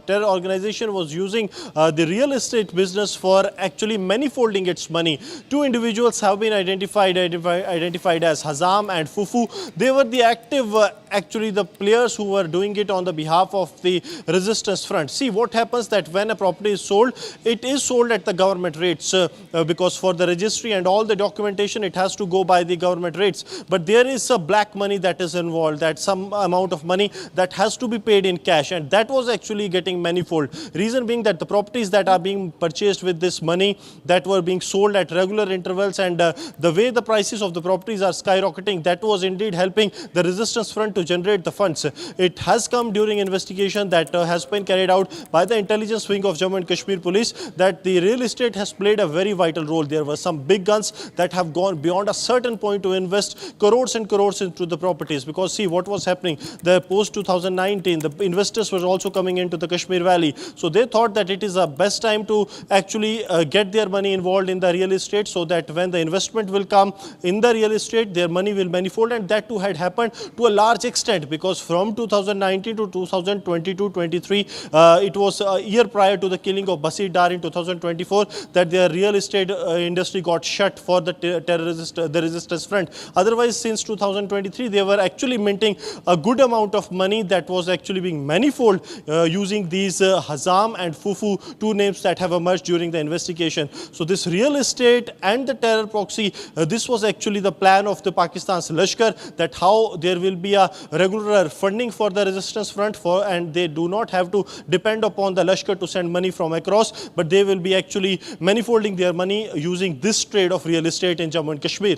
terror organization was using the real estate business for actually manifolding its money. Two individuals have been identified as Hazam and Fufu. They were the active, actually the players who were doing it on the behalf of the resistance front. See, what happens that when a property is sold, it is sold at the government rates because for the registry and all the documentation, it has to go by the government rates. But there is a black money that is involved, that some amount of money that has to be paid in cash, and that was actually getting manifold. Reason being that the properties that are being purchased with this money that were being sold at regular intervals, and the way the prices of the properties are skyrocketing, that was indeed helping the resistance front to generate the funds. It has come during investigation that has been carried out by the intelligence wing of Jammu and Kashmir Police that the real estate has played a very vital role. There were some big guns that have gone beyond a certain point to invest crores and crores into the properties, because see what was happening, the post 2019, the investors were also coming into the Kashmir Valley, so they thought that it is the best time to actually get their money involved in the real estate, so that when the investment will come in the real estate, their money will manifold. And that too had happened to a large extent, because from 2019 to 2022-23, it was a year prior to the killing of Basir Dar in 2024 that their real estate industry got shut for the resistance front. Otherwise, since 2023, they were actually minting a good amount of money that was actually being manifold using these Hazam and Fufu, two names that have emerged during the investigation. So this real estate and the terror proxy, this was actually the plan of the Pakistan's Lashkar, that how there will be a regular funding for the resistance front and they do not have to depend upon the Lashkar to send money from across, but they will be actually manifolding their money using this trade of real estate in Jammu and Kashmir.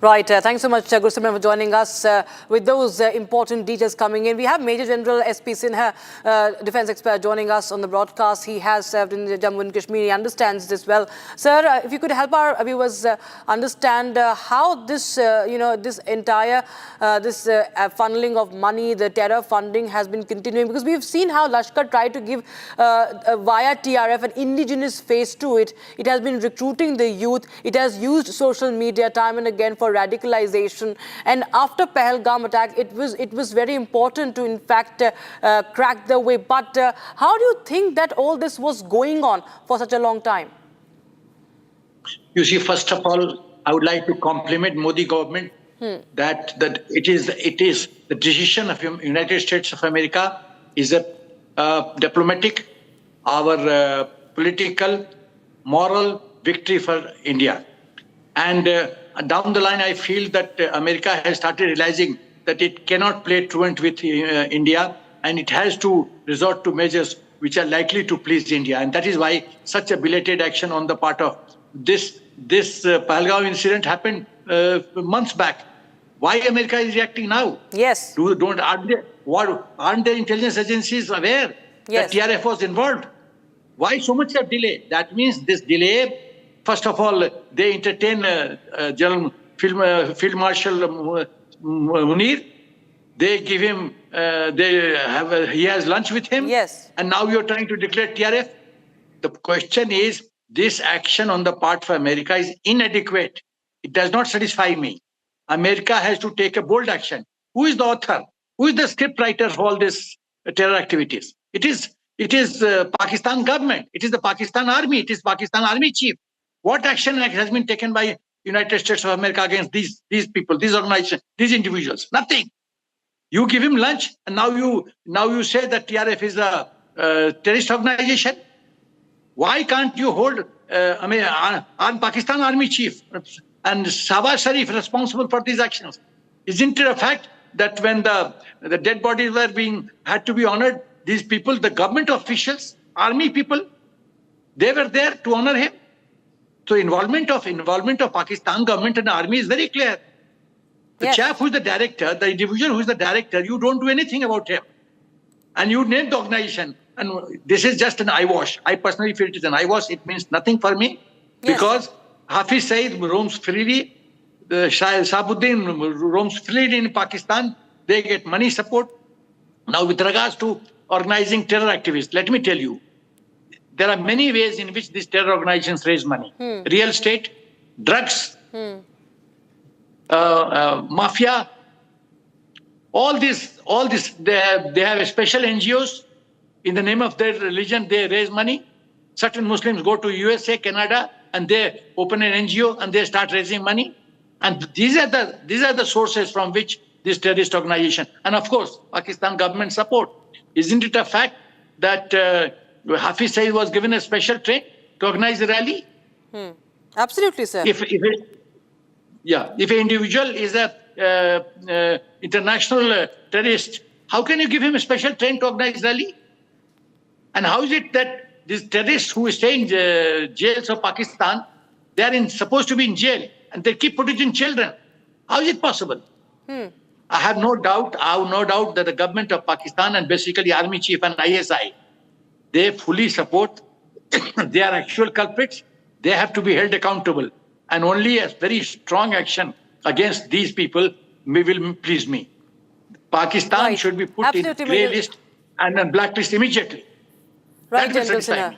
Right. Thanks so much, Goswami, for joining us with those important details coming in. We have Major General S.P. Sinha, defense expert, joining us on the broadcast. He has served in Jammu and Kashmir. He understands this well. Sir, if you could help our viewers understand how this, this entire funneling of money, the terror funding has been continuing, because we've seen how Lashkar tried to give via TRF an indigenous face to it. It has been recruiting the youth. It has used social media time and again for radicalization, and after Pahalgam attack, it was very important to in fact crack the way. But how do you think that all this was going on for such a long time? You see, first of all, I would like to compliment Modi government that it is the decision of United States of America is a diplomatic, our political, moral victory for India. And down the line, I feel that America has started realizing that it cannot play truant with India, and it has to resort to measures which are likely to please India. And that is why such a belated action on the part of this Pahalgam incident happened months back. Why America is reacting now? Yes. Aren't their intelligence agencies aware that TRF was involved? Why so much of delay? That means this delay, first of all, they entertain General Field Marshal Munir. They give him, he has lunch with him. Yes. And now you're trying to declare TRF. The question is, this action on the part of America is inadequate. It does not satisfy me. America has to take a bold action. Who is the author? Who is the script writer for all these terror activities? It is Pakistan government. It is the Pakistan army. It is Pakistan army chief. What action has been taken by United States of America against these people, these organizations, these individuals? Nothing. You give him lunch, and now you say that TRF is a terrorist organization. Why can't you hold Pakistan army chief and Sabah Sharif responsible for these actions? Isn't it a fact that when the dead bodies had to be honored, these people, the government officials, army people, they were there to honor him? So involvement of Pakistan government and army is very clear. The chap who is the director, the individual who is the director, you don't do anything about him. And you name the organization. And this is just an eyewash. I personally feel it is an eyewash. It means nothing for me. Because Hafiz Saeed roams freely, Shahabuddin roams freely in Pakistan. They get money support. Now with regards to organizing terror activists, let me tell you, there are many ways in which these terror organizations raise money. Real estate, drugs, mafia, all this, they have special NGOs. In the name of their religion, they raise money. Certain Muslims go to USA, Canada, and they open an NGO and they start raising money. And these are the sources from which this terrorist organization, and of course, Pakistan government support. Isn't it a fact that Hafiz Saeed was given a special train to organize a rally? Absolutely, sir. If an individual is a international terrorist, how can you give him a special train to organize rally? And how is it that these terrorists who stay in jails of Pakistan, they are supposed to be in jail and they keep producing children? How is it possible? I have no doubt that the government of Pakistan and basically Army Chief and ISI, they fully support, they are actual culprits, they have to be held accountable. And only a very strong action against these people will please me. Pakistan should be put in grey list and then blacklist immediately. Right, General Sinha.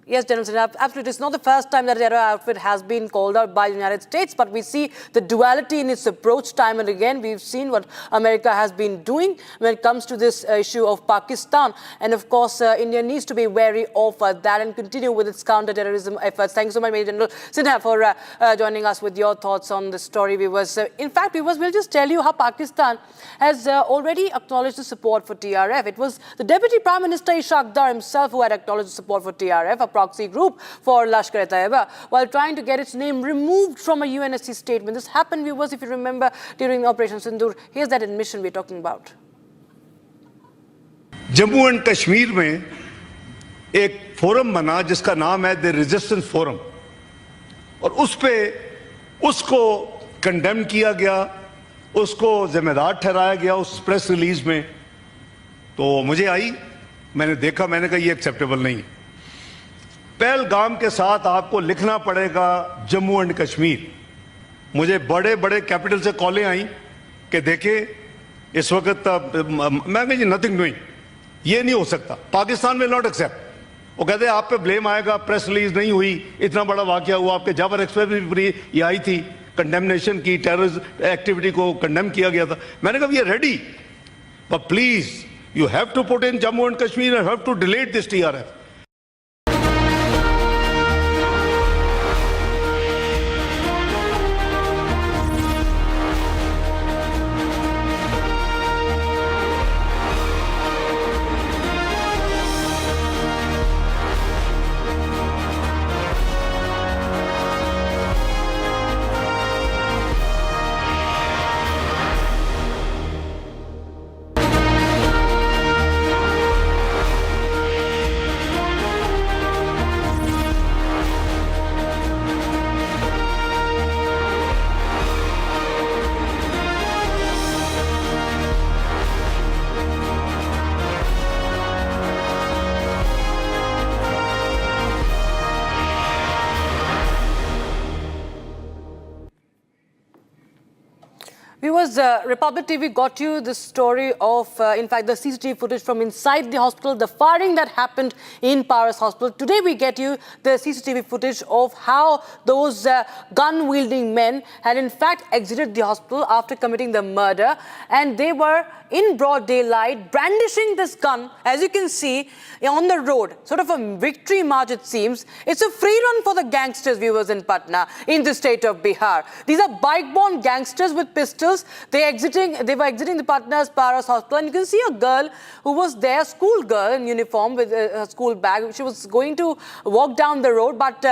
Yes, General Sinha, absolutely. It's not the first time that the terror outfit has been called out by the United States, but we see the duality in its approach time and again. We've seen what America has been doing when it comes to this issue of Pakistan. And of course, India needs to be wary of that and continue with its counter-terrorism efforts. Thank you so much, Major General Sinha, for joining us with your thoughts on this story. We'll just tell you how Pakistan has already acknowledged the support for TRF. It was the Deputy Prime Minister Ishaq Dar himself who had acknowledged the support for TRF, a proxy group for Lashkar-e-Taiba, while trying to get its name removed from a UNSC statement. This happened, viewers, if you remember, during Operation Sindoor. Here's that admission we're talking about. Jammu and Kashmir में एक forum बना जिसका नाम है the resistance forum, और उस पे उसको कंडेम किया गया, उसको जिम्मेदार ठहराया गया उस प्रेस रिलीज में। तो मुझे आई, मैंने देखा, मैंने कहा ये एक्सेप्टेबल नहीं है। पहलगाम के साथ आपको लिखना पड़ेगा जम्मू एंड कश्मीर। मुझे बड़े बड़े कैपिटल से कॉलें आई कि देखें इस वक्त मैं कहा नथिंग डूइंग, ये नहीं हो सकता, पाकिस्तान विल नॉट एक्सेप्ट। वो कहते हैं आप पे ब्लेम आएगा, प्रेस रिलीज नहीं हुई, इतना बड़ा वाकया हुआ, आपके जाबर एक्सप्रेस भी ये आई थी, कंडेमनेशन की, टेररिस्ट एक्टिविटी को कंडेम किया गया था। मैंने कहा we are ready, but please you have to put in Jammu and Kashmir and have to delete this TRF। Republic TV got you the story of, in fact, the CCTV footage from inside the hospital, the firing that happened in Paras Hospital. Today we get you the CCTV footage of how those gun-wielding men had in fact exited the hospital after committing the murder, and they were in broad daylight brandishing this gun, as you can see, on the road. Sort of a victory march, it seems. It's a free run for the gangsters, viewers, in Patna, in the state of Bihar. These are bike-borne gangsters with pistols. They were exiting the Patna's Paras Hospital, and you can see a girl who was there, school girl in uniform with a school bag. She was going to walk down the road, but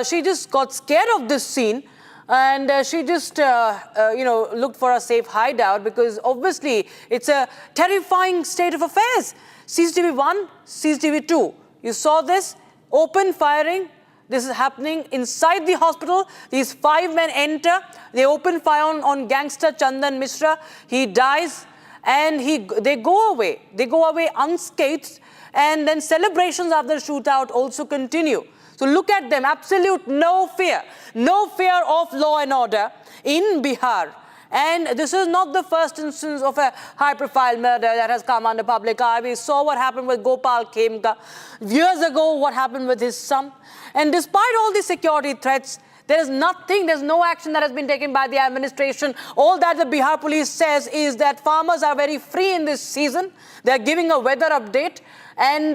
she just got scared of this scene. And she just, looked for a safe hideout, because obviously it's a terrifying state of affairs. CCTV 1, CCTV 2. You saw this open firing. This is happening inside the hospital. These 5 men enter. They open fire on gangster Chandan Mishra. He dies, and they go away. They go away unscathed, and then celebrations after the shootout also continue. So look at them, absolute no fear of law and order in Bihar. And this is not the first instance of a high-profile murder that has come under public eye. We saw what happened with Gopal Khemka. Years ago, what happened with his son. And despite all these security threats, there's no action that has been taken by the administration. All that the Bihar police says is that farmers are very free in this season. They're giving a weather update, and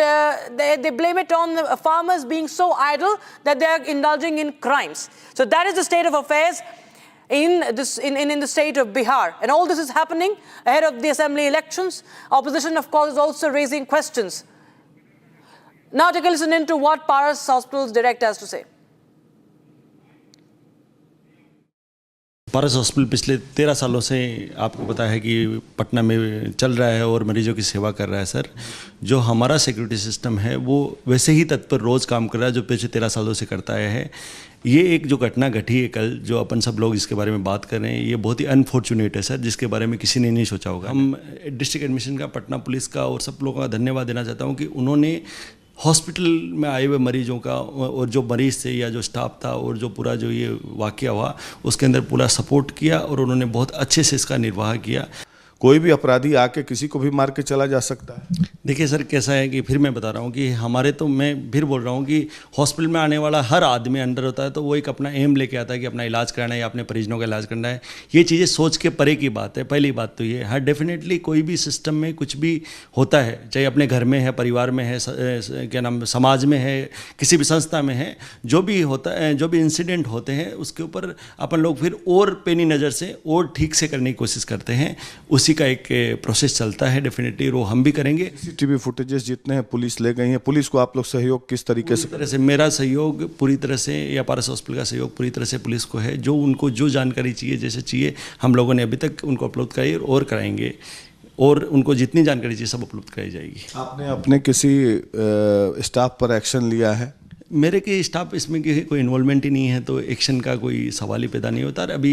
they blame it on the farmers being so idle that they're indulging in crimes. So that is the state of affairs in the state of Bihar. And all this is happening ahead of the assembly elections. Opposition, of course, is also raising questions. Now take a listen into what Paras Hospital's director has to say. Paras hospital पिछले 13 सालों से आपको पता है कि पटना में चल रहा है और मरीजों की सेवा कर रहा है सर। जो हमारा सिक्योरिटी सिस्टम है वो वैसे ही तत्पर रोज़ काम कर रहा है जो पिछले 13 सालों से करता है। ये एक जो घटना घटी है कल, जो अपन सब लोग इसके बारे में बात कर रहे हैं, ये बहुत ही अनफॉर्चुनेट है सर, जिसके बारे में किसी ने नहीं सोचा होगा। हम डिस्ट्रिक्ट एडमिशन का, पटना पुलिस का और सब लोगों का धन्यवाद देना चाहता हूँ कि उन्होंने हॉस्पिटल में आए हुए मरीजों का और जो मरीज़ थे या जो स्टाफ था और जो पूरा जो ये वाक़या हुआ उसके अंदर पूरा सपोर्ट किया और उन्होंने बहुत अच्छे से इसका निर्वाह किया। कोई भी अपराधी आके किसी को भी मार के चला जा सकता है। देखिए सर, कैसा है कि फिर मैं बता रहा हूँ कि हमारे, तो मैं फिर बोल रहा हूँ कि हॉस्पिटल में आने वाला हर आदमी अंडर होता है तो वो एक अपना एम लेके आता है कि अपना इलाज कराना है या अपने परिजनों का इलाज करना है। ये चीज़ें सोच के परे की बात है। पहली बात तो ये, हाँ डेफिनेटली कोई भी सिस्टम में कुछ भी होता है, चाहे अपने घर में है, परिवार में है, क्या नाम, समाज में है, किसी भी संस्था में है, जो भी होता है, जो भी इंसिडेंट होते हैं उसके ऊपर अपन लोग फिर और पेनी नज़र से और ठीक से करने की कोशिश करते हैं। उसी का एक प्रोसेस चलता है, डेफिनेटली वो हम भी करेंगे। सीसीटीवी फुटेजेस जितने हैं पुलिस ले गई है, पुलिस को आप लोग सहयोग किस तरीके से? तरह से मेरा सहयोग पूरी तरह से, या पारस हॉस्पिटल का सहयोग पूरी तरह से पुलिस को है। जो उनको जो जानकारी चाहिए, जैसे चाहिए, हम लोगों ने अभी तक उनको अपलोड कराई और कराएंगे, और उनको जितनी जानकारी चाहिए सब उपलब्ध कराई जाएगी। आपने अपने किसी स्टाफ पर एक्शन लिया है? मेरे के स्टाफ इसमें कोई इन्वॉल्वमेंट ही नहीं है तो एक्शन का कोई सवाल ही पैदा नहीं होता। अभी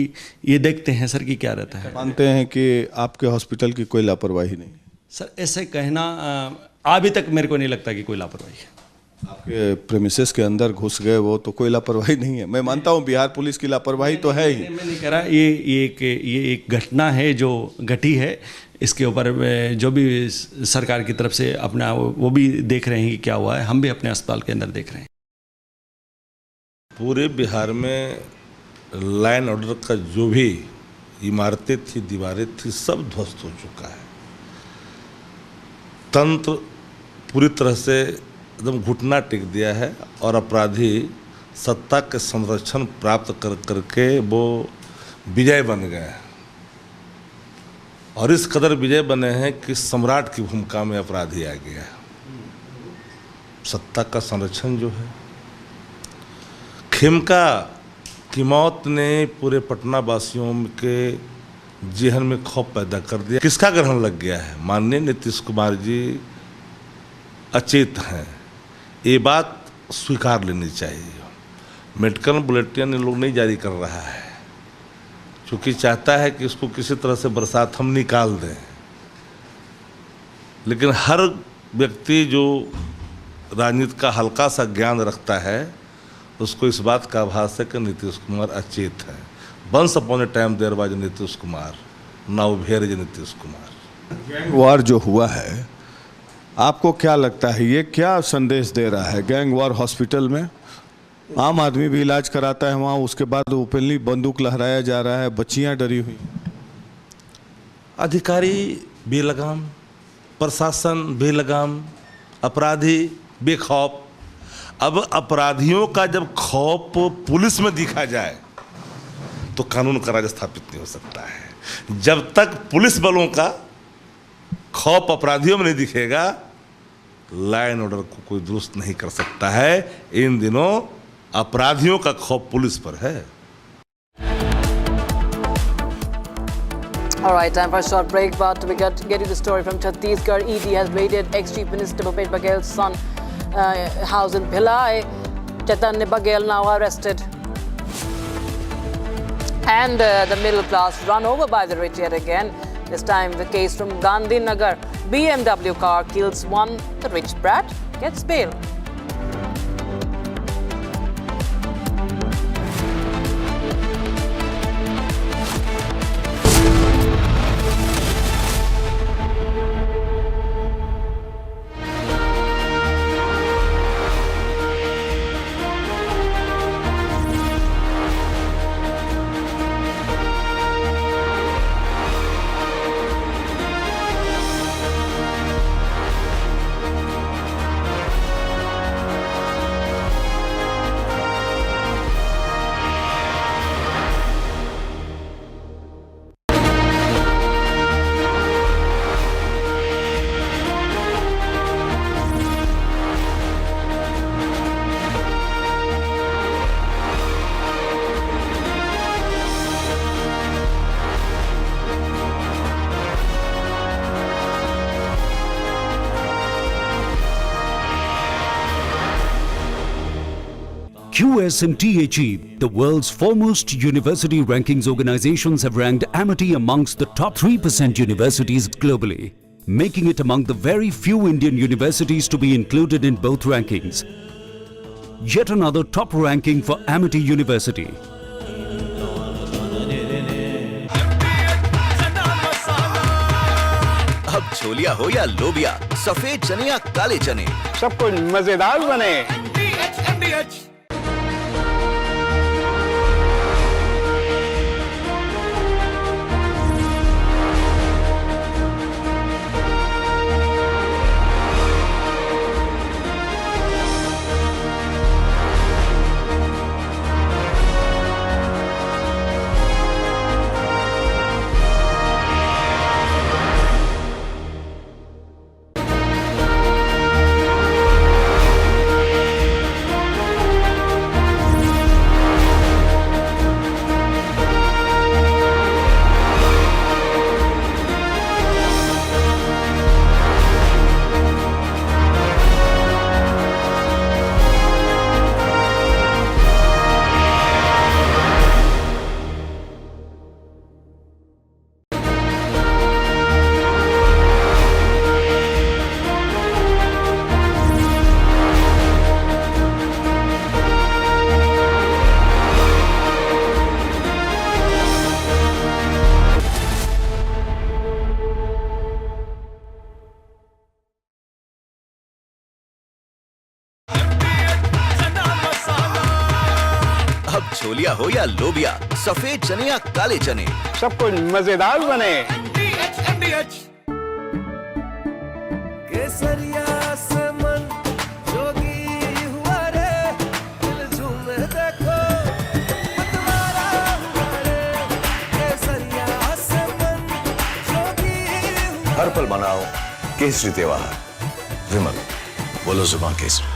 ये देखते हैं सर कि क्या रहता है। मानते हैं कि आपके हॉस्पिटल की कोई लापरवाही नहीं? सर ऐसे कहना, अभी तक मेरे को नहीं लगता कि कोई लापरवाही है। आपके प्रेमिसेस के अंदर घुस गए वो तो कोई लापरवाही नहीं है। मैं मानता हूँ बिहार पुलिस की लापरवाही तो है ही। मैं नहीं कह रहा, ये एक घटना है जो घटी है। इसके ऊपर जो भी सरकार की तरफ से अपना वो भी देख रहे हैं कि क्या हुआ है, हम भी अपने अस्पताल के अंदर देख रहे हैं। पूरे बिहार में लाइन ऑर्डर का जो भी इमारतें थी, दीवारें थी, सब ध्वस्त हो चुका है। तंत्र पूरी तरह से एकदम घुटना टेक दिया है और अपराधी सत्ता के संरक्षण प्राप्त कर करके वो विजय बन गए हैं, और इस कदर विजय बने हैं कि सम्राट की भूमिका में अपराधी आ गया है। सत्ता का संरक्षण जो है, खेमका की मौत ने पूरे पटना वासियों के जेहन में खौफ पैदा कर दिया। किसका ग्रहण लग गया है? माननीय नीतीश कुमार जी अचेत हैं, ये बात स्वीकार लेनी चाहिए। मेडिकल बुलेटिन लोग नहीं जारी कर रहा है क्योंकि चाहता है कि इसको किसी तरह से बरसात हम निकाल दें, लेकिन हर व्यक्ति जो राजनीति का हल्का सा ज्ञान रखता है उसको इस बात का आभास है कि नीतीश कुमार अचेत है। Once upon a time there was Nitish Kumar, ना उभेर जे नीतीश कुमार। गैंग वार जो हुआ है, आपको क्या लगता है ये क्या संदेश दे रहा है? गैंग वार हॉस्पिटल में आम आदमी भी इलाज कराता है वहाँ, उसके बाद ओपनली बंदूक लहराया जा रहा है, बच्चियाँ डरी हुई, अधिकारी बेलगाम, प्रशासन बेलगाम, अपराधी बेखौफ। अब अपराधियों का जब खौफ पुलिस में दिखा जाए तो कानून का राज स्थापित नहीं हो सकता है। जब तक पुलिस बलों का खौफ अपराधियों में नहीं दिखेगा, लॉ एंड ऑर्डर को कोई दुरुस्त नहीं कर सकता है। इन दिनों अपराधियों का खौफ पुलिस पर है। All right, time for a short break, but we get you the story from Chhattisgarh. ED has raided ex-Chief Minister Baghel's son house in Bhilai. Jitendra Baghel now arrested. And the middle class run over by the rich yet again. This time the case from Gandhinagar. BMW car kills one, the rich brat gets bail. QS&THE, the world's foremost university rankings organizations, have ranked Amity amongst the top 3% universities globally, making it among the very few Indian universities to be included in both rankings. Yet another top ranking for Amity University. अब छोलिया हो या लोबिया, सफेद चने या काले चने, सब कुछ मजेदार बने। छोलिया हो या लोबिया, सफेद चने या काले चने, सब कुछ मजेदार बने। केसरिया से मन जोगी हुआ रे, दिल झूमे देखो मतवारा हुआ रे। केसरिया से मन जोगी हुआ। हर पल मनाओ केसरी त्योहार। विमल, बोलो जुबान केसरी।